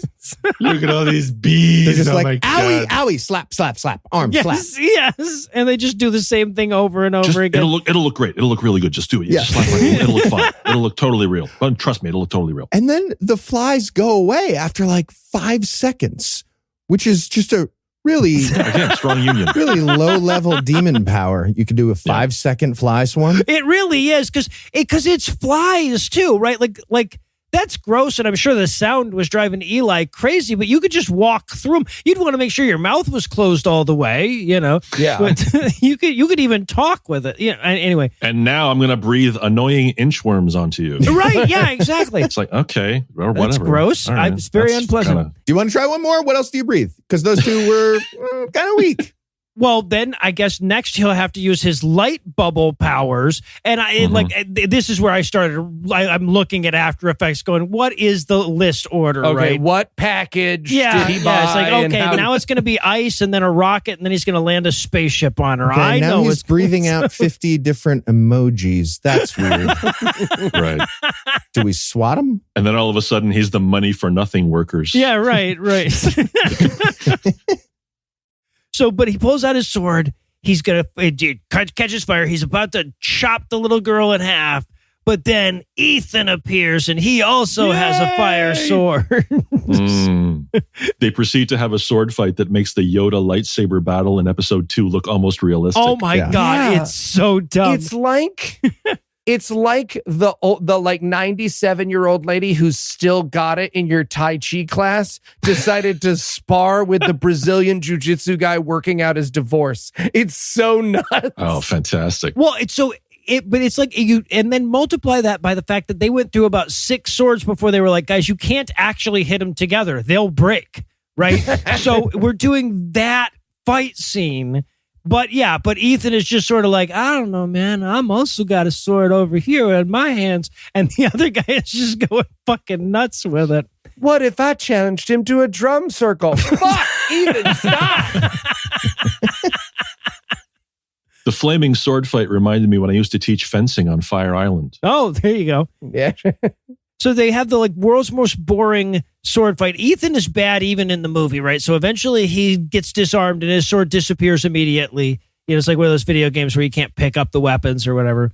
[SPEAKER 4] Look at all these bees.
[SPEAKER 6] They're just
[SPEAKER 4] owie,
[SPEAKER 6] owie, slap, slap, slap, arm, slap.
[SPEAKER 3] Yes. And they just do the same thing over and over again.
[SPEAKER 4] It'll look great. It'll look really good. Just do it.
[SPEAKER 6] Yeah.
[SPEAKER 4] Just slap right. It'll look fun. It'll look totally real. But trust me, it'll look totally real.
[SPEAKER 6] And then the flies go away after 5 seconds, which is just a really
[SPEAKER 4] again strong union,
[SPEAKER 6] really low level demon power. You could do a 5-second fly swarm.
[SPEAKER 3] It really is because it's flies too, right? Like that's gross, and I'm sure the sound was driving Eli crazy. But you could just walk through them. You'd want to make sure your mouth was closed all the way, Yeah. But you could even talk with it. Yeah. Anyway.
[SPEAKER 4] And now I'm going to breathe annoying inchworms onto you.
[SPEAKER 3] Right? Yeah. Exactly.
[SPEAKER 4] It's okay, or whatever.
[SPEAKER 3] That's gross.
[SPEAKER 4] Right.
[SPEAKER 3] It's very unpleasant.
[SPEAKER 6] Do you want to try one more? What else do you breathe? Because those 2 were kind of weak.
[SPEAKER 3] Well, then I guess next he'll have to use his light bubble powers. And this is where I started. I'm looking at After Effects going, what is the list order,
[SPEAKER 5] Okay,
[SPEAKER 3] right?
[SPEAKER 5] what package did he buy?
[SPEAKER 3] It's like, okay, now it's going to be ice and then a rocket and then he's going to land a spaceship on her.
[SPEAKER 6] Okay,
[SPEAKER 3] I
[SPEAKER 6] now
[SPEAKER 3] know
[SPEAKER 6] he's breathing out 50 different emojis. That's weird.
[SPEAKER 4] Right.
[SPEAKER 6] Do we swat him?
[SPEAKER 4] And then all of a sudden, he's the money for nothing workers.
[SPEAKER 3] Yeah, right. So, but he pulls out his sword. He's going to catch his fire. He's about to chop the little girl in half. But then Ethan appears and he also has a fire sword.
[SPEAKER 4] They proceed to have a sword fight that makes the Yoda lightsaber battle in episode 2 look almost realistic.
[SPEAKER 3] Oh my God. It's so dumb.
[SPEAKER 5] It's like the 97-year-old lady who's still got it in your Tai Chi class decided to spar with the Brazilian jiu-jitsu guy working out his divorce. It's so nuts.
[SPEAKER 4] Oh, fantastic.
[SPEAKER 3] Well, it's like you, and then multiply that by the fact that they went through about 6 swords before they were like, guys, you can't actually hit them together. They'll break, right? So we're doing that fight scene. But Ethan is just sort of like, I don't know, man. I'm also got a sword over here in my hands. And the other guy is just going fucking nuts with it.
[SPEAKER 5] What if I challenged him to a drum circle? Fuck, Ethan, stop.
[SPEAKER 4] The flaming sword fight reminded me when I used to teach fencing on Fire Island.
[SPEAKER 3] Oh, there you go.
[SPEAKER 5] Yeah.
[SPEAKER 3] So they have the world's most boring sword fight. Ethan is bad even in the movie, right? So eventually he gets disarmed and his sword disappears immediately. It's like one of those video games where you can't pick up the weapons or whatever.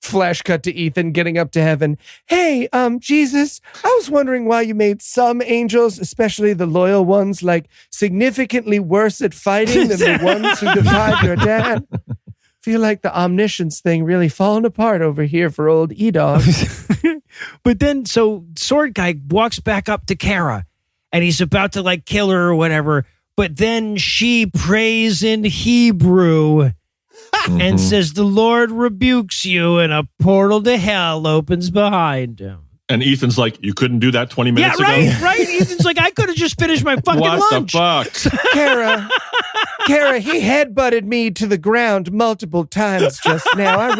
[SPEAKER 5] Flash cut to Ethan getting up to heaven. Hey, Jesus, I was wondering why you made some angels, especially the loyal ones, significantly worse at fighting than the ones who defied your dad. Feel like the omniscience thing really falling apart over here for old E-Dog.
[SPEAKER 3] But then, so Sword Guy walks back up to Cara, and he's about to kill her or whatever. But then she prays in Hebrew and says, "The Lord rebukes you," and a portal to hell opens behind him.
[SPEAKER 4] And Ethan's like, you couldn't do that 20 minutes ago?
[SPEAKER 3] Right. Ethan's like, I could have just finished my fucking lunch.
[SPEAKER 4] What the fuck?
[SPEAKER 5] Cara, he headbutted me to the ground multiple times just now.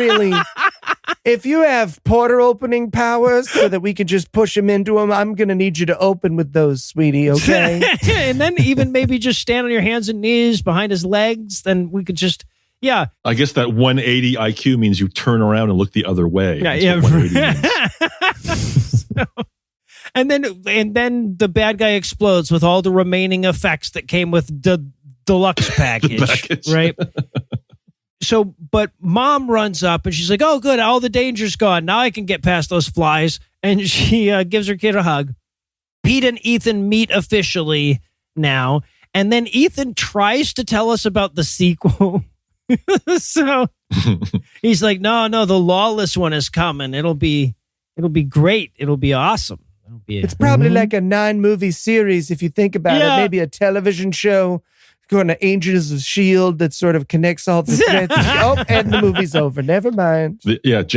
[SPEAKER 5] If you have portal opening powers so that we can just push him into him, I'm going to need you to open with those, sweetie, okay?
[SPEAKER 3] And then even maybe just stand on your hands and knees behind his legs, then we could just... Yeah.
[SPEAKER 4] I guess that 180 IQ means you turn around and look the other way.
[SPEAKER 3] Yeah. And then the bad guy explodes with all the remaining effects that came with the deluxe package. Right? So, but Mom runs up and she's like, "Oh, good, all the danger's gone. Now I can get past those flies." And she gives her kid a hug. Pete and Ethan meet officially now. And then Ethan tries to tell us about the sequel. So he's like, no, the lawless one is coming. It'll be great. It'll be awesome.
[SPEAKER 5] It's probably like a 9-movie series if you think about it. Maybe a television show going to Angels of S.H.I.E.L.D. that sort of connects all the threads. And the movie's over. Never mind.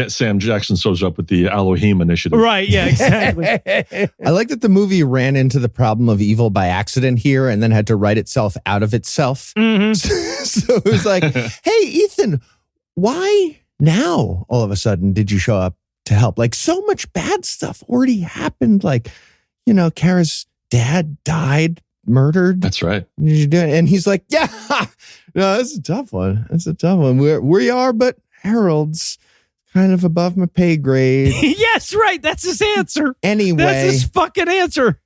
[SPEAKER 4] Sam Jackson shows up with the Elohim initiative.
[SPEAKER 3] Right, yeah, exactly.
[SPEAKER 6] I like that the movie ran into the problem of evil by accident here and then had to write itself out of itself.
[SPEAKER 3] Mm-hmm.
[SPEAKER 6] So it was like, hey, Ethan, why now all of a sudden did you show up to help? So much bad stuff already happened. Cara's dad died. Murdered.
[SPEAKER 4] That's right.
[SPEAKER 6] Did you do it? And he's like, yeah, no, that's a tough one. We are, but heralds kind of above my pay grade.
[SPEAKER 3] Yes, right. That's his answer.
[SPEAKER 6] Anyway.
[SPEAKER 3] That's his fucking answer.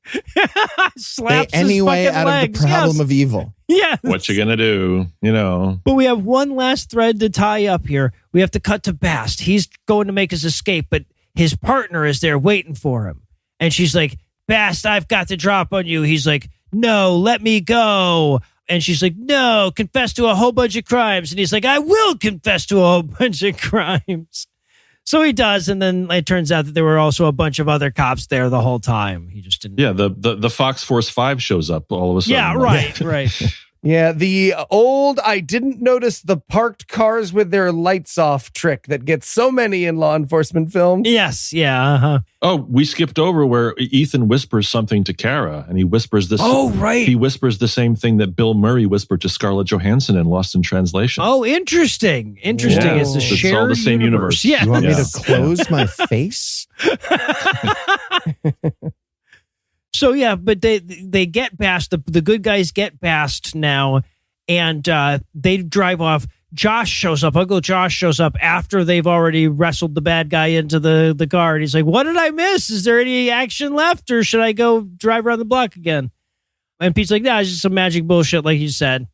[SPEAKER 3] Slaps
[SPEAKER 6] anyway
[SPEAKER 3] his fucking
[SPEAKER 6] out
[SPEAKER 3] legs.
[SPEAKER 6] of the problem of evil.
[SPEAKER 3] Yeah.
[SPEAKER 4] What you gonna do?
[SPEAKER 3] But we have one last thread to tie up here. We have to cut to Bast. He's going to make his escape, but his partner is there waiting for him. And she's like, "Bast, I've got to drop on you." He's like, "No, let me go." And she's like, "No, confess to a whole bunch of crimes." And he's like, "I will confess to a whole bunch of crimes." So he does. And then it turns out that there were also a bunch of other cops there the whole time. He just didn't.
[SPEAKER 4] Yeah, the Fox Force 5 shows up all of a sudden.
[SPEAKER 3] Yeah, right.
[SPEAKER 5] Yeah, the old I didn't notice the parked cars with their lights off trick that gets so many in law enforcement films.
[SPEAKER 3] Yes, yeah. Uh-huh.
[SPEAKER 4] Oh, we skipped over where Ethan whispers something to Cara, and he whispers this.
[SPEAKER 3] Oh, right.
[SPEAKER 4] He whispers the same thing that Bill Murray whispered to Scarlett Johansson in Lost in Translation.
[SPEAKER 3] Oh, interesting. Interesting.
[SPEAKER 4] Yeah.
[SPEAKER 3] It's the
[SPEAKER 4] It's all
[SPEAKER 3] shared
[SPEAKER 4] the same universe.
[SPEAKER 3] Yeah.
[SPEAKER 6] You want me
[SPEAKER 4] Yeah.
[SPEAKER 6] to close my face?
[SPEAKER 3] So yeah, but they get past the good guys get past now, and they drive off. Josh shows up. Uncle Josh shows up after they've already wrestled the bad guy into the car, and he's like, "What did I miss? Is there any action left, or should I go drive around the block again?" And Pete's like, "Nah, it's just some magic bullshit, like you said."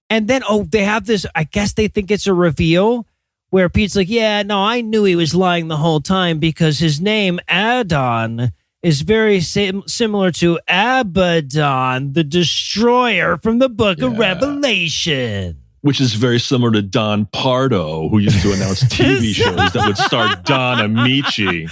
[SPEAKER 3] And then they have this. I guess they think it's a reveal where Pete's like, "Yeah, no, I knew he was lying the whole time because his name Adon is very similar to Abaddon, the Destroyer from the Book of Revelation."
[SPEAKER 4] Which is very similar to Don Pardo, who used to announce TV shows that would star Don Amici.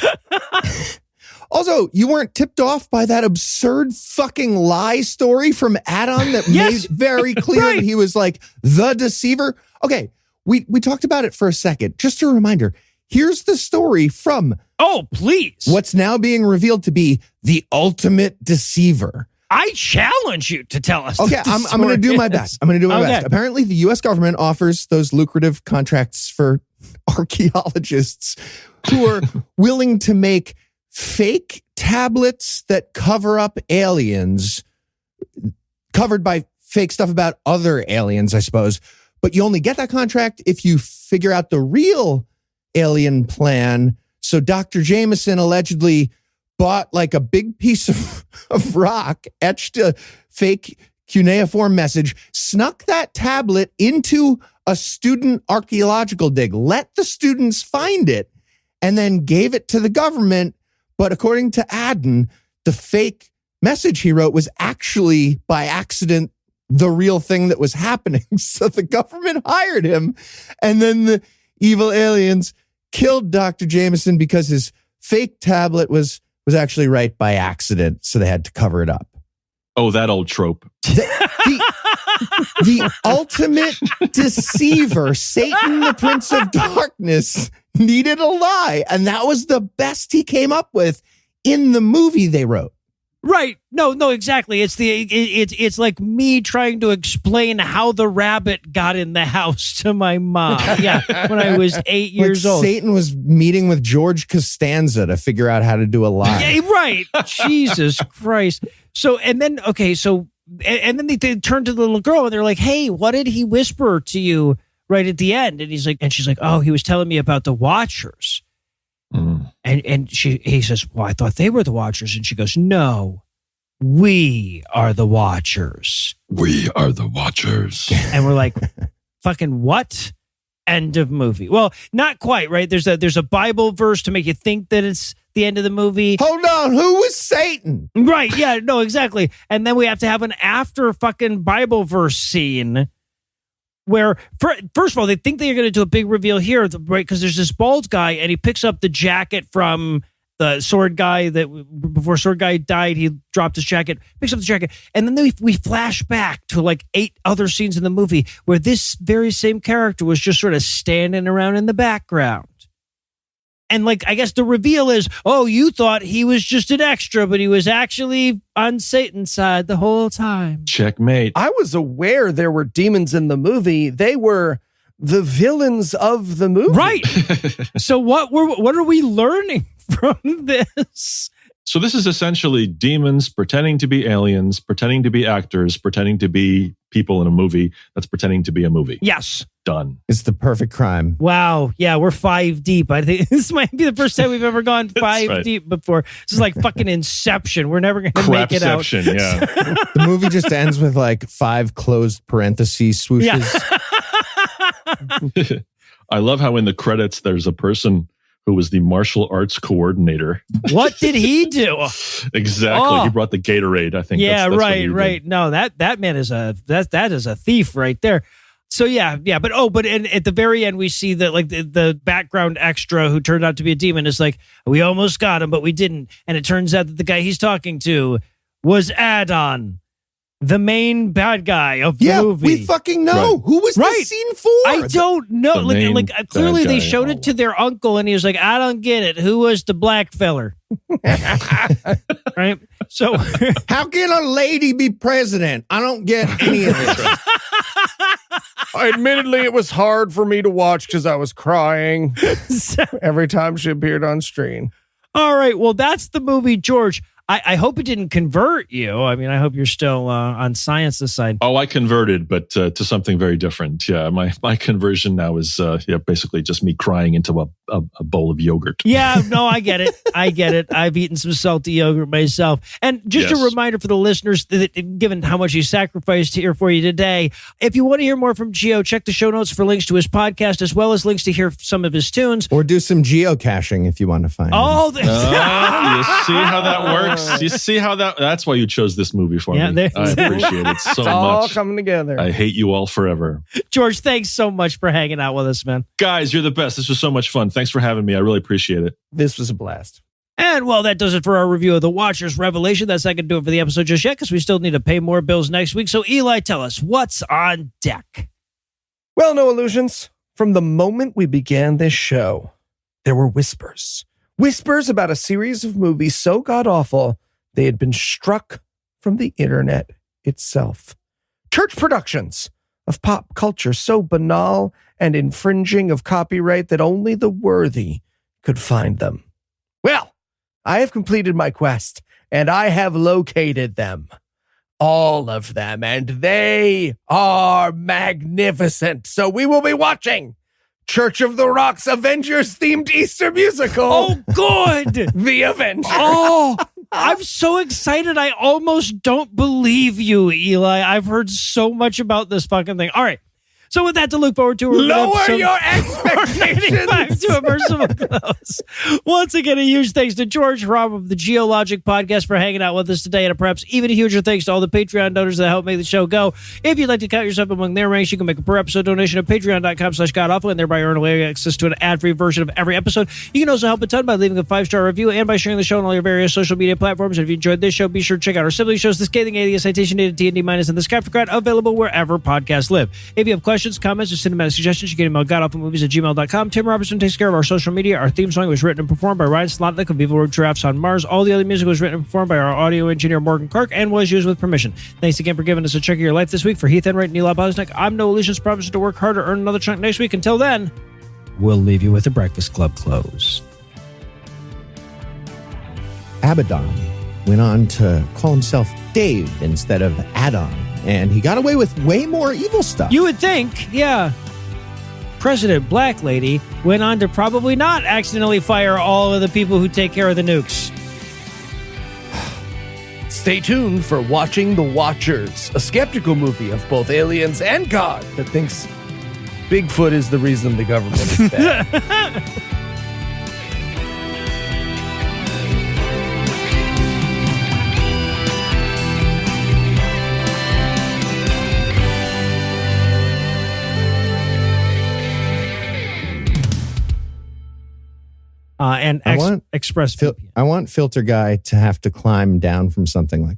[SPEAKER 6] Also, you weren't tipped off by that absurd fucking lie story from Adon that
[SPEAKER 3] Yes.
[SPEAKER 6] made very clear
[SPEAKER 3] Right.
[SPEAKER 6] that he was like the deceiver? Okay, we talked about it for a second. Just a reminder, here's the story from
[SPEAKER 3] Oh, please.
[SPEAKER 6] what's now being revealed to be the ultimate deceiver.
[SPEAKER 3] I challenge you to tell us.
[SPEAKER 6] Okay,
[SPEAKER 3] what the
[SPEAKER 6] I'm going to do
[SPEAKER 3] story
[SPEAKER 6] my
[SPEAKER 3] is.
[SPEAKER 6] best. I'm going to do my
[SPEAKER 3] Okay.
[SPEAKER 6] best. Apparently, the U.S. government offers those lucrative contracts for archaeologists who are willing to make fake tablets that cover up aliens, covered by fake stuff about other aliens, I suppose. But you only get that contract if you figure out the real alien plan. So Dr. Jameson allegedly bought like a big piece of rock, etched a fake cuneiform message, snuck that tablet into a student archaeological dig, let the students find it, and then gave it to the government. But according to Adon, the fake message he wrote was actually by accident the real thing that was happening. So the government hired him, and then the evil aliens killed Dr. Jameson because his fake tablet was actually right by accident, so they had to cover it up.
[SPEAKER 4] Oh, that old trope.
[SPEAKER 6] The ultimate deceiver, Satan, the Prince of Darkness, needed a lie, and that was the best he came up with in the movie they wrote.
[SPEAKER 3] Right. No, exactly. It's like me trying to explain how the rabbit got in the house to my mom. Yeah, when I was 8 years old.
[SPEAKER 6] Satan was meeting with George Costanza to figure out how to do a lie.
[SPEAKER 3] Yeah, right. Jesus Christ. So, and then they turn to the little girl and they're like, "Hey, what did he whisper to you right at the end?" And she's like, "Oh, he was telling me about the Watchers." And he says, "Well, I thought they were the Watchers." And she goes, "No, we are the Watchers."
[SPEAKER 4] We are the Watchers.
[SPEAKER 3] And we're like, fucking what? End of movie. Well, not quite, right? There's a Bible verse to make you think that it's the end of the movie.
[SPEAKER 6] Hold on, who was Satan?
[SPEAKER 3] Right, yeah, no, exactly. And then we have to have an after fucking Bible verse scene where, first of all, they think they're going to do a big reveal here, right? Because there's this bald guy, and he picks up the jacket from the sword guy that before sword guy died, he dropped his jacket, picks up the jacket, and then we flash back to like 8 other scenes in the movie where this very same character was just sort of standing around in the background. And like, I guess the reveal is, oh, you thought he was just an extra, but he was actually on Satan's side the whole time.
[SPEAKER 4] Checkmate.
[SPEAKER 5] I was aware there were demons in the movie. They were the villains of the movie.
[SPEAKER 3] Right. So what are we learning from this?
[SPEAKER 4] So this is essentially demons pretending to be aliens, pretending to be actors, pretending to be people in a movie that's pretending to be a movie.
[SPEAKER 3] Yes.
[SPEAKER 4] Done.
[SPEAKER 6] It's the perfect crime.
[SPEAKER 3] Wow. Yeah, we're 5 deep. I think this might be the first time we've ever gone 5
[SPEAKER 4] right.
[SPEAKER 3] deep before. This is like fucking Inception. We're never going to make it out.
[SPEAKER 4] Crapception, yeah.
[SPEAKER 6] The movie just ends with like 5 closed parentheses swooshes.
[SPEAKER 3] Yeah.
[SPEAKER 4] I love how in the credits there's a person who was the martial arts coordinator.
[SPEAKER 3] What did he do?
[SPEAKER 4] Exactly.
[SPEAKER 3] Oh.
[SPEAKER 4] He brought the Gatorade, I think.
[SPEAKER 3] Yeah,
[SPEAKER 4] that's what he
[SPEAKER 3] right.
[SPEAKER 4] did.
[SPEAKER 3] No, that man is that is a thief right there. So yeah, but at the very end we see that like the background extra who turned out to be a demon is like, we almost got him, but we didn't. And it turns out that the guy he's talking to was Adon, the main bad guy of the
[SPEAKER 6] Yeah,
[SPEAKER 3] movie.
[SPEAKER 6] we fucking know.
[SPEAKER 4] Right.
[SPEAKER 6] Who was
[SPEAKER 3] Right.
[SPEAKER 6] this scene for?
[SPEAKER 3] I don't know.
[SPEAKER 4] The main
[SPEAKER 3] Like clearly
[SPEAKER 4] bad
[SPEAKER 3] they
[SPEAKER 4] guy.
[SPEAKER 3] showed it to their uncle, and he was like, "I don't get it. Who was the black feller?" Right. So
[SPEAKER 6] How can a lady be president? I don't get any of this.
[SPEAKER 5] Admittedly, it was hard for me to watch because I was crying every time she appeared on screen.
[SPEAKER 3] all right. Well, that's the movie, George. I hope it didn't convert you. I mean, I hope you're still on science's side.
[SPEAKER 4] Oh, I converted, but to something very different. Yeah, my conversion now is basically just me crying into a bowl of yogurt.
[SPEAKER 3] Yeah, no, I get it. I've eaten some salty yogurt myself. And just
[SPEAKER 4] Yes.
[SPEAKER 3] a reminder for the listeners, that given how much he sacrificed here for you today, if you want to hear more from Geo, check the show notes for links to his podcast, as well as links to hear some of his tunes.
[SPEAKER 6] Or do some geocaching if you want to find him.
[SPEAKER 3] Oh,
[SPEAKER 4] You see how that works? You see how that's why you chose this movie for
[SPEAKER 3] Yeah,
[SPEAKER 4] me. I appreciate it so
[SPEAKER 5] It's all
[SPEAKER 4] much.
[SPEAKER 5] coming together.
[SPEAKER 4] I hate you all forever.
[SPEAKER 3] George, thanks so much for hanging out with us, man.
[SPEAKER 4] Guys, you're the best. This was so much fun. Thanks for having me. I really appreciate it.
[SPEAKER 5] This was a blast.
[SPEAKER 3] And well, that does it for our review of The Watcher's Revelation. That's not going to do it for the episode just yet, because we still need to pay more bills next week. So Eli, tell us, what's on deck?
[SPEAKER 5] Well, no illusions. From the moment we began this show, there were whispers. Whispers about a series of movies so god-awful they had been struck from the internet itself. Church productions of pop culture so banal and infringing of copyright that only the worthy could find them. Well, I have completed my quest, and I have located them. All of them, and they are magnificent. So we will be watching Church of the Rock's Avengers-themed Easter musical.
[SPEAKER 3] Oh, good.
[SPEAKER 5] The Avengers.
[SPEAKER 3] Oh, I'm so excited. I almost don't believe you, Eli. I've heard so much about this fucking thing. All right. So with that to look forward to, we're
[SPEAKER 5] Lower
[SPEAKER 3] episode-
[SPEAKER 5] your
[SPEAKER 3] Getting back
[SPEAKER 5] expectations.
[SPEAKER 3] to a merciful close. Once again, a huge thanks to George Hrab of the Geologic podcast for hanging out with us today, and perhaps even a huger thanks to all the Patreon donors that help make the show go. If you'd like to count yourself among their ranks, you can make a per episode donation at patreon.com/godawful and thereby earn away access to an ad-free version of every episode. You can also help a ton by leaving a 5-star review and by sharing the show on all your various social media platforms. And if you enjoyed this show, be sure to check out our sibling shows, The Scathing Atheist, Citation Data, T&D Minus, and The Skepticrat, available wherever podcasts live. If you have questions, comments, or cinematic suggestions, you can email GodAwfulMovies@gmail.com. Tim Robertson takes care of our social media. Our theme song was written and performed by Ryan Slotnick of Viva Road Giraffes on Mars. All the other music was written and performed by our audio engineer Morgan Clark and was used with permission. Thanks again for giving us a chunk of your life this week. For Heath Enright and Eli Bosnick, I'm Noah Lucius, promising to work hard to earn another chunk next week. Until then, we'll leave you with the Breakfast Club close.
[SPEAKER 6] Abaddon went on to call himself Dave instead of Adon, and he got away with way more evil stuff.
[SPEAKER 3] You would think, yeah. President Black Lady went on to probably not accidentally fire all of the people who take care of the nukes.
[SPEAKER 5] Stay tuned for Watching the Watchers, a skeptical movie of both aliens and God that thinks Bigfoot is the reason the government is bad.
[SPEAKER 3] And
[SPEAKER 6] I want
[SPEAKER 3] Express
[SPEAKER 6] I want Filter Guy to have to climb down from something like,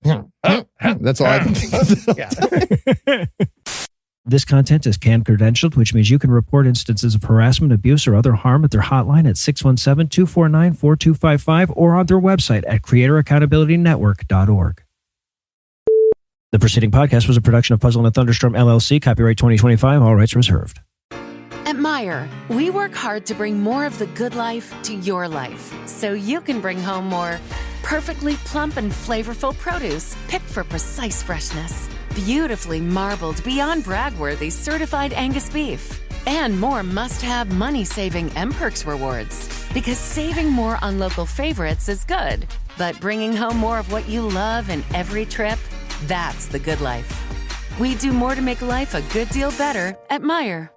[SPEAKER 6] that's all I can think of.
[SPEAKER 3] This content is CAN credentialed, which means you can report instances of harassment, abuse, or other harm at their hotline at 617-249-4255 or on their website at creatoraccountabilitynetwork.org. The preceding podcast was a production of Puzzle and a Thunderstorm LLC, copyright 2025, all rights reserved.
[SPEAKER 1] At Meijer, we work hard to bring more of the good life to your life so you can bring home more perfectly plump and flavorful produce picked for precise freshness, beautifully marbled, beyond brag-worthy certified Angus beef, and more must-have money-saving M-Perks rewards. Because saving more on local favorites is good, but bringing home more of what you love in every trip, that's the good life. We do more to make life a good deal better at Meijer.